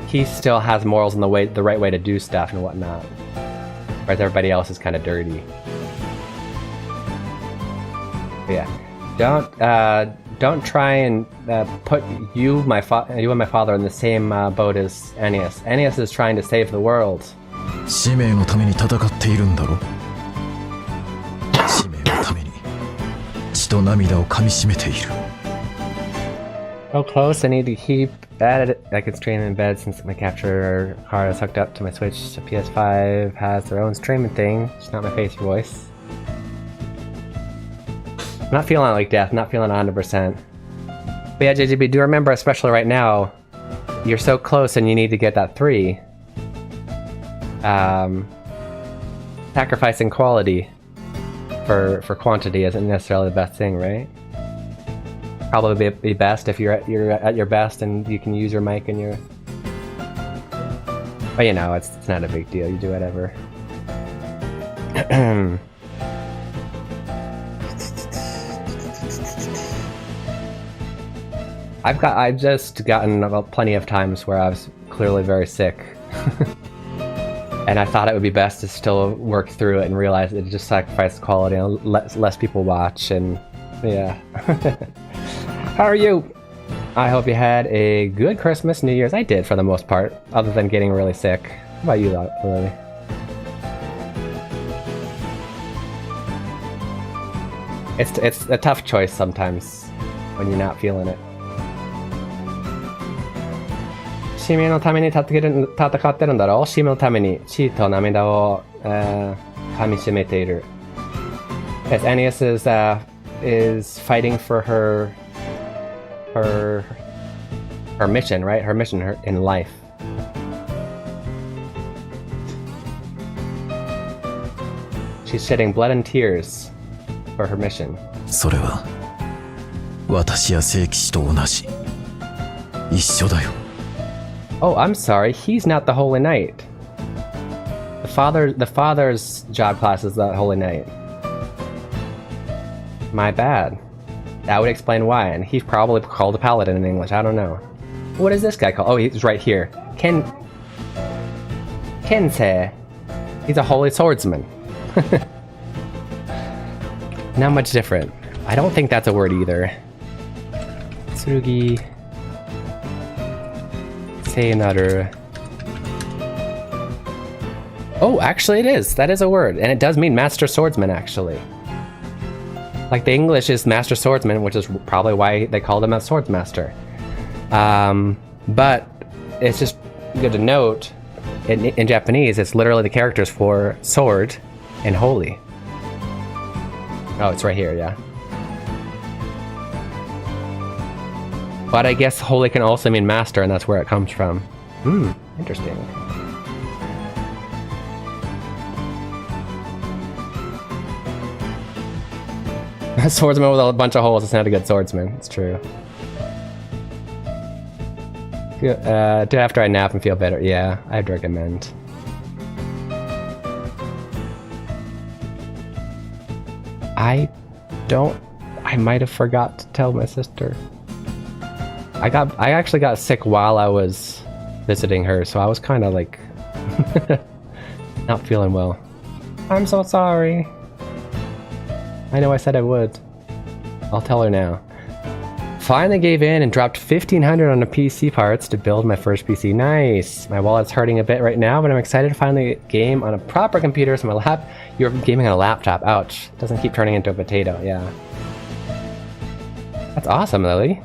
he still has morals in the right way to do stuff and whatnot. Whereas everybody else is kind of dirty. But yeah, don't try and put you and my father in the same boat as Aeneas. Aeneas is trying to save the world. 使命のために戦っているんだろ。使命のために血と涙を噛み締めている。So close, I need to keep at it. I can stream in bed since my capture card is hooked up to my Switch. So PS5 has their own streaming thing. It's not my face or voice. I'm not feeling like death, not feeling 100%. But yeah, JGB, do remember, especially right now, you're so close and you need to get that 3. Sacrificing quality for quantity isn't necessarily the best thing, right? Probably be best if you're at your best and you can use your mic and your... But you know, it's not a big deal, you do whatever. I've just gotten plenty of times where I was clearly very sick. And I thought it would be best to still work through it and realize it just sacrificed quality and less people watch, and yeah. How are you? I hope you had a good Christmas, New Year's. I did for the most part, other than getting really sick. How about you, Lily? It's a tough choice sometimes when you're not feeling it. 使命のために戦ってるんだろう。使命のために血と涙を噛み締めている。Yes, Aeneas is fighting for her mission, right? Her mission in life. She's shedding blood and tears for her mission. それは私や聖騎士と同じ。一緒だよ。Oh, I'm sorry. He's not the Holy Knight. The father's job class is the Holy Knight. My bad. That would explain why, and he's probably called a paladin in English. I don't know. What is this guy called? Oh, he's right here. Kensei. He's a holy swordsman. Not much different. I don't think that's a word either. Tsurugi. Say another. Oh, actually it is. That is a word, and it does mean master swordsman, actually. Like, the English is master swordsman, which is probably why they called him a swordsmaster. But it's just good to note, in Japanese, it's literally the characters for sword and holy. Oh, it's right here, yeah. But I guess holy can also mean master, and that's where it comes from. Hmm, interesting. A swordsman with a bunch of holes is not a good swordsman. It's true. Do after I nap and feel better. Yeah, I'd recommend. I might have forgot to tell my sister. I actually got sick while I was visiting her, so I was kind of like not feeling well. I'm so sorry. I know I said I would. I'll tell her now. Finally gave in and dropped 1,500 on the PC parts to build my first PC. Nice! My wallet's hurting a bit right now, but I'm excited to finally game on a proper computer. So you're gaming on a laptop. Ouch. Doesn't keep turning into a potato. Yeah. That's awesome, Lily.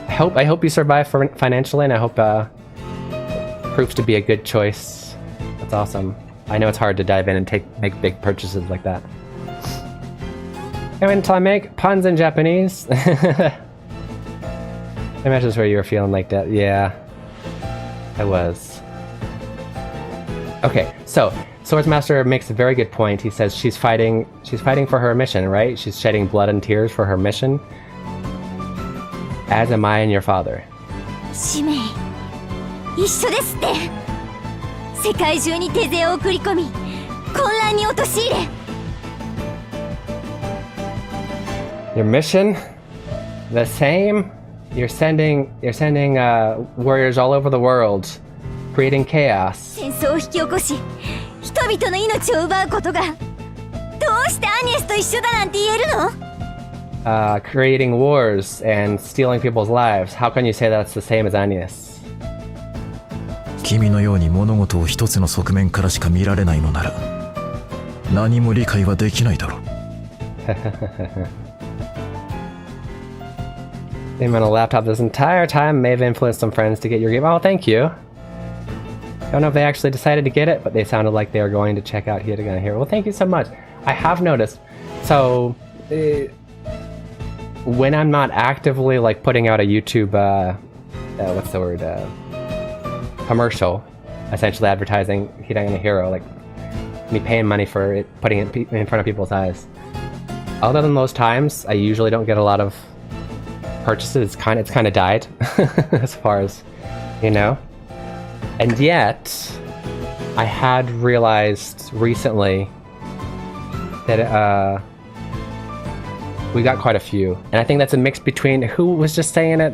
I hope you survive financially, and I hope proves to be a good choice. That's awesome. I know it's hard to dive in and make big purchases like that. And until I make puns in Japanese. I imagine that's where you were feeling like that. Yeah, I was. Okay, so Swordsmaster makes a very good point. He says she's fighting for her mission, right? She's shedding blood and tears for her mission. As am I and your father. 使命一緒ですって。世界中に手勢を送り込み混乱に陥れ。 Your mission, the same. You're sending warriors all over the world, creating chaos. 戦争を引き起こし人々の命を奪うことがどうしてアニエスと一緒だなんて言えるの？ Creating wars and stealing people's lives. How can you say that's the same as Agnes? 君のように物事を一つの側面からしか見られないのなら何も理解はできないだろう。Been on a laptop this entire time. May have influenced some friends to get your game. Oh, thank you. Don't know if they actually decided to get it, but they sounded like they were going to check out Hiragana here. Well, thank you so much. I have noticed. So, when I'm not actively like putting out a YouTube, what's the word? Commercial, essentially advertising Hiragana Hero, like me paying money for it, putting it in front of people's eyes. Other than those times, I usually don't get a lot of purchases. It's kind of died as far as, you know. And yet, I had realized recently that we got quite a few, and I think that's a mix between who was just saying it.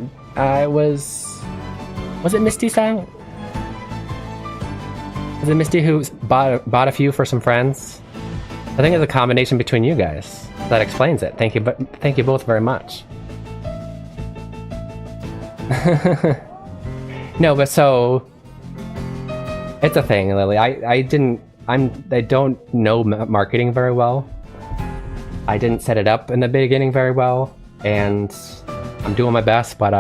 Was it Misty-san? Was it Misty who bought a few for some friends? I think it's a combination between you guys that explains it. Thank you, but thank you both very much. No, but so it's a thing, Lily. I don't know marketing very well. I didn't set it up in the beginning very well, and I'm doing my best, but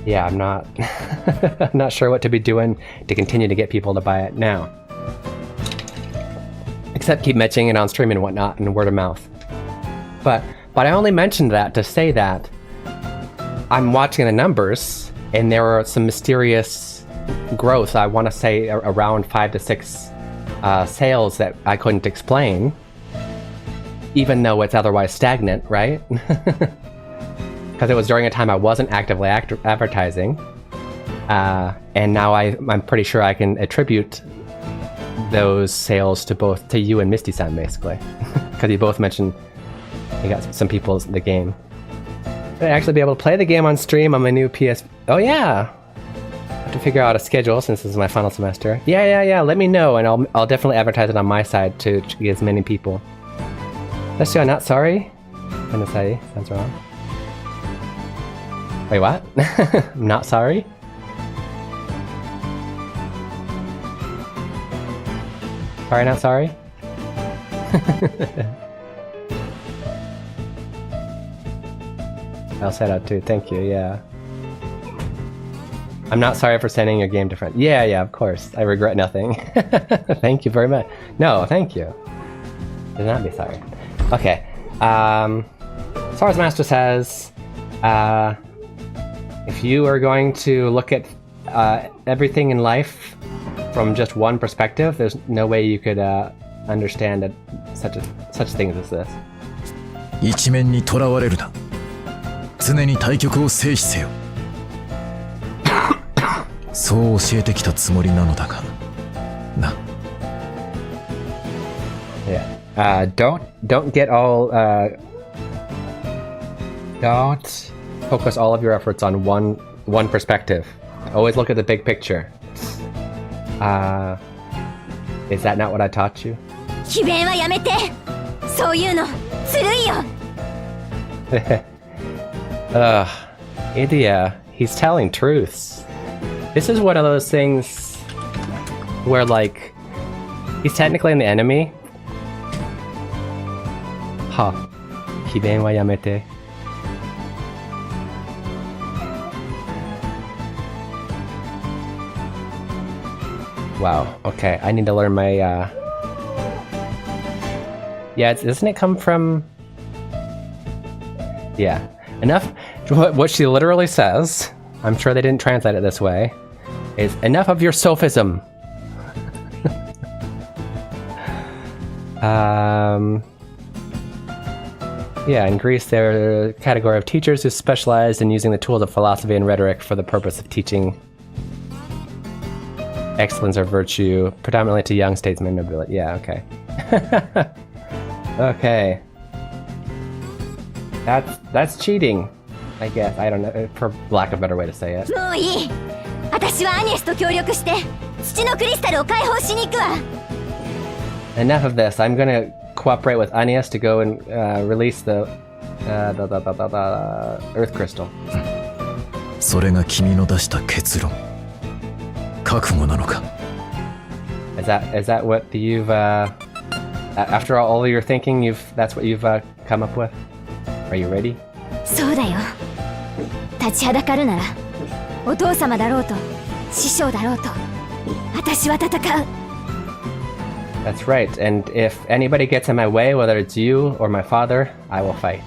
yeah, I'm not I'm not sure what to be doing to continue to get people to buy it now. Except keep mentioning it on stream and whatnot and word of mouth. But I only mentioned that to say that I'm watching the numbers, and there are some mysterious growth. I want to say around 5 to 6 sales that I couldn't explain, even though it's otherwise stagnant, right? Because it was during a time I wasn't actively advertising, and now I'm pretty sure I can attribute those sales to you and Misty-san, basically, because you both mentioned you got some people in the game. I'd actually be able to play the game on stream on my new PS. Oh yeah, I have to figure out a schedule since this is my final semester. Yeah. Let me know, and I'll definitely advertise it on my side to get as many people. That's I'm not sorry. Anasai sounds wrong. Wait, what? I'm not sorry? Sorry, not sorry? I'll set out too. Thank you, yeah. I'm not sorry for sending your game to friends. Yeah, of course. I regret nothing. Thank you very much. No, thank you. Do not be sorry. Okay. Swords Master says, if you are going to look at everything in life from just one perspective, there's no way you could understand such things as this. 一面にとらわれるな。常に対局を制止せよ。そう教えてきたつもりなのだが、な。Yeah. Don't get all. Don't focus all of your efforts on one perspective. Always look at the big picture. Is that not what I taught you? 詭弁はやめて。そういうのずるいよ。India, he's telling truths. This is one of those things where, like, he's technically an enemy. Ha. Kiben wa yamete. Wow, okay, I need to learn my, Yeah, doesn't it come from... Yeah, enough... What she literally says, I'm sure they didn't translate it this way, is enough of your sophism. Yeah, in Greece they're a category of teachers who specialized in using the tools of philosophy and rhetoric for the purpose of teaching excellence or virtue, predominantly to young statesmen and nobility. Yeah, okay. Okay. That's cheating, I guess. I don't know, for lack of a better way to say it. もういい。私はアニエスと協力して土のクリスタルを解放しに行くわ。Enough of this. I'm gonna cooperate with Anies to go and release the Earth Crystal. それが君の出した結論。覚悟なのか。Is that what you've after all your thinking, that's what you've come up with? Are you ready? そうだよ。立ちはだかるなら、お父様だろうと、師匠だろうと、私は戦う。That's right. And if anybody gets in my way, whether it's you or my father, I will fight.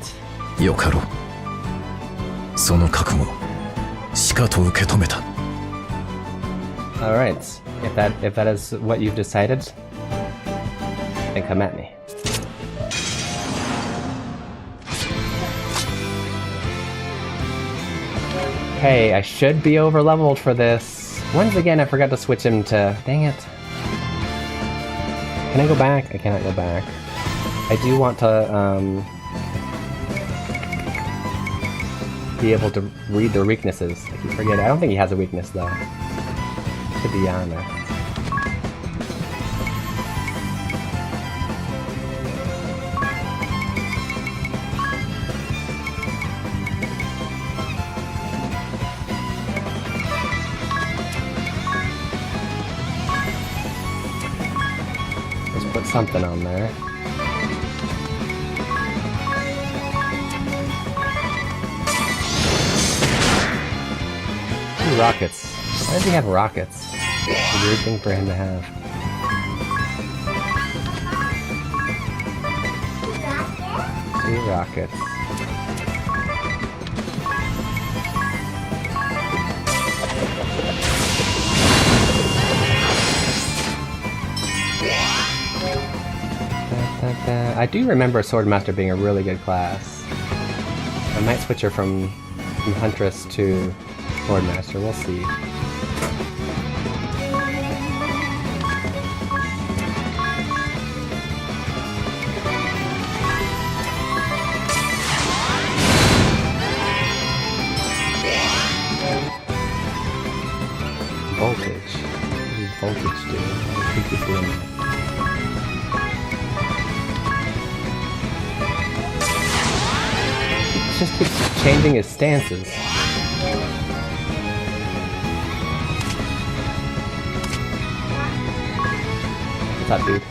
よかろう。その覚悟、しかと受け止めた。All right. If that is what you've decided, then come at me. Okay, I should be over leveled for this. Once again, I forgot to switch him to. Dang it. Can I go back? I cannot go back. I do want to be able to read their weaknesses. I keep forgetting. I don't think he has a weakness though. To be honest. Let's put something on there. Two rockets. Why does he have rockets? It's a weird thing for him to have. Two rockets. I do remember Swordmaster being a really good class. I might switch her from Huntress to Swordmaster, we'll see. Voltage. What does voltage do? I think he's doing that. Just keeps changing his stances. What's up, dude?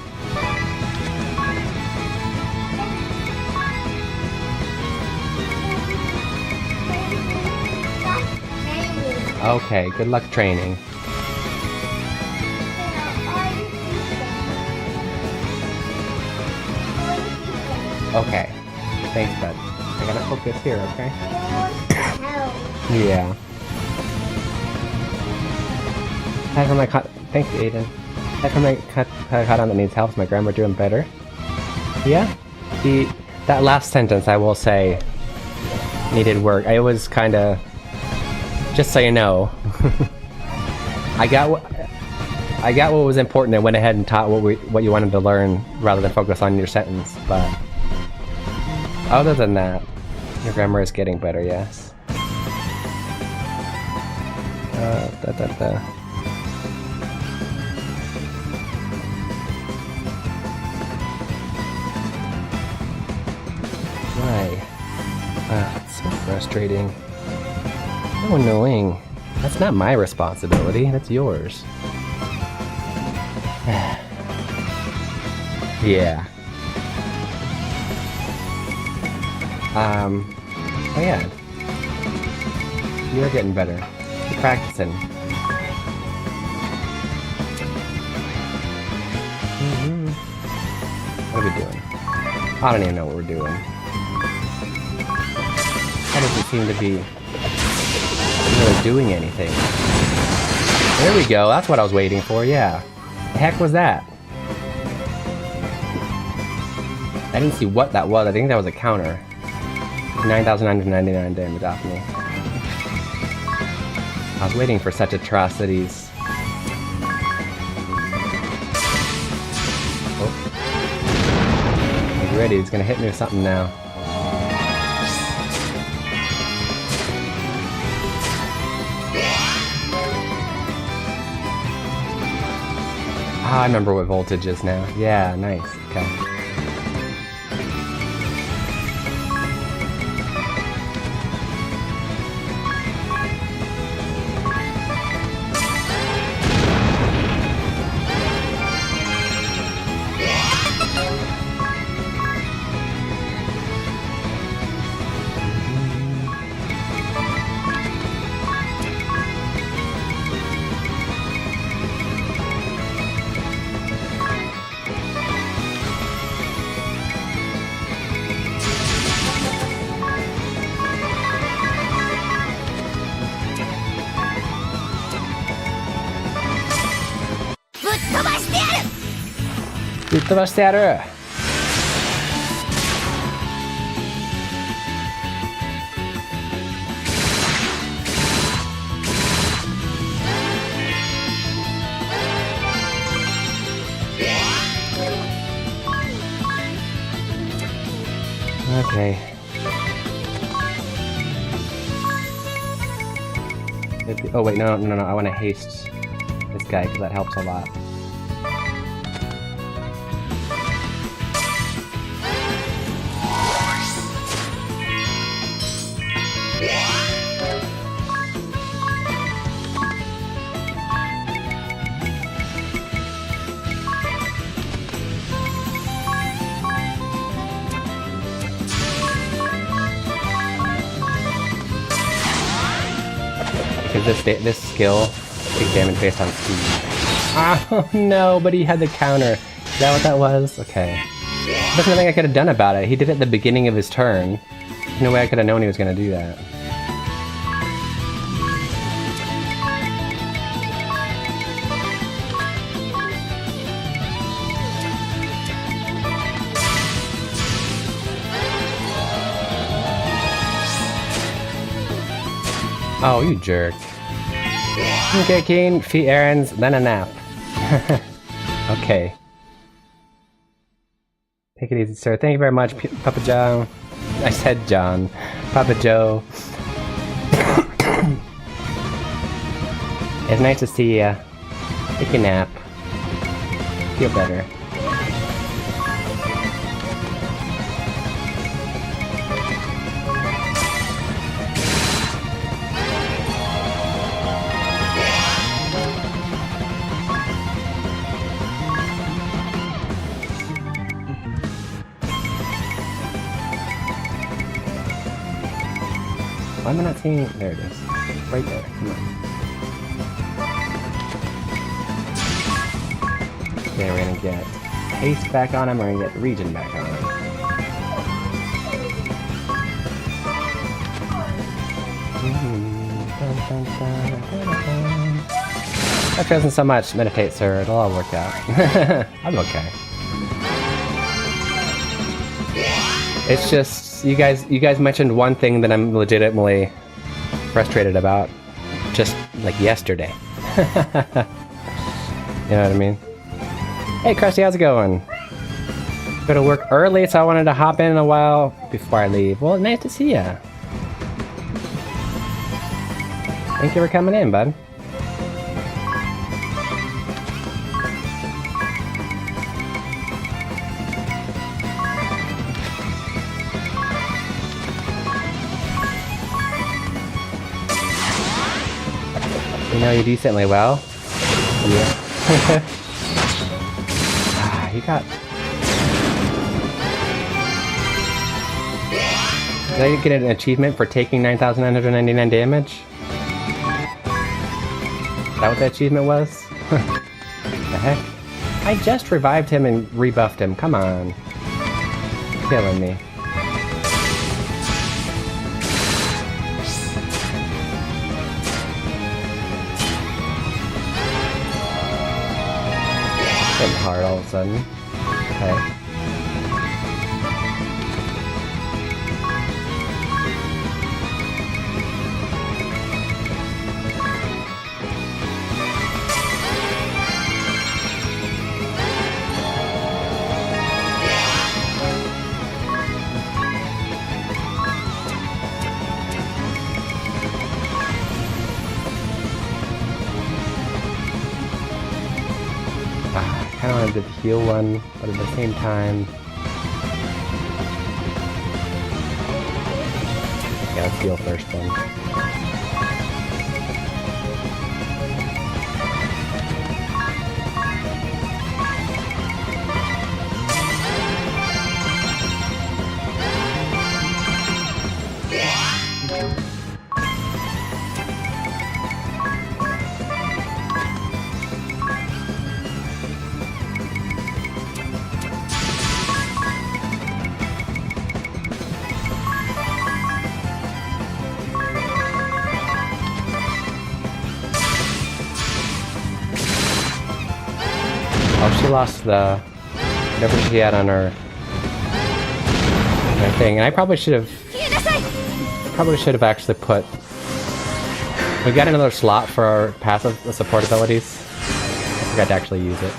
Okay, good luck training. Okay. Thanks, bud. I gotta focus here, okay? Help. Yeah. Aside from my thanks, Aiden. Aside from my cut on that needs help, is my grammar doing better? Yeah. That last sentence, I will say, needed work. I was kind of, just so you know, I got what was important and went ahead and taught what you wanted to learn rather than focus on your sentence. But other than that, your grammar is getting better. Yes. Why? It's so frustrating. So annoying. That's not my responsibility, that's yours. Yeah. Oh yeah. You're getting better. Keep practicing. What are we doing? I don't even know what we're doing. That doesn't seem to be really doing anything. There we go, that's what I was waiting for, yeah. The heck was that? I didn't see what that was, I think that was a counter. 9,999 damage off me. I was waiting for such atrocities. Oh. He's ready, he's gonna hit me with something now. Ah, I remember what voltage is now. Yeah, nice. Okay. Okay. Oh wait, no, I want to haste this guy because that helps a lot. Because this skill takes damage based on speed. Oh no, but he had the counter. Is that what that was? Okay. There's nothing I could have done about it. He did it at the beginning of his turn. There's no way I could have known he was going to do that. Oh, you jerk. Okay, Keen, feet errands, then a nap. Okay. Take it easy, sir. Thank you very much, Papa Joe. I said John. Papa Joe. It's nice to see ya. Take a nap. Feel better. Why am I not seeing it? There it is. Right there. Come on. Okay, we're gonna get haste back on him, we're gonna get region back on him. After doesn't so much meditate, sir. It'll all work out. I'm okay. It's just you guys mentioned one thing that I'm legitimately frustrated about, just like yesterday. You know what I mean? Hey, Krusty, how's it going? Go to work early, so I wanted to hop in a while before I leave. Well, nice to see ya. Thank you for coming in, bud. You know you decently well. Yeah. You got... Did I get an achievement for taking 9,999 damage? Is that what the achievement was? The heck? I just revived him and rebuffed him. Come on. Killing me. Getting hard all of a sudden. Okay. I kind of wanted to heal one, but at the same time... Yeah, let's heal first then. Oh, she lost the... whatever she had on her thing, and I probably should have actually put... We got another slot for our passive support abilities. I forgot to actually use it.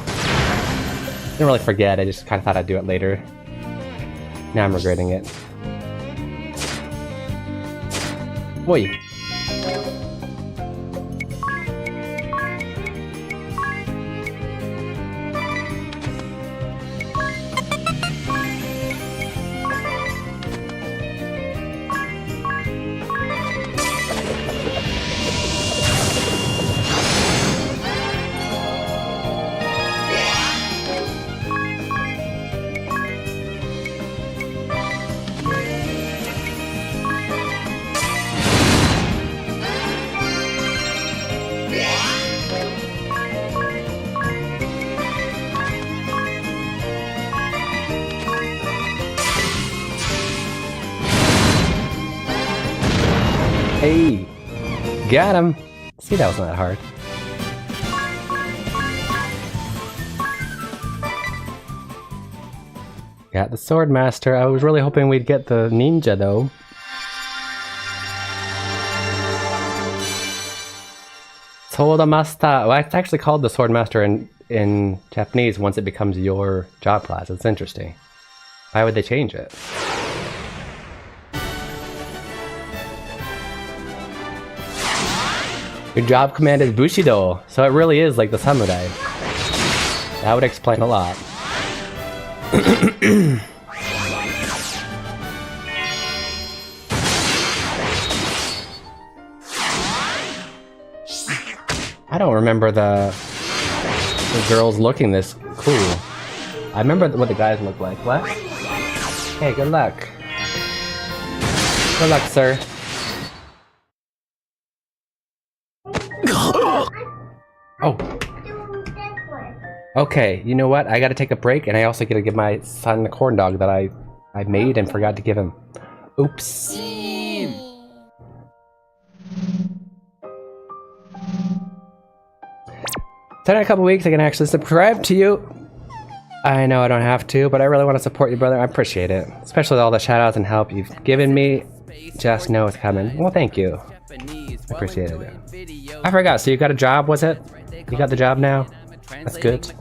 Didn't really forget, I just kind of thought I'd do it later. Now I'm regretting it. Oi! Hey! Got him! See, that wasn't that hard. Got the Sword Master. I was really hoping we'd get the ninja, though. Sword Master. Well, it's actually called the Sword Master in Japanese once it becomes your job class. It's interesting. Why would they change it? Your job command is Bushido, so it really is like the samurai. That would explain a lot. I don't remember the girls looking this cool. I remember what the guys look like. What? Hey, good luck. Good luck, sir. Oh. Okay, you know what? I gotta take a break, and I also gotta give my son the corn dog that I made and forgot to give him. Oops. So in a couple weeks I can actually subscribe to you. I know I don't have to, but I really want to support you, brother. I appreciate it. Especially all the shoutouts and help you've given me. Just know it's coming. Well, thank you. I appreciate it. I forgot, so you got a job, was it? You got the job now? That's good.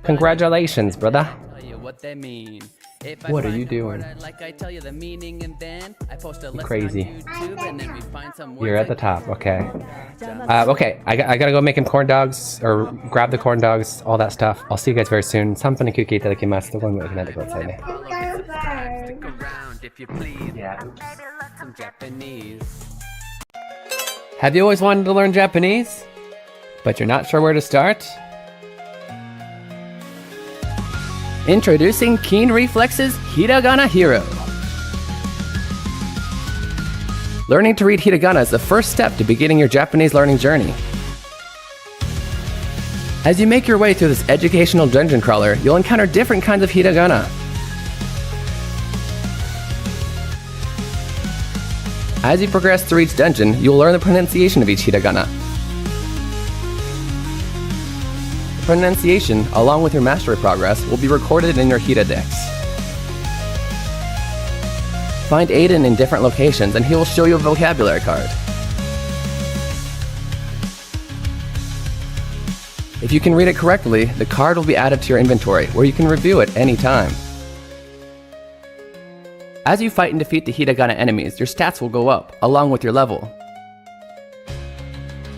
Congratulations, brother. What are you doing? Crazy. You're at the top, okay. Okay, I gotta go make him corn dogs, or grab the corn dogs, all that stuff. I'll see you guys very soon. 3分に休憩いただきます。どこにも行かないでくださいね。Have you always wanted to learn Japanese? But you're not sure where to start? Introducing Keen Reflex's Hiragana Hero. Learning to read hiragana is the first step to beginning your Japanese learning journey. As you make your way through this educational dungeon crawler, you'll encounter different kinds of hiragana. As you progress through each dungeon, you'll learn the pronunciation of each hiragana. The pronunciation, along with your mastery progress, will be recorded in your Hira Dex. Find Aiden in different locations and he will show you a vocabulary card. If you can read it correctly, the card will be added to your inventory, where you can review it any time. As you fight and defeat the hiragana enemies, your stats will go up, along with your level.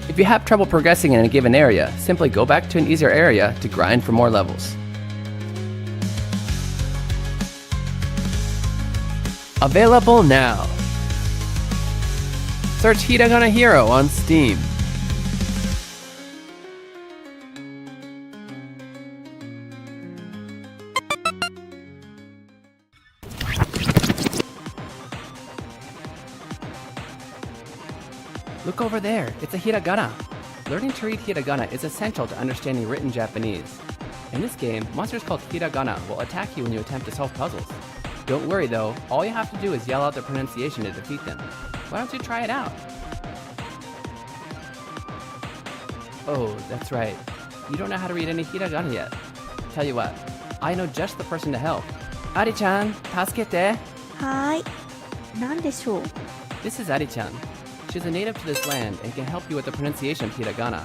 If you have trouble progressing in a given area, simply go back to an easier area to grind for more levels. Available now! Search Hiragana Hero on Steam. Look over there, it's a hiragana. Learning to read hiragana is essential to understanding written Japanese. In this game, monsters called hiragana will attack you when you attempt to solve puzzles. Don't worry though, all you have to do is yell out the pronunciation to defeat them. Why don't you try it out? Oh, that's right. You don't know how to read any hiragana yet. Tell you what, I know just the person to help. Ari-chan, tasukete. Hi. 何でしょう? This is Ari-chan. She's a native to this land and can help you with the pronunciation of hiragana.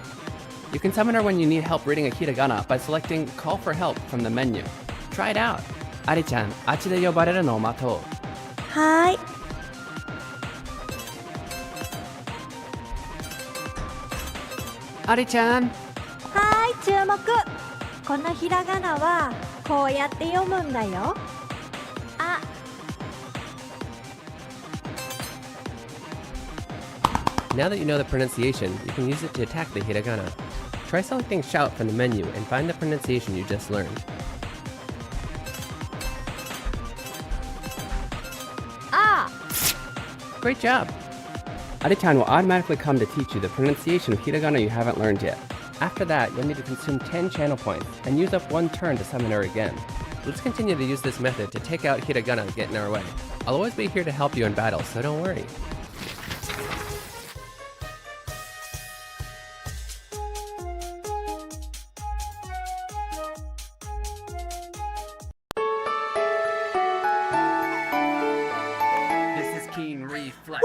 You can summon her when you need help reading a hiragana by selecting Call for Help from the menu. Try it out. Ari-chan, あっちで呼ばれるのを待とう。はい。Ari-chan! はい、注目。このひらがなはこうやって読むんだよ。あ。Now that you know the pronunciation, you can use it to attack the hiragana. Try selecting Shout from the menu and find the pronunciation you just learned. Ah! Great job! Ari-chan will automatically come to teach you the pronunciation of hiragana you haven't learned yet. After that, you'll need to consume 10 channel points and use up 1 turn to summon her again. Let's continue to use this method to take out hiragana that get in our way. I'll always be here to help you in battle, so don't worry. Keen Reflex.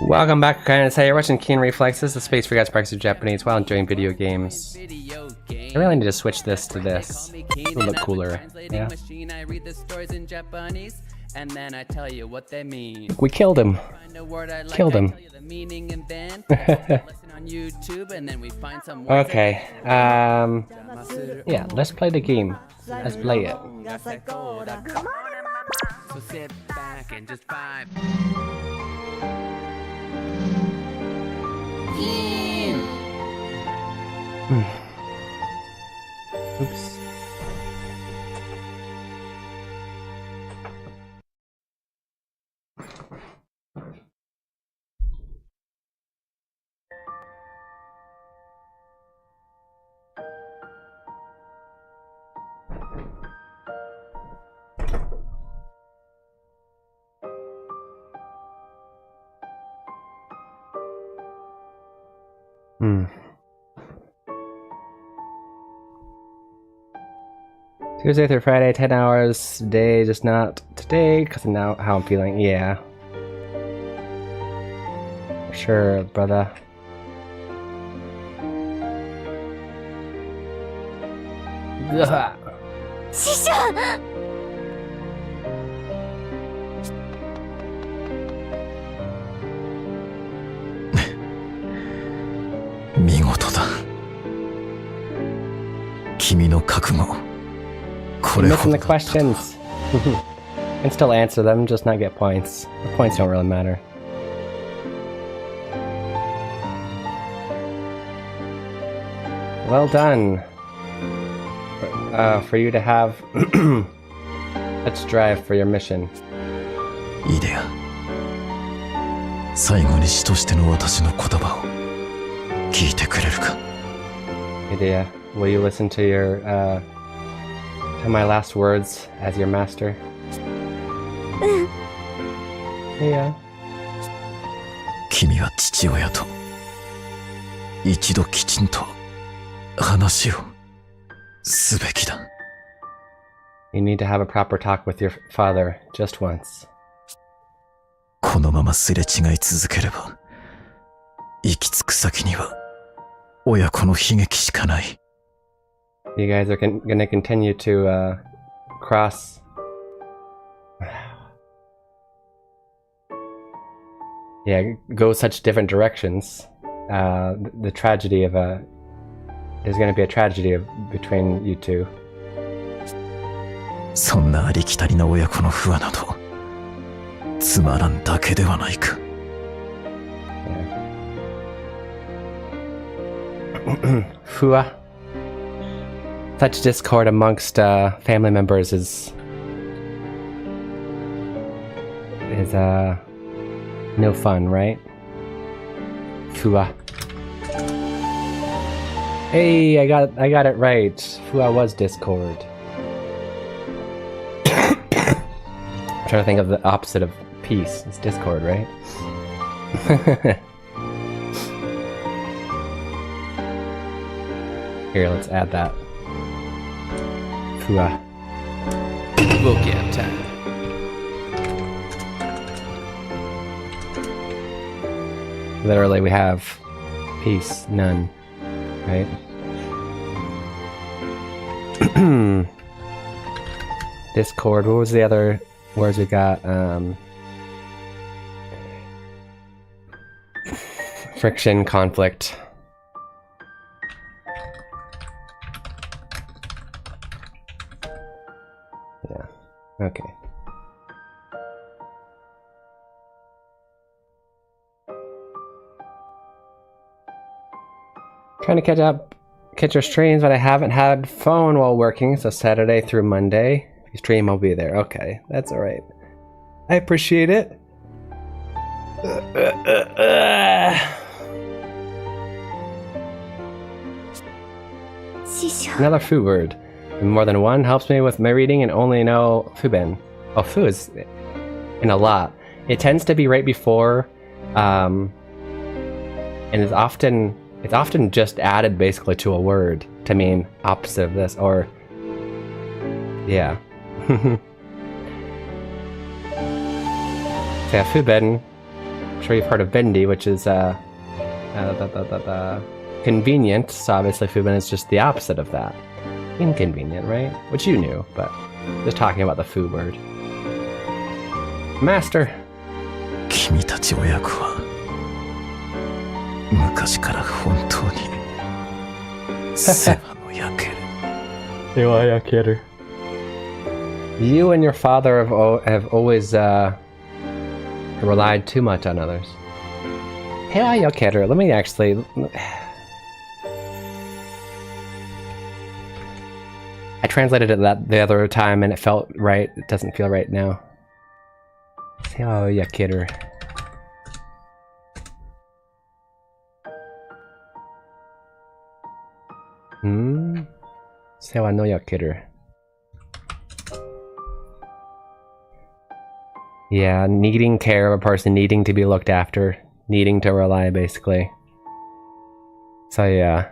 Welcome back, guys. Hey, you're watching Keen Reflex. This is the space for you guys practicing Japanese while enjoying video games. I really need to switch this to this. It would look cooler. Yeah. We killed him. Killed him. Okay. Yeah, let's play the game. Let's play it. So sit back and just vibe. Oops. Tuesday through Friday, 10 hours a day, just not today, because of now how I'm feeling. Yeah. Sure, brother. Ugh. 師匠見事だ。君の覚悟。これ Missing ほど the だったと questions. Can still answer them, just not get points. The points don't really matter. Well done. For you to have such drive for your mission. イデア。最後に死としての私の言葉を聞いてくれるか。Idea, will you listen to your to my last words as your master? Yeah. 君は父親と一度きちんと話をすべきだ。You need to have a proper talk with your father just once. このまますれ違い続ければ行き着く先には親子の悲劇しかない。 You guys are gonna continue to cross. Yeah, go such different directions. The tragedy of there's gonna be a tragedy between you two. そんなありきたりな親子の不和などつまらんだけではないか。Fua. Such discord amongst family members is no fun, right? Fua. Hey, I got it right. Fua was discord. I'm trying to think of the opposite of peace. It's discord, right? Here, let's add that. Fua. Book BGM time. Literally, we have peace, none, right? Discord. What was the other words we got? Friction, conflict. Yeah. Okay. Trying to catch your streams, but I haven't had phone while working, so Saturday through Monday. If you stream, I'll be there. Okay, that's alright. I appreciate it. Another foo word. More than one helps me with my reading and only know fuben. Oh, fu is in a lot. It tends to be right before, and it's often just added basically to a word to mean opposite of this, or yeah. So yeah, fuben. I'm sure you've heard of bendi, which is convenient. So obviously fuben is just the opposite of that. Inconvenient, right? Which you knew, but just talking about the foo word. Master. 君たち親子は昔から本当に世話の焼ける。世話焼ける. You and your father have always relied too much on others. 世話焼ける. Let me actually. I translated it that the other time and it felt right. It doesn't feel right now. 世話焼ける. Sewa no yakiru. Yeah, needing care of a person, needing to be looked after, needing to rely, basically. So yeah.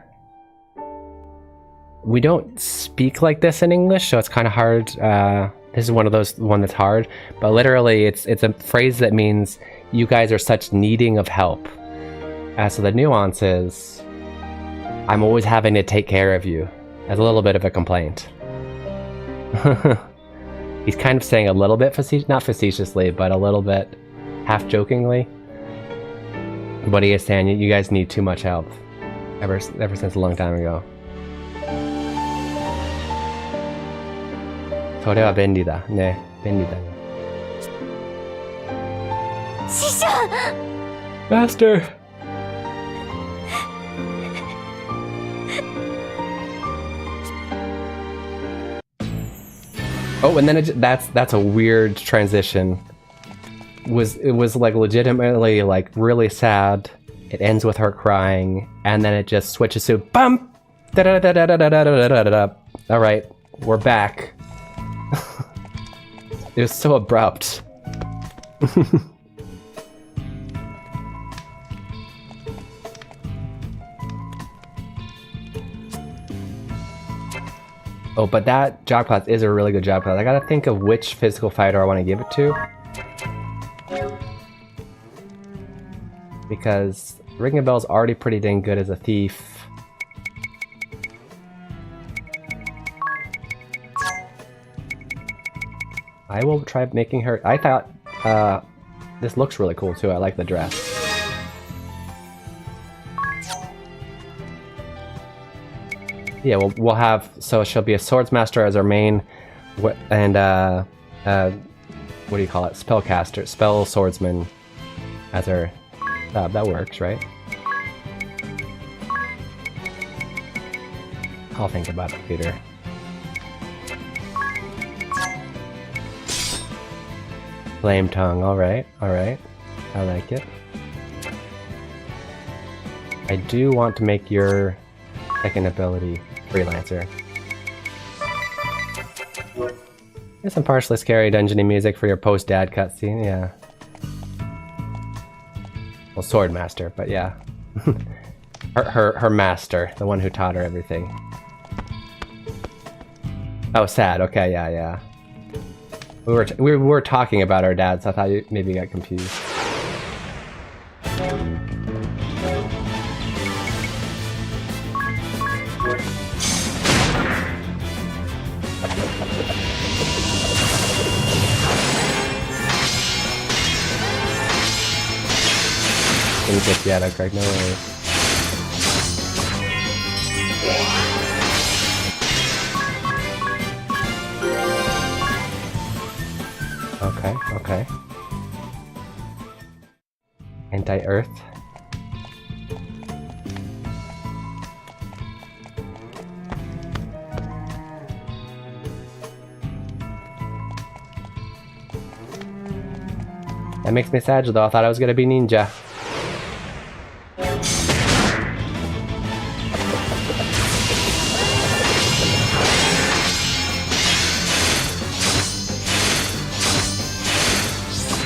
we don't speak like this in English, so it's kind of hard. This is one that's hard, but literally it's a phrase that means you guys are such needing of help. So the nuance is, I'm always having to take care of you, as a little bit of a complaint. He's kind of saying a little bit not facetiously, but a little bit half jokingly. But he is saying you guys need too much help, ever since a long time ago. それは便利だね。便利だね。師匠 Master! Oh, and then that's a weird transition. It was like legitimately like really sad. It ends with her crying, and then it just switches to bump. All right, we're back. It was so abrupt. Oh, but that job class is a really good job class. I gotta think of which physical fighter I want to give it to. Because Ring a Bell's already pretty dang good as a thief. I will try making her... I thought this looks really cool too. I like the dress. Yeah, we'll have... So she'll be a Swordsmaster as our main, and what do you call it? Spellcaster, Spell Swordsman as her... that works, right? I'll think about it later. Flame Tongue, alright, alright. I like it. I do want to make your second ability Freelancer. There's some partially scary dungeony music for your post-dad cutscene, yeah. Well, Swordmaster, but yeah. her master, the one who taught her everything. Oh, sad, okay, yeah. We were talking about our dads, so I thought you maybe got confused. Didn't get you out of Greg, no worries. Okay. Anti-Earth. That makes me sad though, I thought I was gonna be ninja.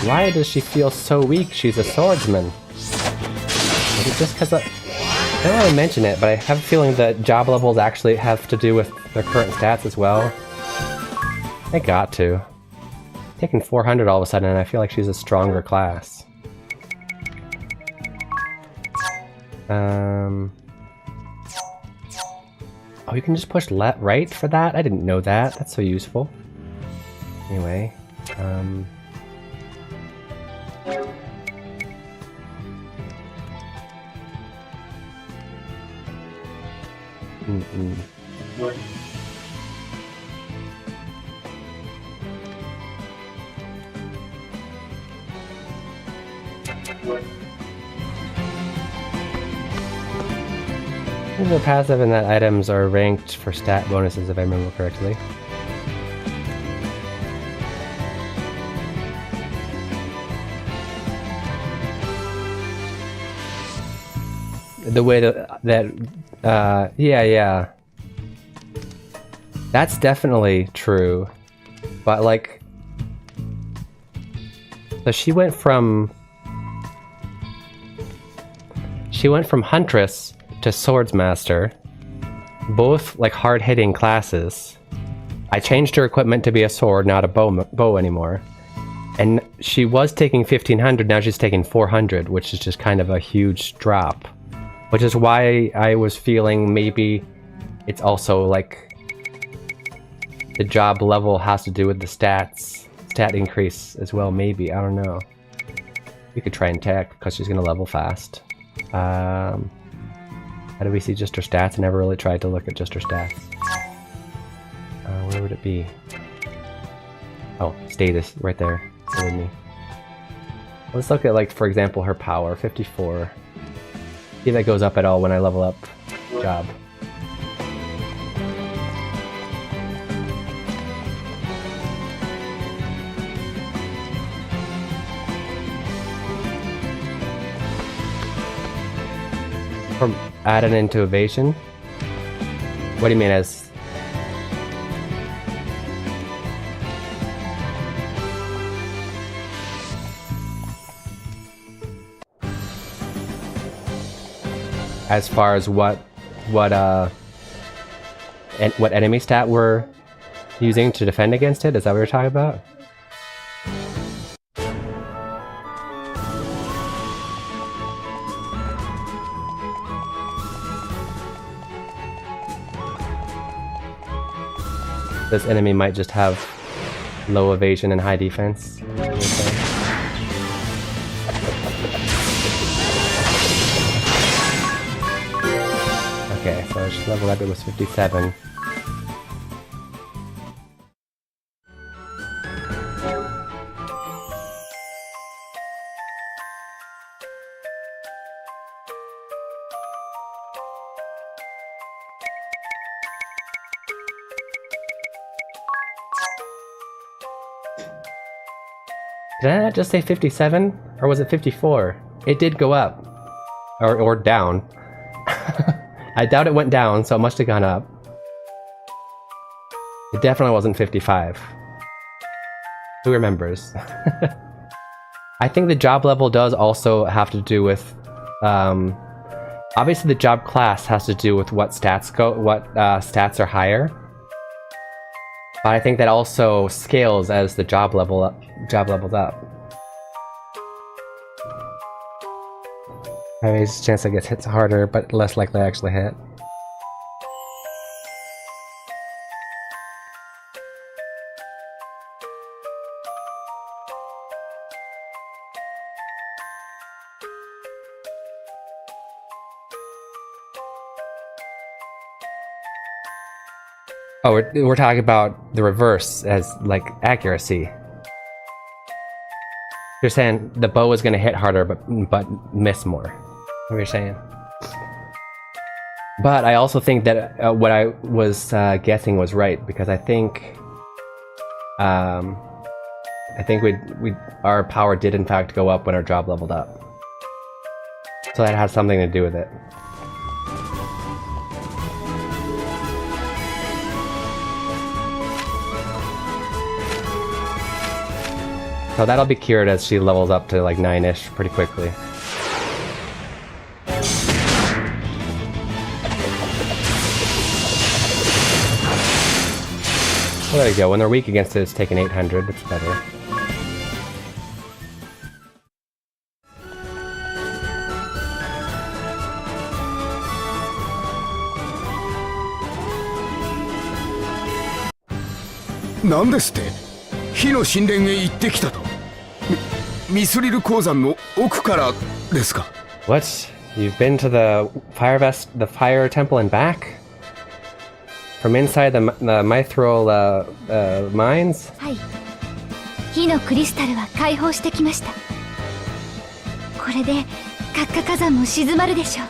Why does she feel so weak? She's a swordsman. Is it just because I don't want to mention it, but I have a feeling that job levels actually have to do with their current stats as well. They got to. Taking 400 all of a sudden, and I feel like she's a stronger class. Oh, you can just push left, right for that? I didn't know that. That's so useful. Anyway, the passive and that items are ranked for stat bonuses if I remember correctly. The way that yeah. That's definitely true. But like, so she went from Huntress to Swordsmaster, both like hard-hitting classes. I changed her equipment to be a sword, not a bow anymore. And she was taking 1500, now she's taking 400, which is just kind of a huge drop. Which is why I was feeling maybe it's also like the job level has to do with the stat increase as well, maybe, I don't know. We could try and tech because she's gonna level fast. How do we see just her stats? I never really tried to look at just her stats. Where would it be? Oh, status, right there. With me. Let's look at, like, for example, her power, 54. See if that goes up at all when I level up job. Or add it into evasion? What do you mean as... As far as what enemy stat we're using to defend against it? Is that what you're talking about? This enemy might just have low evasion and high defense. Okay, so she leveled up, it was 57. Did I not just say 57? Or was it 54? It did go up. Or down. I doubt it went down, so it must have gone up. It definitely wasn't 55. Who remembers? I think the job level does also have to do with... obviously the job class has to do with what stats stats are higher. But I think that also scales as the job levels up. There's a chance it gets hit harder, but less likely to actually hit. Oh, we're talking about the reverse as, like, accuracy. You're saying the bow is going to hit harder, but miss more. What are you saying? But I also think that what I was guessing was right, because I think our power did in fact go up when our job leveled up. So that has something to do with it. So that'll be cured as she levels up to like 9-ish pretty quickly. Well, there you go. When they're weak against it, it's taking 800. It's better. What? You've been to the fire temple and back? From inside the mithril mines? はい。火のクリスタルは解放してきました。これで活火火山も静まるでしょう。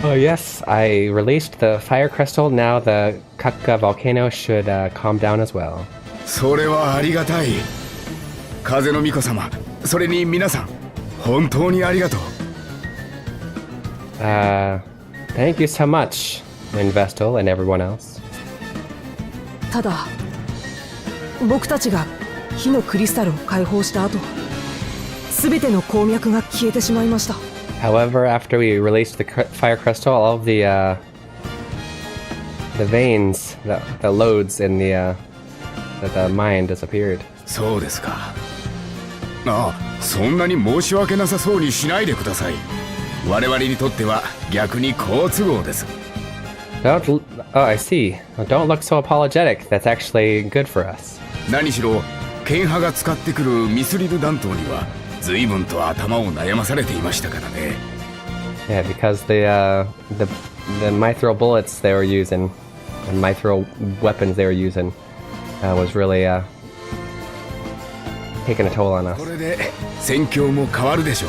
Oh yes, I released the fire crystal. Now the Kakka volcano should calm down as well. それはありがたい。風の巫女様、それに皆さん、本当にありがとう。Thank you so much, Investel and everyone else. ただ、僕たちが火のクリスタルを解放した後、すべての鉱脈が消えてしまいました。However, after we released the fire crystal, all of the veins, the loads in the mine disappeared. そうですか。ああ、そんなに申し訳なさそうにしないでください。我々にとっては逆に好都合です。Oh, I see. Don't look so apologetic. That's actually good for us. 何しろケン派が使ってくるミスリル弾頭には随分と頭を悩まされていましたからね。Yeah, because the mithril bullets they were using, and mithril weapons they were using, was really taking a toll on us. これで戦況も変わるでしょ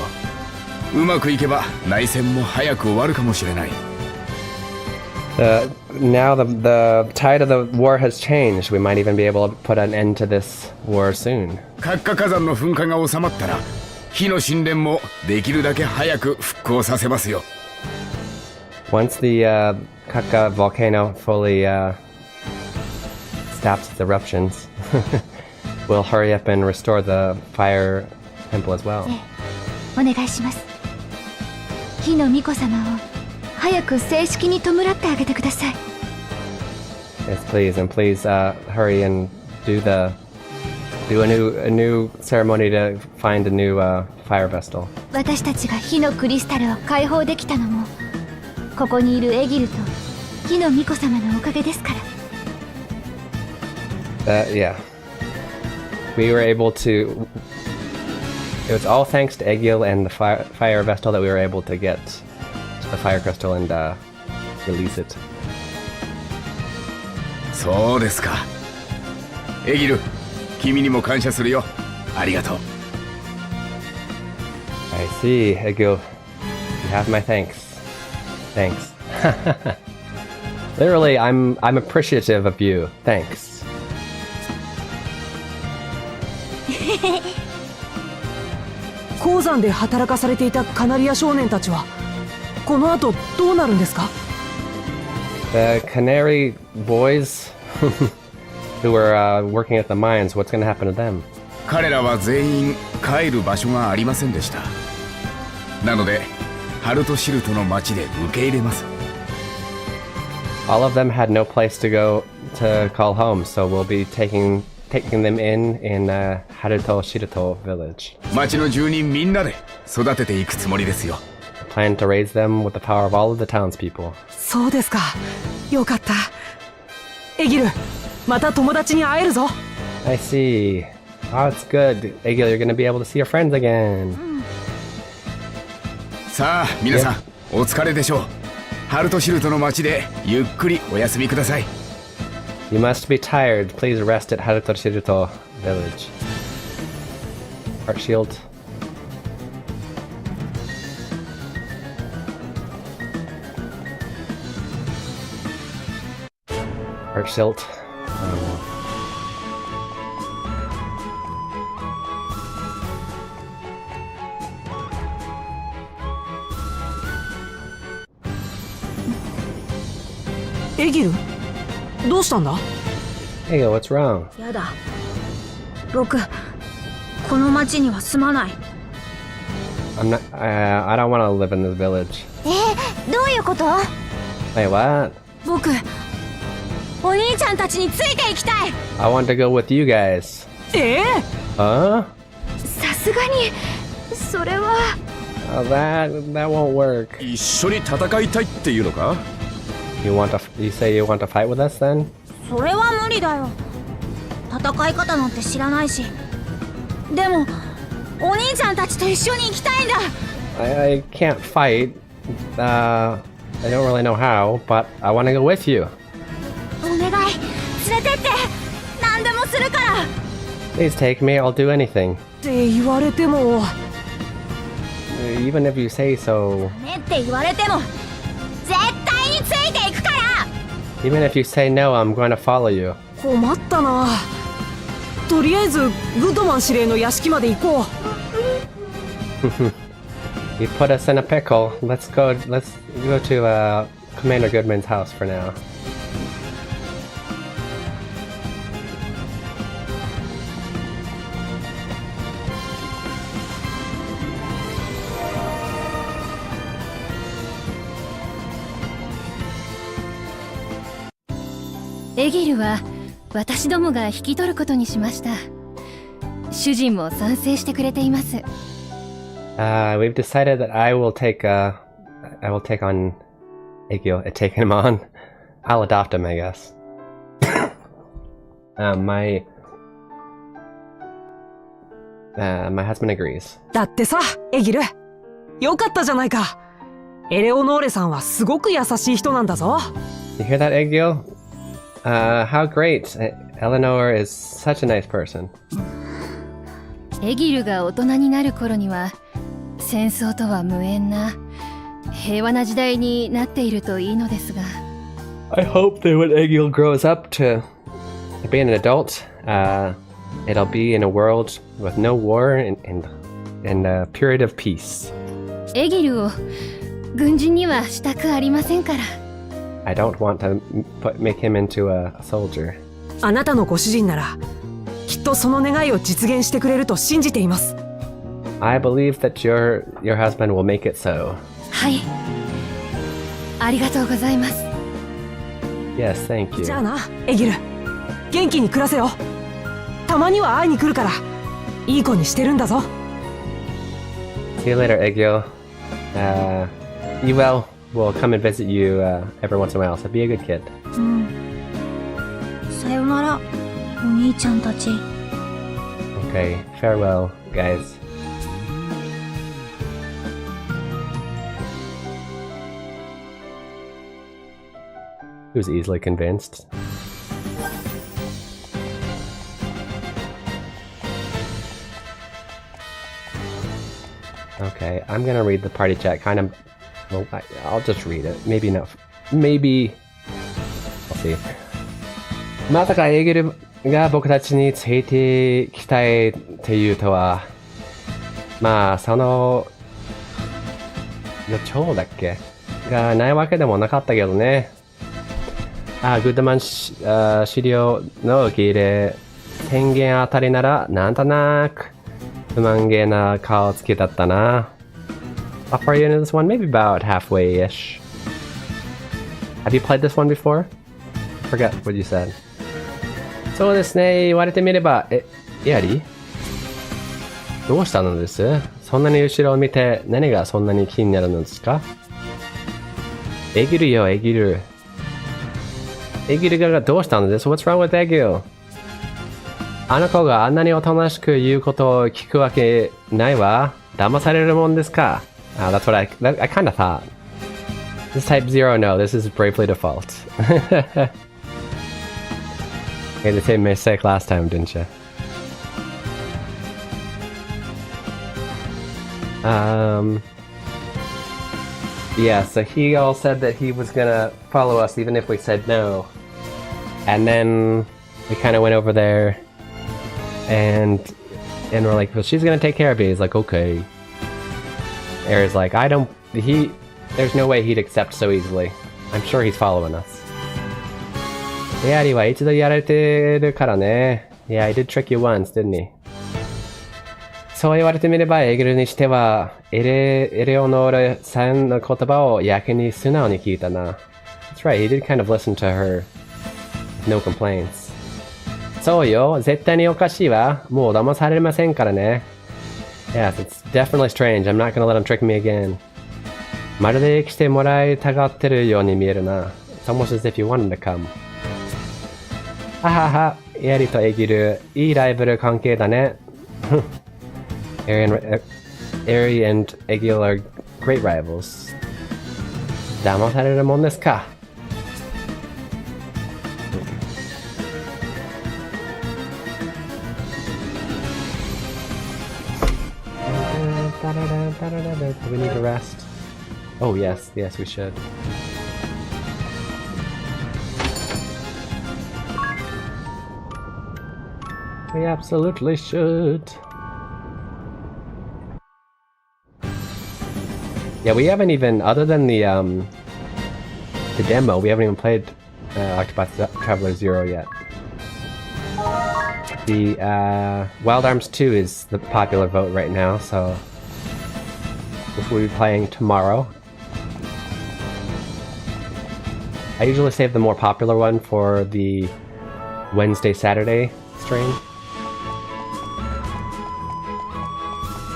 う。うまくいけば内戦も早く終わるかもしれない。Now the tide of the war has changed. We might even be able to put an end to this war soon. 活火火山の噴火が収まったら火の神殿もできるだけ早く復興させますよ。Once the Kaka volcano fully stops its eruptions, we'll hurry up and restore the fire temple as well. お願いします。火の巫女様を早く正式に弔ってあげてください。Yes, please, and please hurry and do a new ceremony to find a new fire vestal. 私たちが火のクリスタルを解放できたのもここにいるエギルと火の巫女様のおかげですから。Yeah, we were able to. It was all thanks to Egil and the fire vestal that we were able to get the fire crystal and release it. そうですか。エギル、君にも感謝するよ。ありがとう。I see, Egil. You have my thanks. Thanks. Literally, I'm appreciative of you. Thanks. 鉱山で働かされていたカナリア少年たちはこの後どうなるんですか？ The Canary boys who were working at the mines, what's going to happen to them? 彼らは全員帰る場所がありませんでした。なのでハルトシルトの町で受け入れます。All of them had no place to go to call home, so we'll be taking them in Haruto Shirito village. 町の住人みんなで育てていくつもりですよ。Plan to raise them with the power of all of the townspeople. そうですか。よかった。エギル、また友達に会えるぞ。I see. Oh, it's good. Egil, you're going to be able to see your friends again. さあ、皆さん、お疲れでしょう。ハルトシルトの町でゆっくりお休みください。You must be tired. Please rest at Haruto Shirito village. Heart shield. Heart shield. Egil, どうしたんだ？ Hey, what's wrong? やだ。僕、この町には住まない。I'm not. I don't want to live in this village. どういうこと？ Wait, what? 僕、お兄ちゃんたちについていきたい。 I want to go with you guys. Huh? さすがに、それは。Oh, that won't work. 一緒に戦いたいっていうのか？ You say you want to fight with us then? それは無理だよ。戦い方なんて知らないし。でも、お兄ちゃんたちと一緒に行きたいんだ。I can't fight. I don't really know how, but I want to go with you. お願い、連れてって。何でもするから。Please take me. I'll do anything. って言われても。Even if you say so. ねって言われても、絶対についていくから。Even if you say no, I'm going to follow you. 困ったな。とりあえずグッドマン司令の屋敷まで行こう。You put us in a pickle. Let's go to Commander Goodman's house for now. エギルは私どもが引き取ることにしました。主人も賛成してくれています。We've decided that I will take on Egil, take him on. I'll adopt him, I guess. My husband agrees. だってさ、エギル。よかったじゃないか。エレオノーレさんはすごく優しい人なんだぞ。You hear that, Egil? How great. Eleanor is such a nice person. エギルが大人になる頃には、戦争とは無縁な平和な時代になっているといいのですが。I hope that when Egil grows up to be an adult, it'll be in a world with no war and a period of peace. エギルを軍人にはしたくありませんから。I don't want to make him into a soldier. あなたのご主人ならきっとその願いを実現してくれると信じています。I believe that your husband will make it so. はい。ありがとうございます。Yes, thank you. じゃあな、エギル。元気に暮らせよ。たまには会いに来るから、いい子にしてるんだぞ。See you later, Egil. Ewell will come and visit you every once in a while, so be a good kid. さよなら、お兄ちゃんたち。Okay, farewell, guys. He was easily convinced. Okay, I'm gonna read the party chat. Kind of. Well, I'll just read it. Maybe not. Maybe. I'll see. まさかエギルが僕たちについてきたいっていうとは、まあその予兆だっけがないわけでもなかったけどね。グッドマン資料の受け入れ宣言あたりならなんとなく不満げな顔つきだったな。How far are you into this one? Maybe about halfway-ish. Have you played this one before? Forget what you said. そうですね、言われてみれば、やりどうしたのです？そんなに後ろを見て何がそんなに気になるのですか？エギルよ、エギル。エギルがどうしたのです？ What's wrong with Egil? あの子があんなにおとなしく言うことを聞くわけないわ。騙されるもんですか？ That's what I kind of thought. This type 0, no, this is bravely default. You had the same mistake last time, didn't you? Yeah, so he all said that he was gonna follow us even if we said no. And then we kind of went over there and we're like, well, she's gonna take care of it. He's like, okay. Air's like, there's no way he'd accept so easily. I'm sure he's following us. エアリは一度やられてるからね。Yeah, I did trick you once, didn't he? そう言われてみれば、エギルにしては、エレオノーレさんの言葉をやけに素直に聞いたな。That's right, he did kind of listen to her. No complaints. そうよ、絶対におかしいわ。もう騙されませんからね。Yes, it's definitely strange. I'm not gonna let him trick me again. まるで来てもらいたがってるように見えるな。It's almost as if you wanted to come. ははは、エアリとエギル、いいライバル関係だね。Eri and Egil are great rivals. 騙されるもんですか。Do we need to rest? Oh yes, yes we should. We absolutely should. Yeah, we haven't even, other than the demo, we haven't even played Octopath Traveler 0 yet. The Wild Arms 2 is the popular vote right now, so which we'll be playing tomorrow. I usually save the more popular one for the Wednesday, Saturday stream.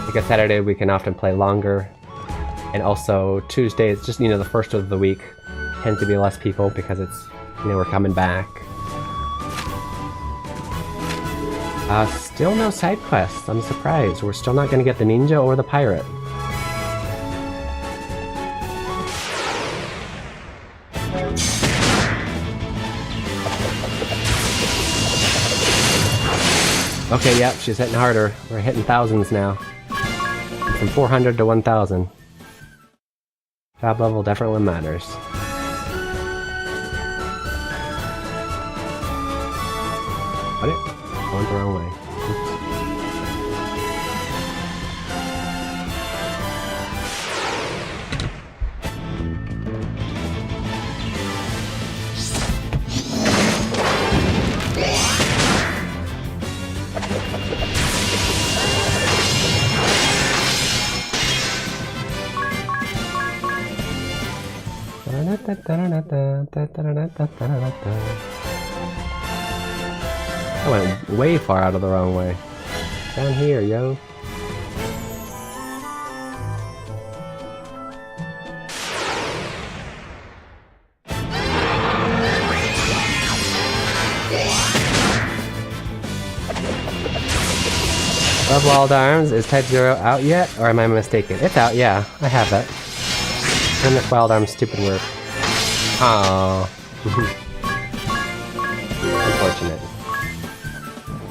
Because Saturday we can often play longer. And also Tuesdays, just, you know, the first of the week tends to be less people because it's, you know, we're coming back. Still no side quests. I'm surprised. We're still not gonna get the ninja or the pirate. Okay, yep, she's hitting harder. We're hitting thousands now. From 400 to 1000. Job level definitely matters. What it? I went the wrong way. I went way far out of the wrong way. Down here, yo. Love Wild Arms, is Type 0 out yet? Or am I mistaken? It's out, yeah. I have that. And this Wild Arms stupid work. Aww. Unfortunate.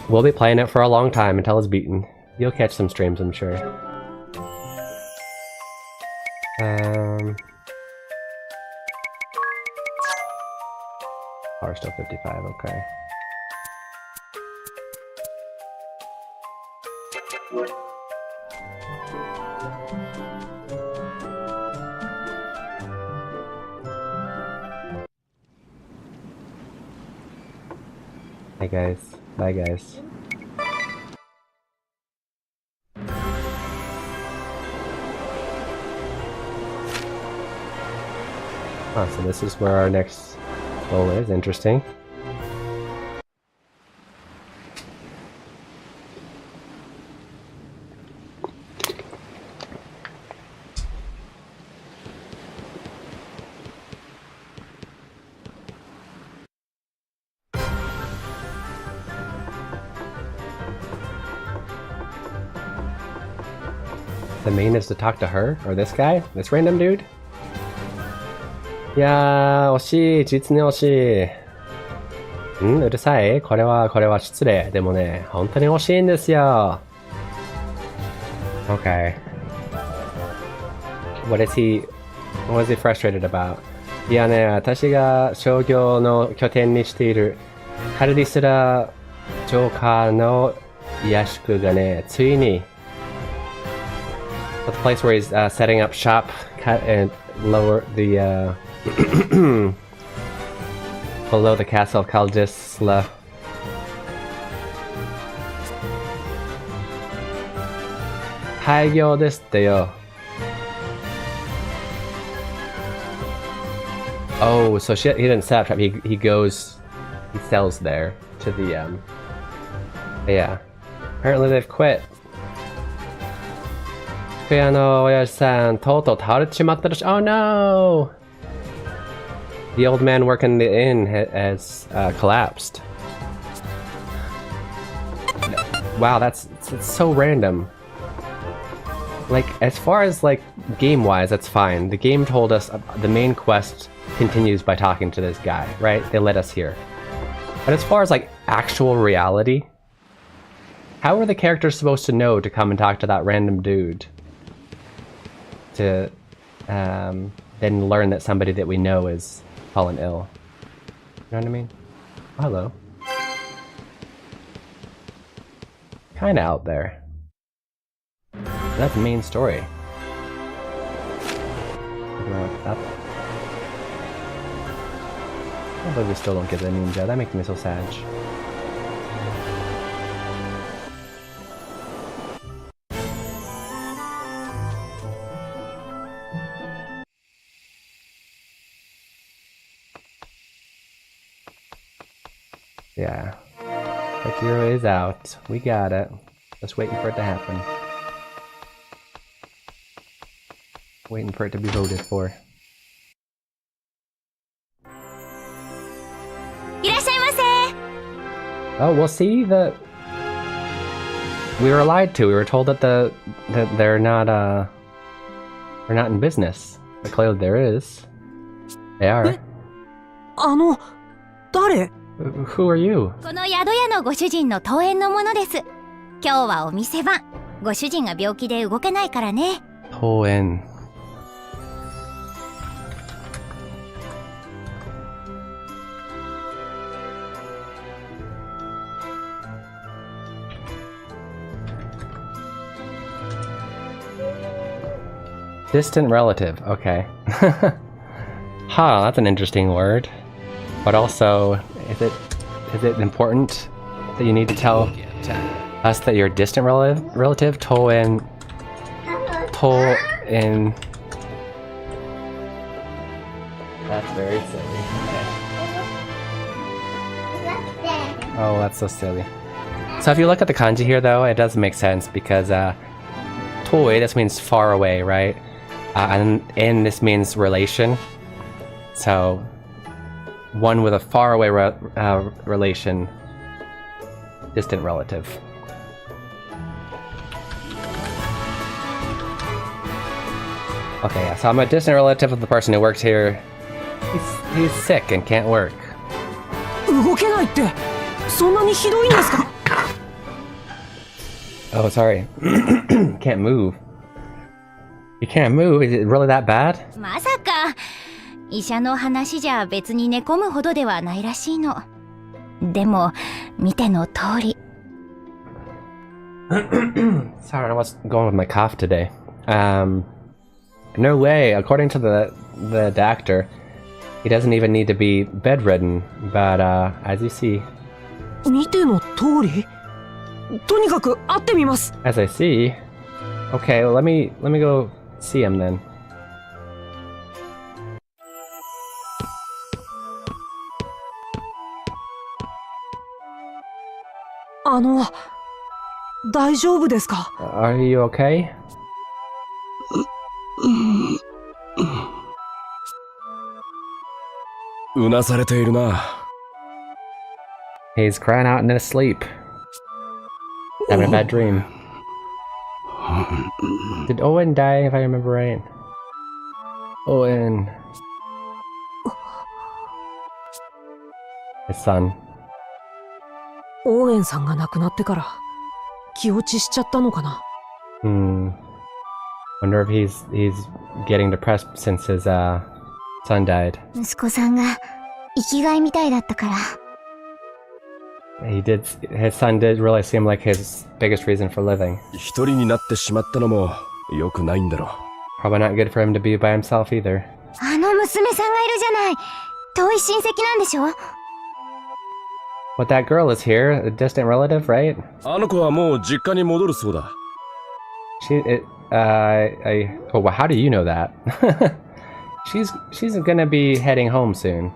We'll be playing it for a long time until it's beaten. You'll catch some streams, I'm sure. Power still 55, okay. Hi guys. Bye guys. Oh, so this is where our next goal is. Interesting. The main is to talk to her? Or this guy? This random dude? いやー、惜しい。実に惜しい。ん？うるさい？これは失礼。でもね、本当に惜しいんですよ。Okay. What is he frustrated about? いやね、私が商業の拠点にしているカルディスラジョーカーの屋敷がね、ついにthe place where he's setting up shop and lower the below the castle of Kaldisla. Haigyo desu yo. Oh, so he didn't set up shop. He sells there to the yeah. Apparently they've quit. 親父さん、とうとう倒れてしまったらしい。Oh no! The old man working the inn has collapsed. Wow, it's so random. Like, as far as like game-wise, that's fine. The game told us the main quest continues by talking to this guy, right? They let us hear. But as far as like actual reality, how are the characters supposed to know to come and talk to that random dude? To then learn that somebody that we know is fallen ill. You know what I mean? Oh, hello. Kinda out there. That's the main story. I can't believe we still don't get the ninja. That makes me so sad. Yeah. Akira is out. We got it. Just waiting for it to happen. Waiting for it to be voted for. いらっしゃいませ。 Oh, we'll see that we were lied to. We were told that they're not in business. But clearly there is. They are. 誰？ Who are you? この宿屋のご主人の遠縁のものです。今日はお店番。ご主人が病気で動けないからね。遠縁。Distant relative, okay. Huh, that's an interesting word. But also, is it important that you need to tell us that you're a distant relative? To-in... That's very silly. Oh, that's so silly. So if you look at the kanji here though, it does make sense because Toi, this means far away, right? And in this means relation. So one with a far away relation, distant relative. Okay, yeah, so I'm a distant relative of the person who works here. He's sick and can't work. 動けないって、そんなにひどいんですか? Oh, sorry. Can't move. You can't move? Is it really that bad? まさか医者の話じゃ別に寝込むほどではないらしいの。でも見ての通り。Sorry, I was going with my cough today. No way. According to the doctor, he doesn't even need to be bedridden. But as you see, 見ての通り。とにかく会ってみます。 as I see, okay, well, let me go see him then. 大丈夫ですか? Are you okay? うなされているな。 He's crying out in his sleep. Having a bad dream. Did Owen die, if I remember right? Owen. His son. オーエンさんが亡くなってから気落ちしちゃったのかな? Wonder if he's getting depressed since his son died. 息子さんが生きがいみたいだったから。His son did really seem like his biggest reason for living. 一人になってしまったのも良くないんだろう。 Probably not good for him to be by himself either. あの娘さんがいるじゃない。遠い親戚なんでしょ? But that girl is here, a distant relative, right? あの子はもう実家に戻るそうだ。Oh, well, how do you know that? She's gonna be heading home soon.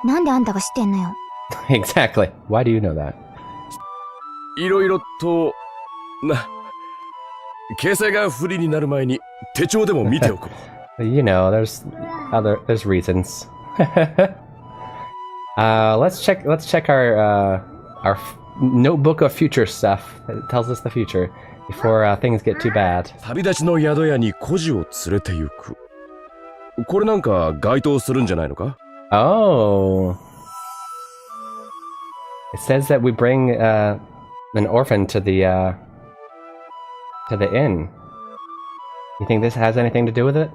なんであんたが知ってんのよ? Exactly. Why do you know that? いろいろと形勢が不利になる前に手帳でも見ておこう。You know, there's reasons. Let's check our notebook of future stuff. It tells us the future before things get too bad. 旅立ちの宿屋に孤児を連れて行く。これなんか該当するんじゃないのか? Oh. It says that we bring an orphan to the inn. You think this has anything to do with it?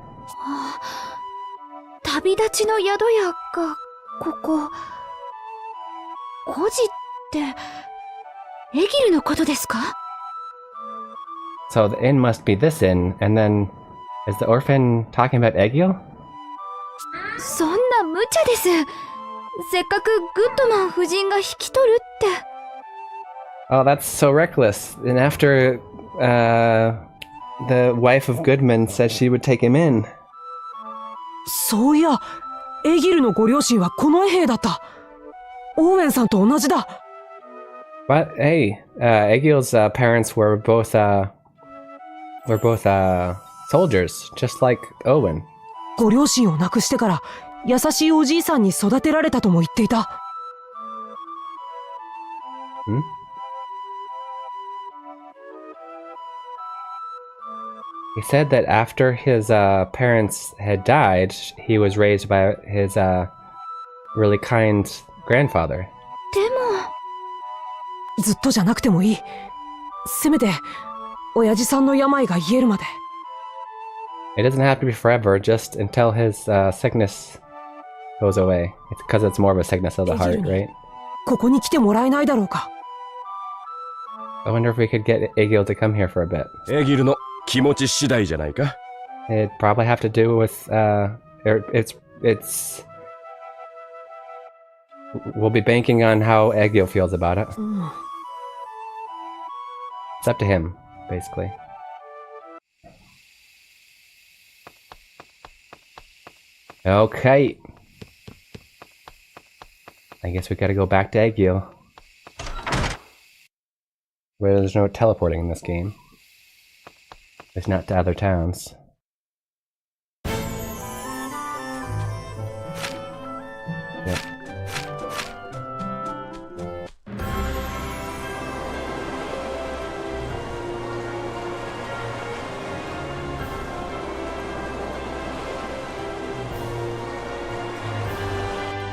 旅立ちの宿屋がここ。孤児ってエギルのことですか? So the inn must be this inn, and then is the orphan talking about Egil? そんな無茶です。せっかくグッドマン夫人が引き取るって。Oh, that's so reckless. And after the wife of Goodman said she would take him in. そういや、エギルのご両親はこの衛兵だった。オーウェンさんと同じだ。But hey, Egil's parents were both soldiers, just like Owen. ご両親を亡くしてから優しいおじいさんに育てられたとも言っていた。Hmm? He said that after his parents had died, he was raised by his really kind grandfather. でもずっとじゃなくてもいい。せめて親父さんの病が癒えるまで。It doesn't have to be forever, just until his sickness goes away. It's because it's more of a sickness of the heart, right? ここに来てもらえないだろうか。I wonder if we could get Egil to come here for a bit. エギルの気持ち次第じゃないか。 It'd probably have to do with we'll be banking on how Egil feels about it. It's up to him, basically. Okay. I guess we gotta go back to Egil. Where there's no teleporting in this game. There's not to other towns. Yep.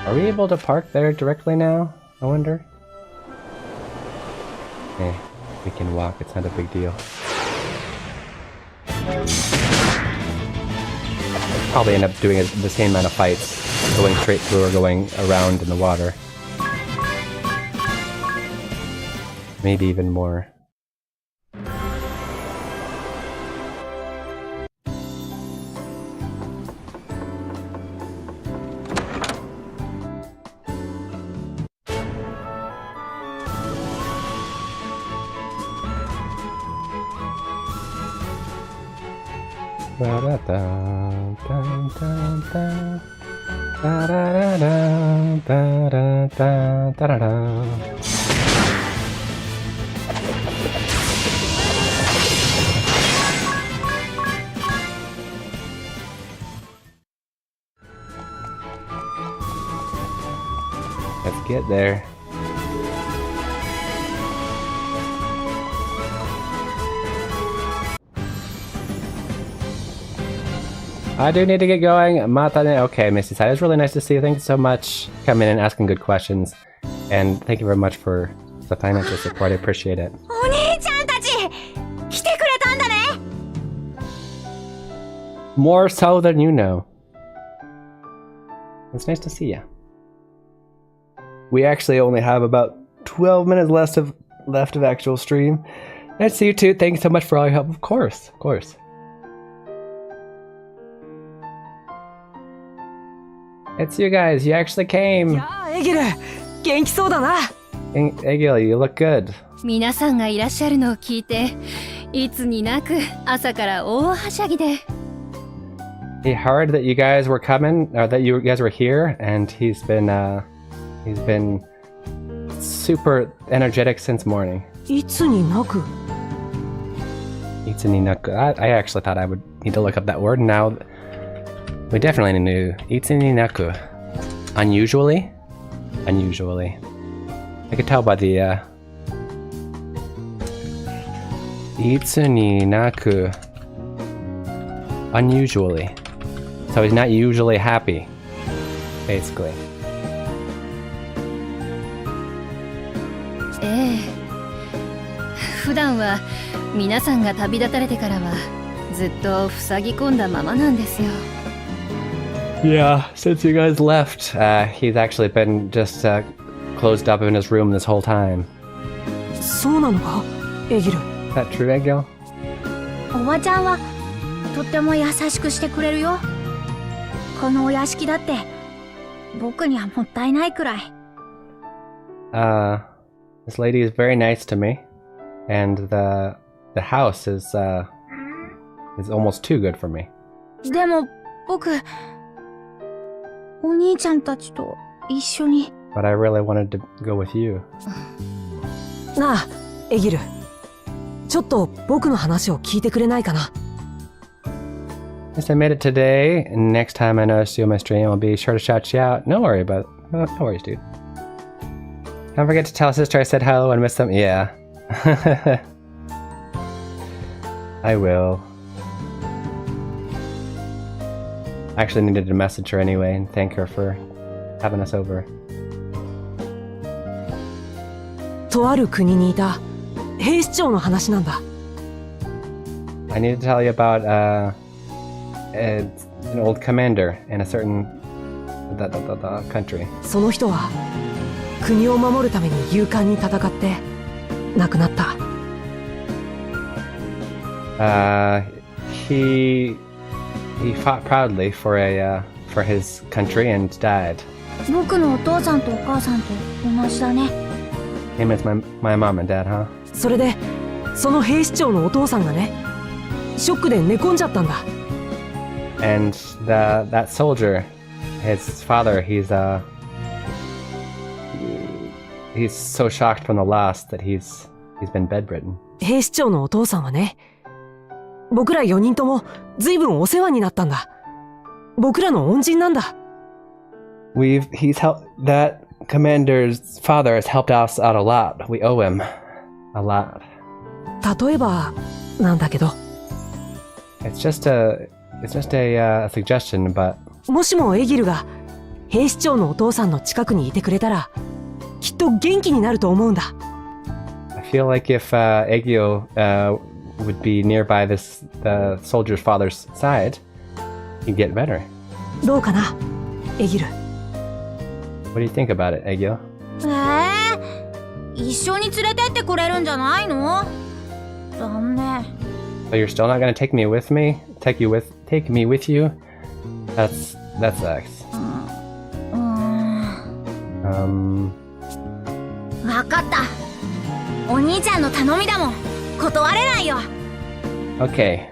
Are we able to park there directly now? I wonder. Eh, we can walk, it's not a big deal. Probably end up doing the same amount of fights, going straight through or going around in the water. Maybe even more. Let's get there. I do need to get going. Matane. Okay, Misty Side. It's really nice to see you. Thank you so much for coming in and asking good questions. And thank you very much for the financial support. I appreciate it. お兄ちゃんたち来てくれたんだね。 More so than you know. It's nice to see you. We actually only have about 12 minutes left of actual stream. Nice to see you too. Thank you so much for all your help. Of course, of course. It's you guys. You actually came. やあ、エギル、元気そうだな。Egil, you look good. 皆さんがいらっしゃるのを聞いて、いつになく朝から大はしゃぎで。He heard that you guys were coming, or that you guys were here, and he's been super energetic since morning. いつになく。Itsuninaku. I actually thought I would need to look up that word. Now we definitely knew. Itsuninaku. Unusually? Unusually. I could tell by the Itsuninaku. Unusually. So he's not usually happy. Basically. ええ。普段は皆さんが旅立たれてからはずっと塞ぎ込んだままなんですよ。Yeah, since you guys left, he's actually been just closed up in his room this whole time. そうなのか、エギル。Is that true, Egil? おばちゃんはとっても優しくしてくれるよ。このお屋敷だって僕にはもったいないくらい。This lady is very nice to me, and the house is almost too good for me. でも僕お兄ちゃんたちと一緒に。 But I really wanted to go with you. なあ、エギル。ちょっと僕の話を聞いてくれないかな。Yes, I made it today, and next time I notice you on my stream, I'll be sure to shout you out. No worry about it. No worries, dude. Don't forget to tell sister I said hello and miss them. Yeah. I will. I actually needed to message her anyway and thank her for having us over. とある国にいた兵士長の話なんだ。I need to tell you about an old commander in a certain country. その人は国を守るために勇敢に戦って亡くなった。He fought proudly for his country and died. 僕のお父さんとお母さんと同じだね。Him is my mom and dad, huh? それでその兵士長のお父さんがね、ショックで寝込んじゃったんだ。And that soldier, his father, he's so shocked from the loss that he's been bedridden. 兵士長のお父さんはね、僕ら4人とも随分お世話になったんだ。僕らの恩人なんだ。That commander's father has helped us out a lot. We owe him a lot. 例えばなんだけど。It's just a suggestion, but もしもエギルが兵士長のお父さんの近くにいてくれたら、きっと元気になると思うんだ。I feel like if Egio would be nearby the soldier's father's side, he'd get better. どうかな、エギル。What do you think about it, Egio? 一緒に連れてってくれるんじゃないの？残念。So you're still not gonna take me with me? Take me with you? That sucks. わかった。お兄ちゃんの頼みだもん。断れないよ。Okay.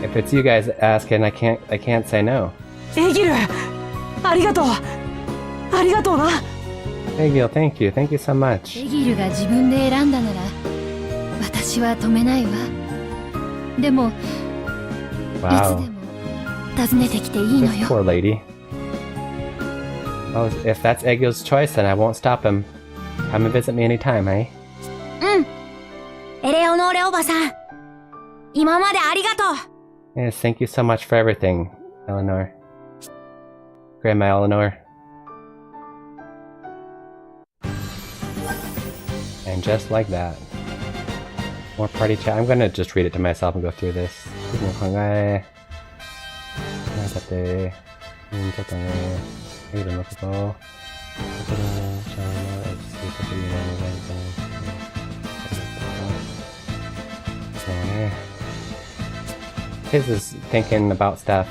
If it's you guys asking, I can't say no. エギル、ありがとう。ありがとうな。Egil, thank you so much. エギルが自分で選んだなら、私は止めないわ。でも、Wow. いつでも訪ねてきていいの This よ。 poor lady. Well, if that's Egil's choice, then I won't stop him. Come and visit me anytime, eh? うん。エレオノーレおばさん、今までありがとう。 Yes, thank you so much for everything, Eleanor. Grandma Eleanor. And just like that. More party chat. I'm gonna just read it to myself and go through this. ちょっとね、いろんなこと。His is thinking about stuff.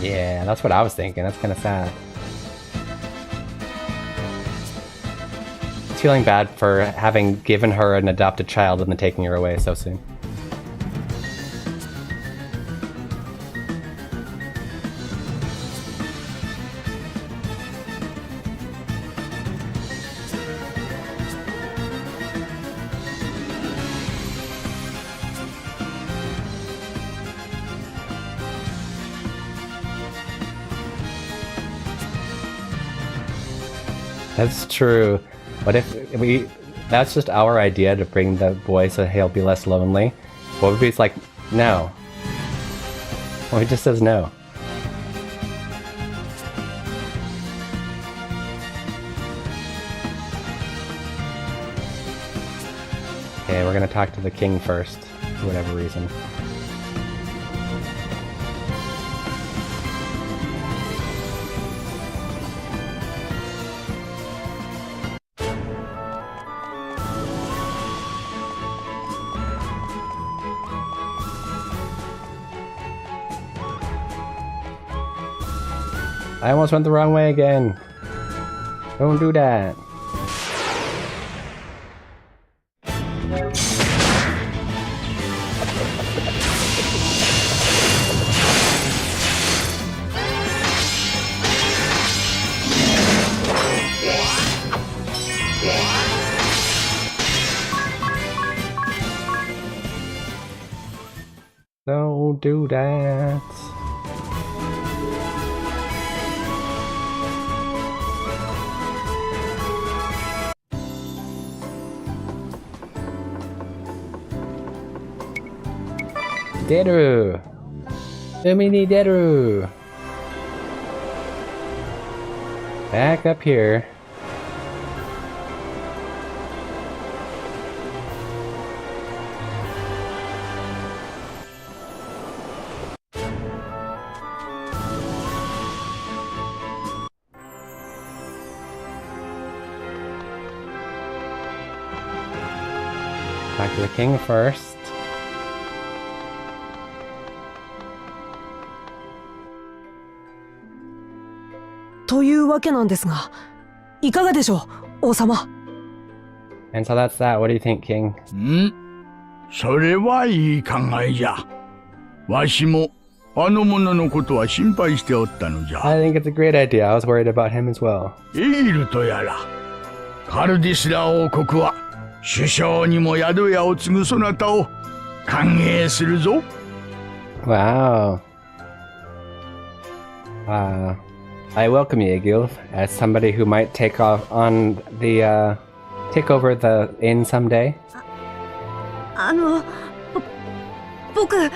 Yeah, that's what I was thinking. That's kind of sad. He's feeling bad for having given her an adopted child and then taking her away so soon. That's true. What if that's just our idea to bring the boy so he'll be less lonely? What if he's like, no? Well, he just says no. Okay, we're gonna talk to the king first, for whatever reason. I almost went the wrong way again. Don't do that. do that. Deru! Umini Deru! Back up here. Talk to the king first. というわけなんですが、いかがでしょう、王様。And so that's that. What do you think, King? それはいい考えじゃ。わしもあの者のことは心配しておったのじゃ。I think it's a great idea. I was worried about him as well. エギルとやら、カルディスラ王国は首相にも宿屋を継ぐそなたを歓迎するぞ。Wow. I welcome you, Egil, as somebody who might take over the inn someday. 僕、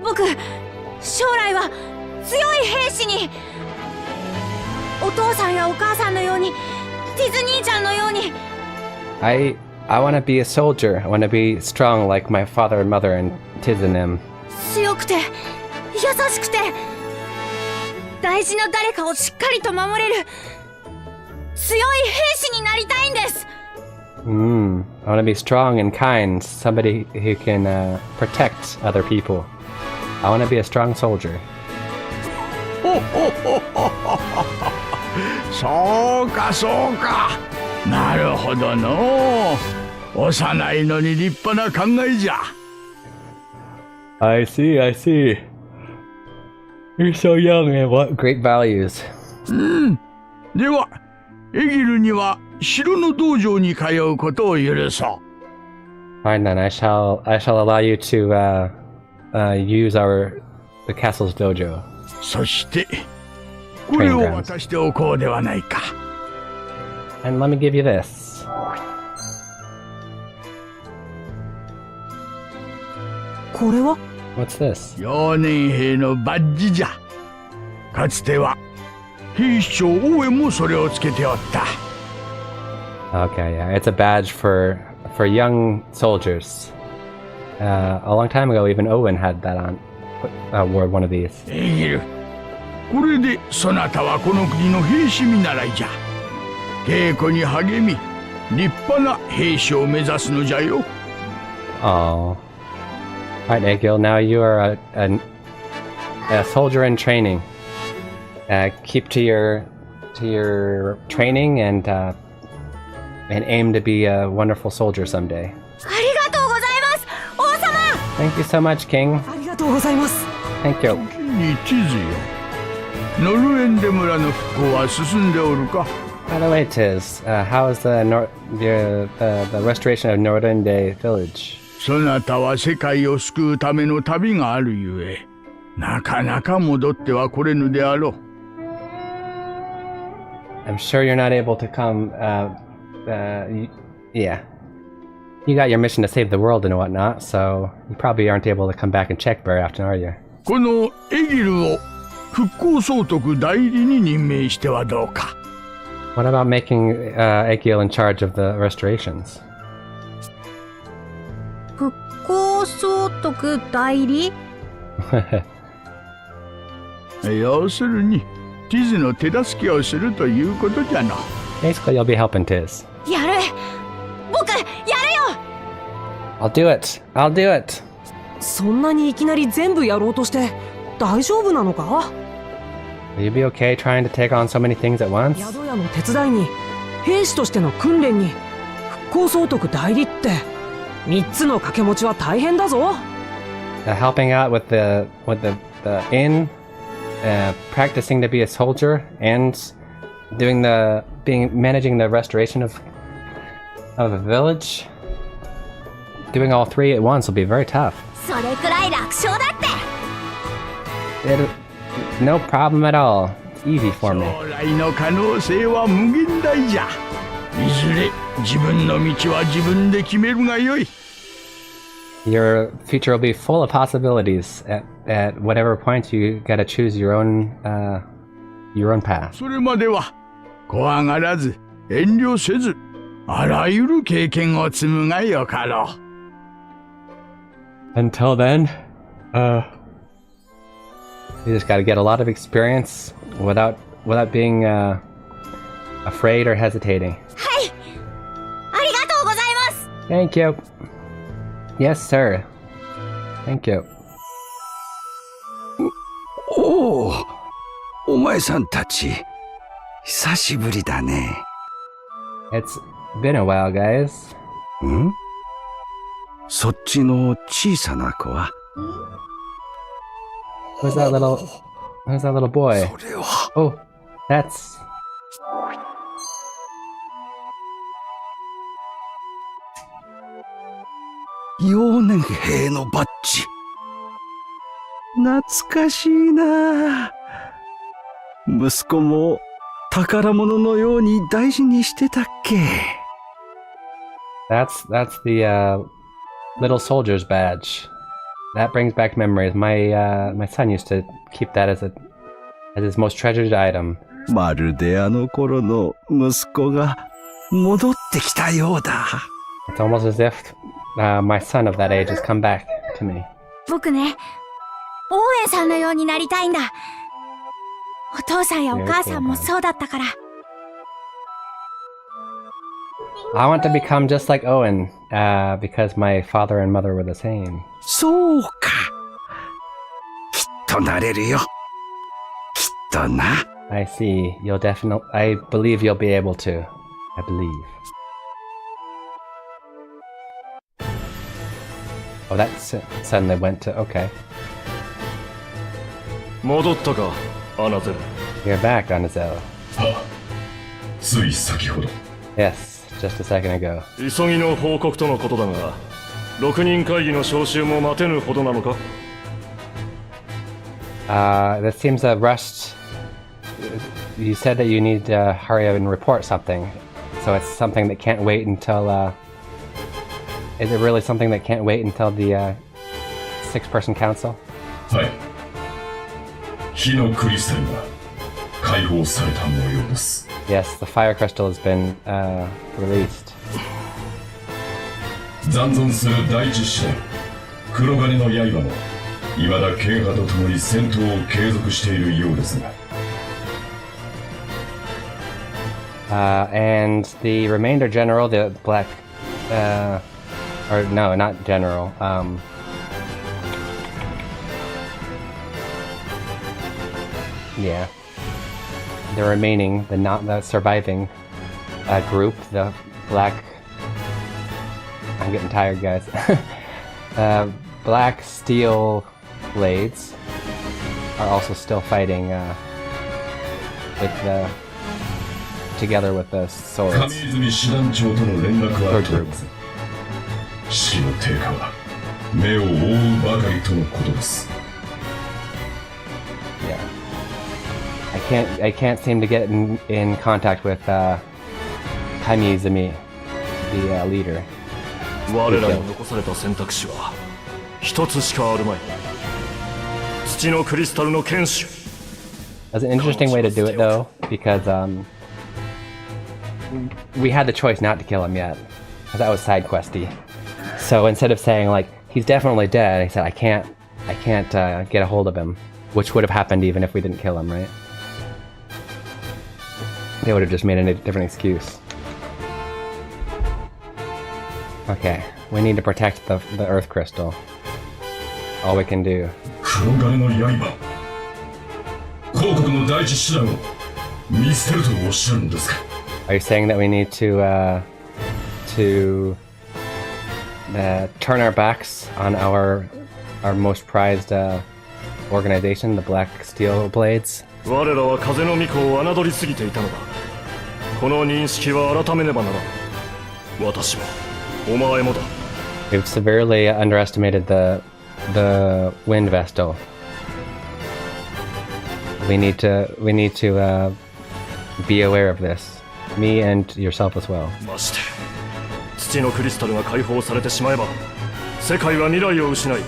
僕、将来は強い兵士に、お父さんやお母さんのように、ティズ兄ちゃんのように。I want to be a soldier. I want to be strong like my father and mother and Tiz and them. 強くて、優しくて、大事な誰かをしっかりと守れる強い兵士になりたいんです。I want to be strong and kind, somebody who can protect other people. I want to be a strong soldier. そうかそうか。なるほどの。幼いのに立派な考えじゃ。I see, I see. You're so young and what great values. では、エギルには城の道場に通うことを許そう。Fine then, I shall allow you to use the castle's dojo. そして、これを渡しておこうではないか。And let me give you this. これは What's this? 幼年兵のバッジじゃ。かつては兵士長オーエンもそれをつけておった。Okay, yeah, it's a badge for young soldiers. A long time ago, even Owen had that on. Wore one of these. エギル、これでそなたはこの国の兵士見習いじゃ。稽古に励み、立派な兵士を目指すのじゃよ。Oh. Alright, Egil, now you are a soldier in training. Keep to your training and aim to be a wonderful soldier someday. ありがとうございます、王様。 Thank you so much, King. ありがとうございます。 Thank you. 時に地図よ。ノルエンデ村の復興は進んでおるか。 By the way, Tiz, how is the restoration of Nordende village? そなたは世界を救うための旅があるゆえ、なかなか戻っては来れぬであろう。I'm sure you're not able to come. Yeah. You got your mission to save the world and whatnot, so you probably aren't able to come back and check very often, are you? このエギルを復興総督代理に任命してはどうか。What about making Egil in charge of the restorations? 復興総督代理要するに、ティズの手助けをするということじゃな。Basically, you'll be helping Tiz. やる。僕、やるよ。 I'll do it. I'll do it. そんなにいきなり全部やろうとして大丈夫なのか？ Will you be okay trying to take on so many things at once? 宿屋の手伝いに、兵士としての訓練に、復興総督代理って、3つの掛け持ちは大変だぞ。Helping out with the inn, practicing to be a soldier, and managing the restoration of a village. Doing all three at once will be very tough. それくらい楽勝だって。No problem at all. It's easy for me. 将来の可能性は無限大じゃ。いずれ自分の道は自分で決めるがよい。Your future will be full of possibilities. At whatever point, you gotta choose your own path. それまでは怖がらず遠慮せずあらゆる経験を積むがよかろう。 Until then, you just gotta get a lot of experience without being afraid or hesitating. はい、ありがとうございます。 Thank you. Yes, sir. Thank you. おお、お前さんたち、久しぶりだね。It's been a while, guys. ん？そっちの小さな子は？ Who's that little boy? Oh, that's... 幼年兵のバッジ。懐かしいな。息子も宝物のように大事にしてたっけ。That's the little soldier's badge. That brings back memories. My son used to keep that as his most treasured item. まるであの頃の息子が戻ってきたようだ。 It's almost as if my son of that age has come back to me. 僕ね、オーエンさんのようになりたいんだ。お父さんやお母さんもそうだったから。I want to become just like Owen, because my father and mother were the same. そうか。きっとなれるよ。きっとな。I see. I believe you'll be able to. I believe. Oh, that suddenly went to... Okay. 戻ったか、アナゼル。 You're back, Anazel. つい先ほど。 Yes, just a second ago. 急ぎの報告とのことだが、6人会議の招集も待てぬほどなのか？ This seems rushed. You said that you need to hurry up and report something. So it's something that can't wait until... Is it really something that can't wait until the 6-person council? はい。火のクリスタルが解放された模様です。 Yes, the fire crystal has been released. 残存する第一師団黒金の刃も未だ剣派と共に戦闘を継続しているようですが。And the remainder general, the black... or no, not general. Yeah. The remaining, the surviving group, the black... I'm getting tired, guys. Black steel blades are also still fighting together with the swords. Sword groups. 士気の低下は目を覆うばかりとのことです。 Yeah. I can't seem to get in contact with Kamizumi, the leader. 我らに残された選択肢は一つしかあるまい。土のクリスタルの剣士。 That's an interesting way to do it, though, because we had the choice not to kill him yet, because that was side questy. So instead of saying like he's definitely dead, I said I can't get a hold of him, which would have happened even if we didn't kill him, right? They would have just made a different excuse. Okay, we need to protect the Earth Crystal. All we can do. Are you saying that we need to turn our backs on our most prized organization, the Black Steel Blades? 我らは風の巫女を侮りすぎていたのだ。この認識は改めねばならん。私もお前もだ。 We've severely underestimated the Wind Vestal. We need to be aware of this. Me and yourself as well. まして土のクリスタルが解放されてしまえば世界は未来を失い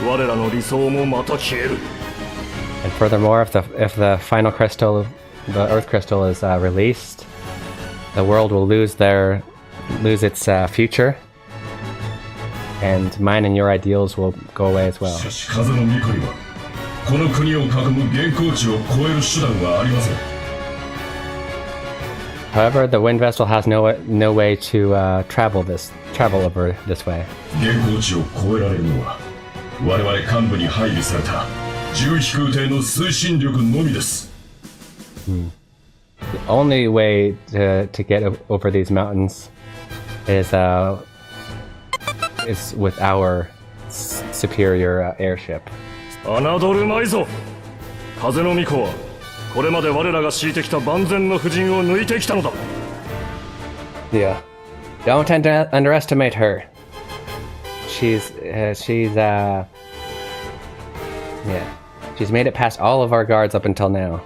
我らの理想もまた消える。 And furthermore, if the final crystal, the Earth crystal, is released, the world will lose its future, and mine and your ideals will go away as well. しかし風の巫女にはこの国を囲む現行地を越える手段はありません。 However, the wind vessel has no way to travel over this way. 現行地を越えられるのは我々幹部に配備された重飛空艇の推進力のみです。 The only way to get over these mountains is with our superior airship. 侮るまいぞ。風の巫女はこれまで我らが敷いてきた万全の布陣を抜いてきたのだ。 Yeah, don't underestimate her. She's made it past all of our guards up until now.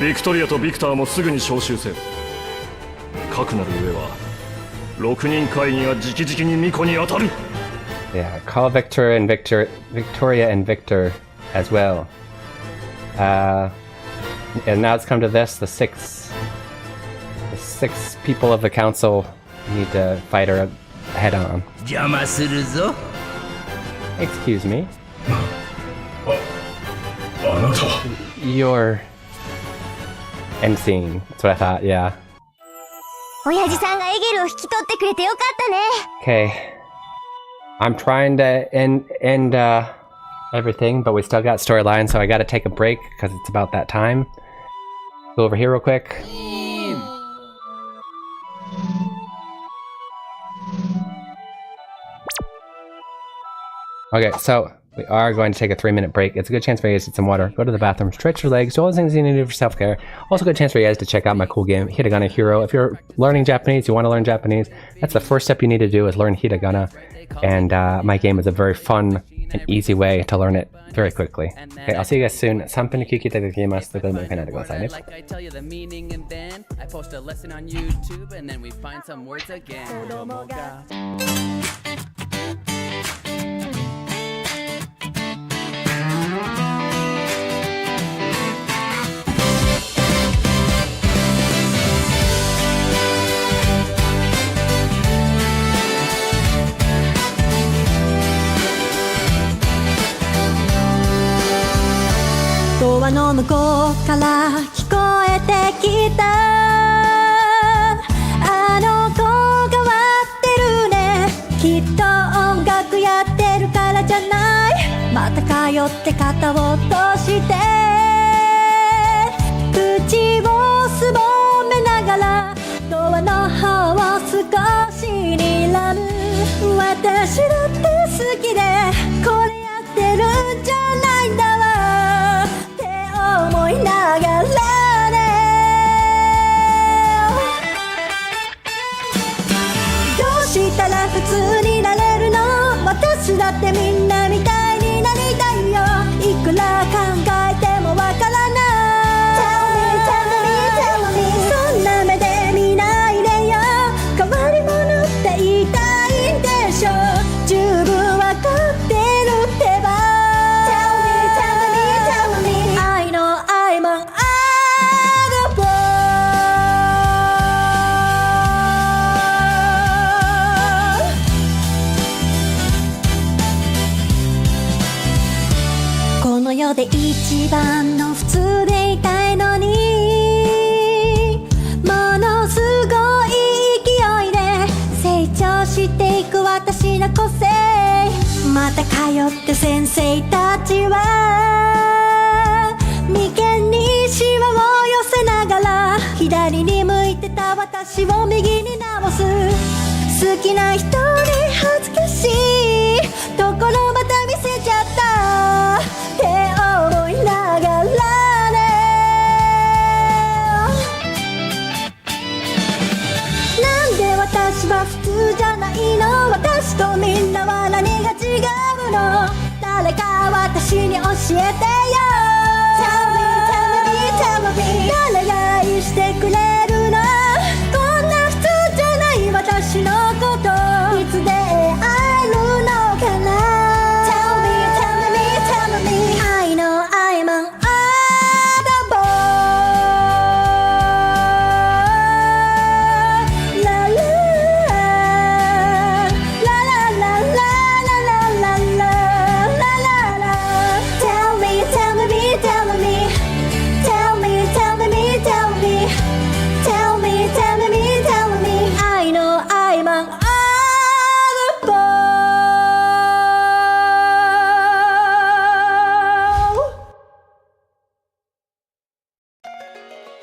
ビクトリアとビクターもすぐに招集せよ。かくなる上は6人会議が直々に巫女に当たる。 Yeah, call Victoria and Victor as well. And now it's come to this: the six people of the council need to fight her head on. 邪魔するぞ。 Excuse me. あなた。 You're end scene. That's what I thought. Yeah. 親父さんがエゲルを引き取ってくれてよかったね。 Okay. I'm trying to end everything, but we still got storyline, so I gotta take a break because it's about that time. Go over here real quick. Okay, so we are going to take a 3-minute break. It's a good chance for you guys to get some water, go to the bathroom, stretch your legs, do all the things you need to do for self-care. Also a good chance for you guys to check out my cool game, Hiragana Hero. If you're learning Japanese, you want to learn Japanese, that's the first step you need to do is learn Hiragana. And my game is a very fun and easy way to learn it very quickly. Okay, I'll see you guys soon. 3分に聞きたいときます。ということで、もう一回なってくださいね。 Like I tell you the meaning and then I post a lesson on YouTube and then we find some words again. ドアの向こうから聞こえてきたあの子変わってるねきっと音楽やってるからじゃないまた通って肩を落として口をすぼめながらドアの方を少し睨む私だって好きでこれやってるんじゃないんだわ思いながらねどうしたら普通になれるの私だってみんなみたいになりたいよいくら考えてもわからない Tell me そんな目で見ないでよ変わり者って言いたいんでしょ十分わかってるってばこの世で一番の普通でいたいのにものすごい勢いで成長していく私の個性また通って先生たちは眉間にシワを寄せながら左に向いてた私を右に直す好きな人に恥ずかしいところまた見せちゃったって思いながらねなんで私は普通じゃないの私とみんなは何が違うの誰か私に教えてよ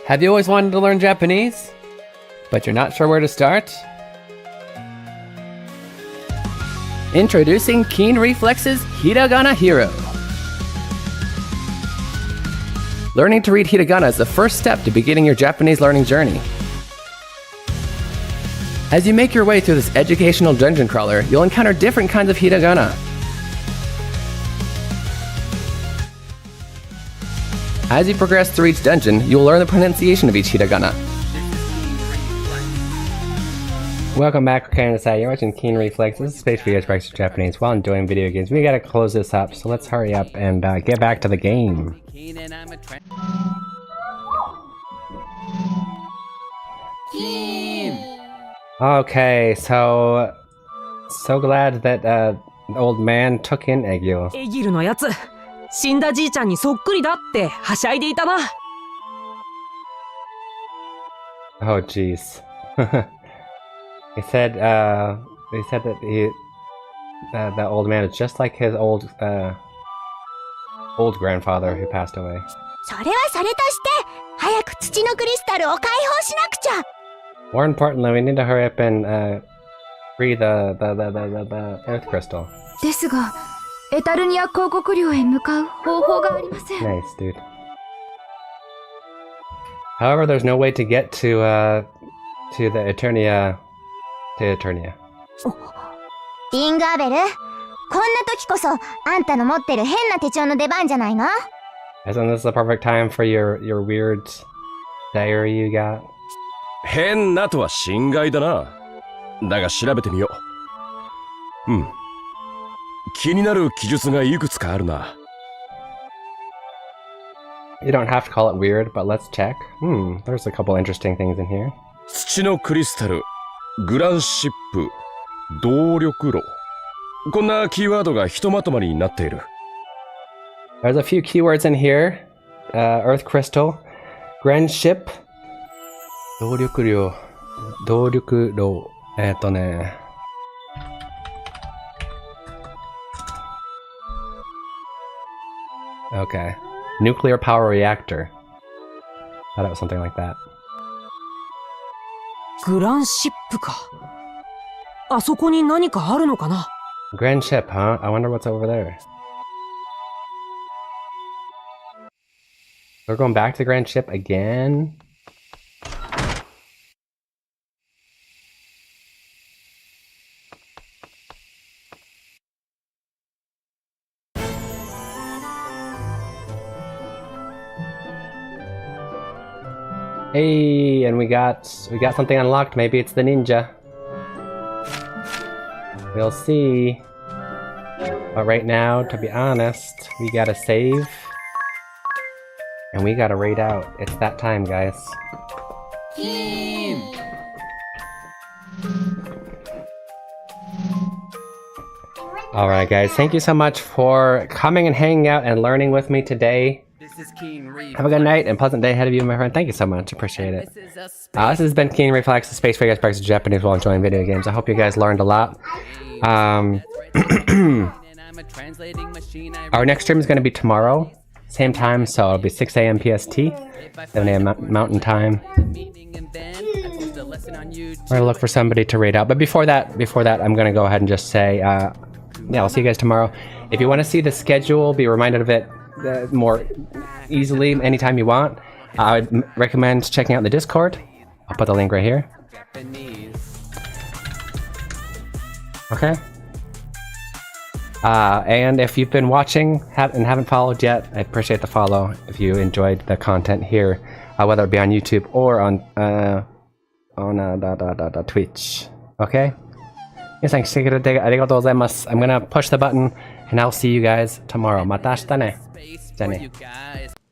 Have you always wanted to learn Japanese, but you're not sure where to start? Introducing Keen Reflex's Hiragana Hero. Learning to read hiragana is the first step to beginning your Japanese learning journey. As you make your way through this educational dungeon crawler, you'll encounter different kinds of hiragana. As you progress through each dungeon, you will learn the pronunciation of each hiragana. Welcome back, Kanasai. You're watching Keen Reflex. This is space for you guys practice Japanese while enjoying video games. We gotta close this up, so let's hurry up and get back to the game. Okay, so glad that the old man took in Egil. エギルのやつ、死んだじいちゃんにそっくりだってはしゃいでいたな。Oh jeez. He said that the old man is just like his old grandfather who passed away. それはそれとして早く土のクリスタルを解放しなくちゃ。 More importantly, we need to hurry up and free the earth crystal. ですが、エタルニア広告領へ向かう方法がありません。 Nice, dude. However, there's no way to get to the Eternia. To Eternia. リンガーベル、こんな時こそあんたの持ってる変な手帳の出番じゃないの？ Isn't this the perfect time for your weird diary you got? 変なとは心外だな。だが調べてみよう。うん。気になる記述がいくつかあるな。You don't have to call it weird, but let's check. There's a couple interesting things in here. 土のクリスタル、グランシップ、動力炉。こんなキーワードがひとまとまりになっている。There's a few keywords in here. Earth crystal, grand ship, 動力炉。Okay. Nuclear power reactor. Thought it was something like that. グランシップか。あそこに何かあるのかな？ Grand ship, huh? I wonder what's over there. We're going back to Grand ship again? Hey, and we got something unlocked. Maybe it's the ninja. We'll see. But right now, to be honest, we gotta save. And we gotta raid out. It's that time, guys. Alright guys, thank you so much for coming and hanging out and learning with me today. Have a good night and pleasant day ahead of you, my friend. Thank you so much. Appreciate it. This has been Keen Reflex, the space for you guys practice Japanese while enjoying video games. I hope you guys learned a lot. Our next stream is going to be tomorrow, same time, so it'll be 6 a.m. PST, 7 a.m. Mountain Time. We're gonna look for somebody to raid out, but before that, I'm gonna go ahead and just say, yeah, I'll see you guys tomorrow. If you want to see the schedule, be reminded of it more easily anytime you want, I would recommend checking out the Discord. I'll put the link right here. Okay. And if you've been watching and haven't followed yet, I appreciate the follow if you enjoyed the content here, whether it be on YouTube or on Twitch. Okay? Yes, thanks. Arigatou gozaimasu. I'm gonna push the button and I'll see you guys tomorrow. Mata ashita ne. じゃあね。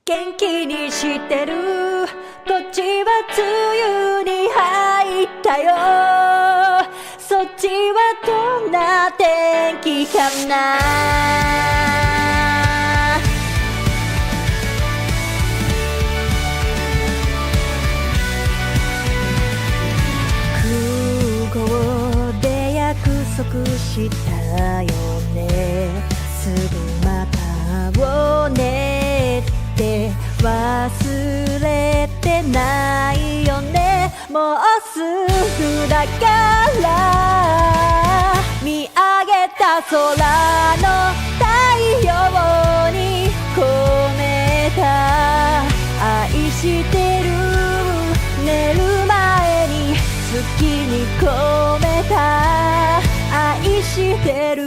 元気にしてる。こっちは梅雨に入ったよ。そっちはどんな天気かな。空港で約束したよね。すぐまたをねって忘れてないよね。もうすぐだから見上げた空の太陽に込めた愛してる、寝る前に月に込めた愛してる。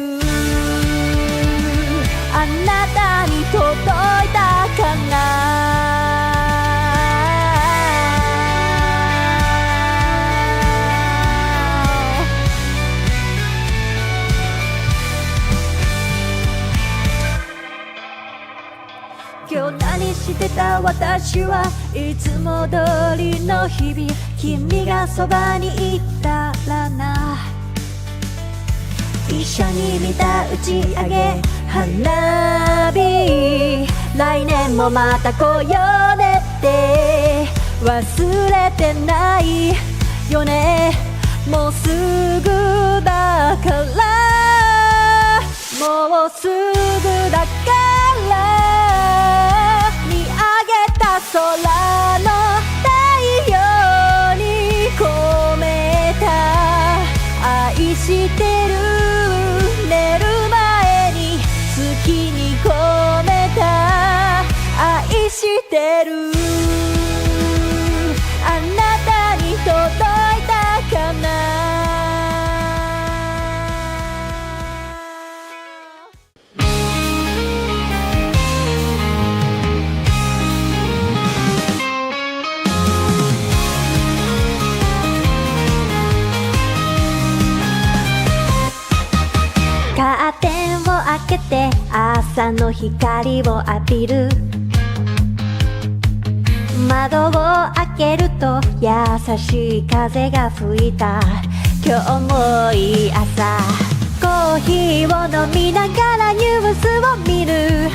あなたに届いたかな。今日何してた私はいつも通りの日々、君がそばにいたらな。一緒に見た打ち上げ花火、来年もまた来ようねって忘れてないよね。もうすぐだから、もうすぐだから見上げた空の太陽に込めた愛してる、寝る前に月に込めた愛してる。あなたに届いたかな。カーテンを開けて朝の光を浴びる。窓を開けると優しい風が吹いた。今日もいい朝、コーヒーを飲みながらニュースを見る。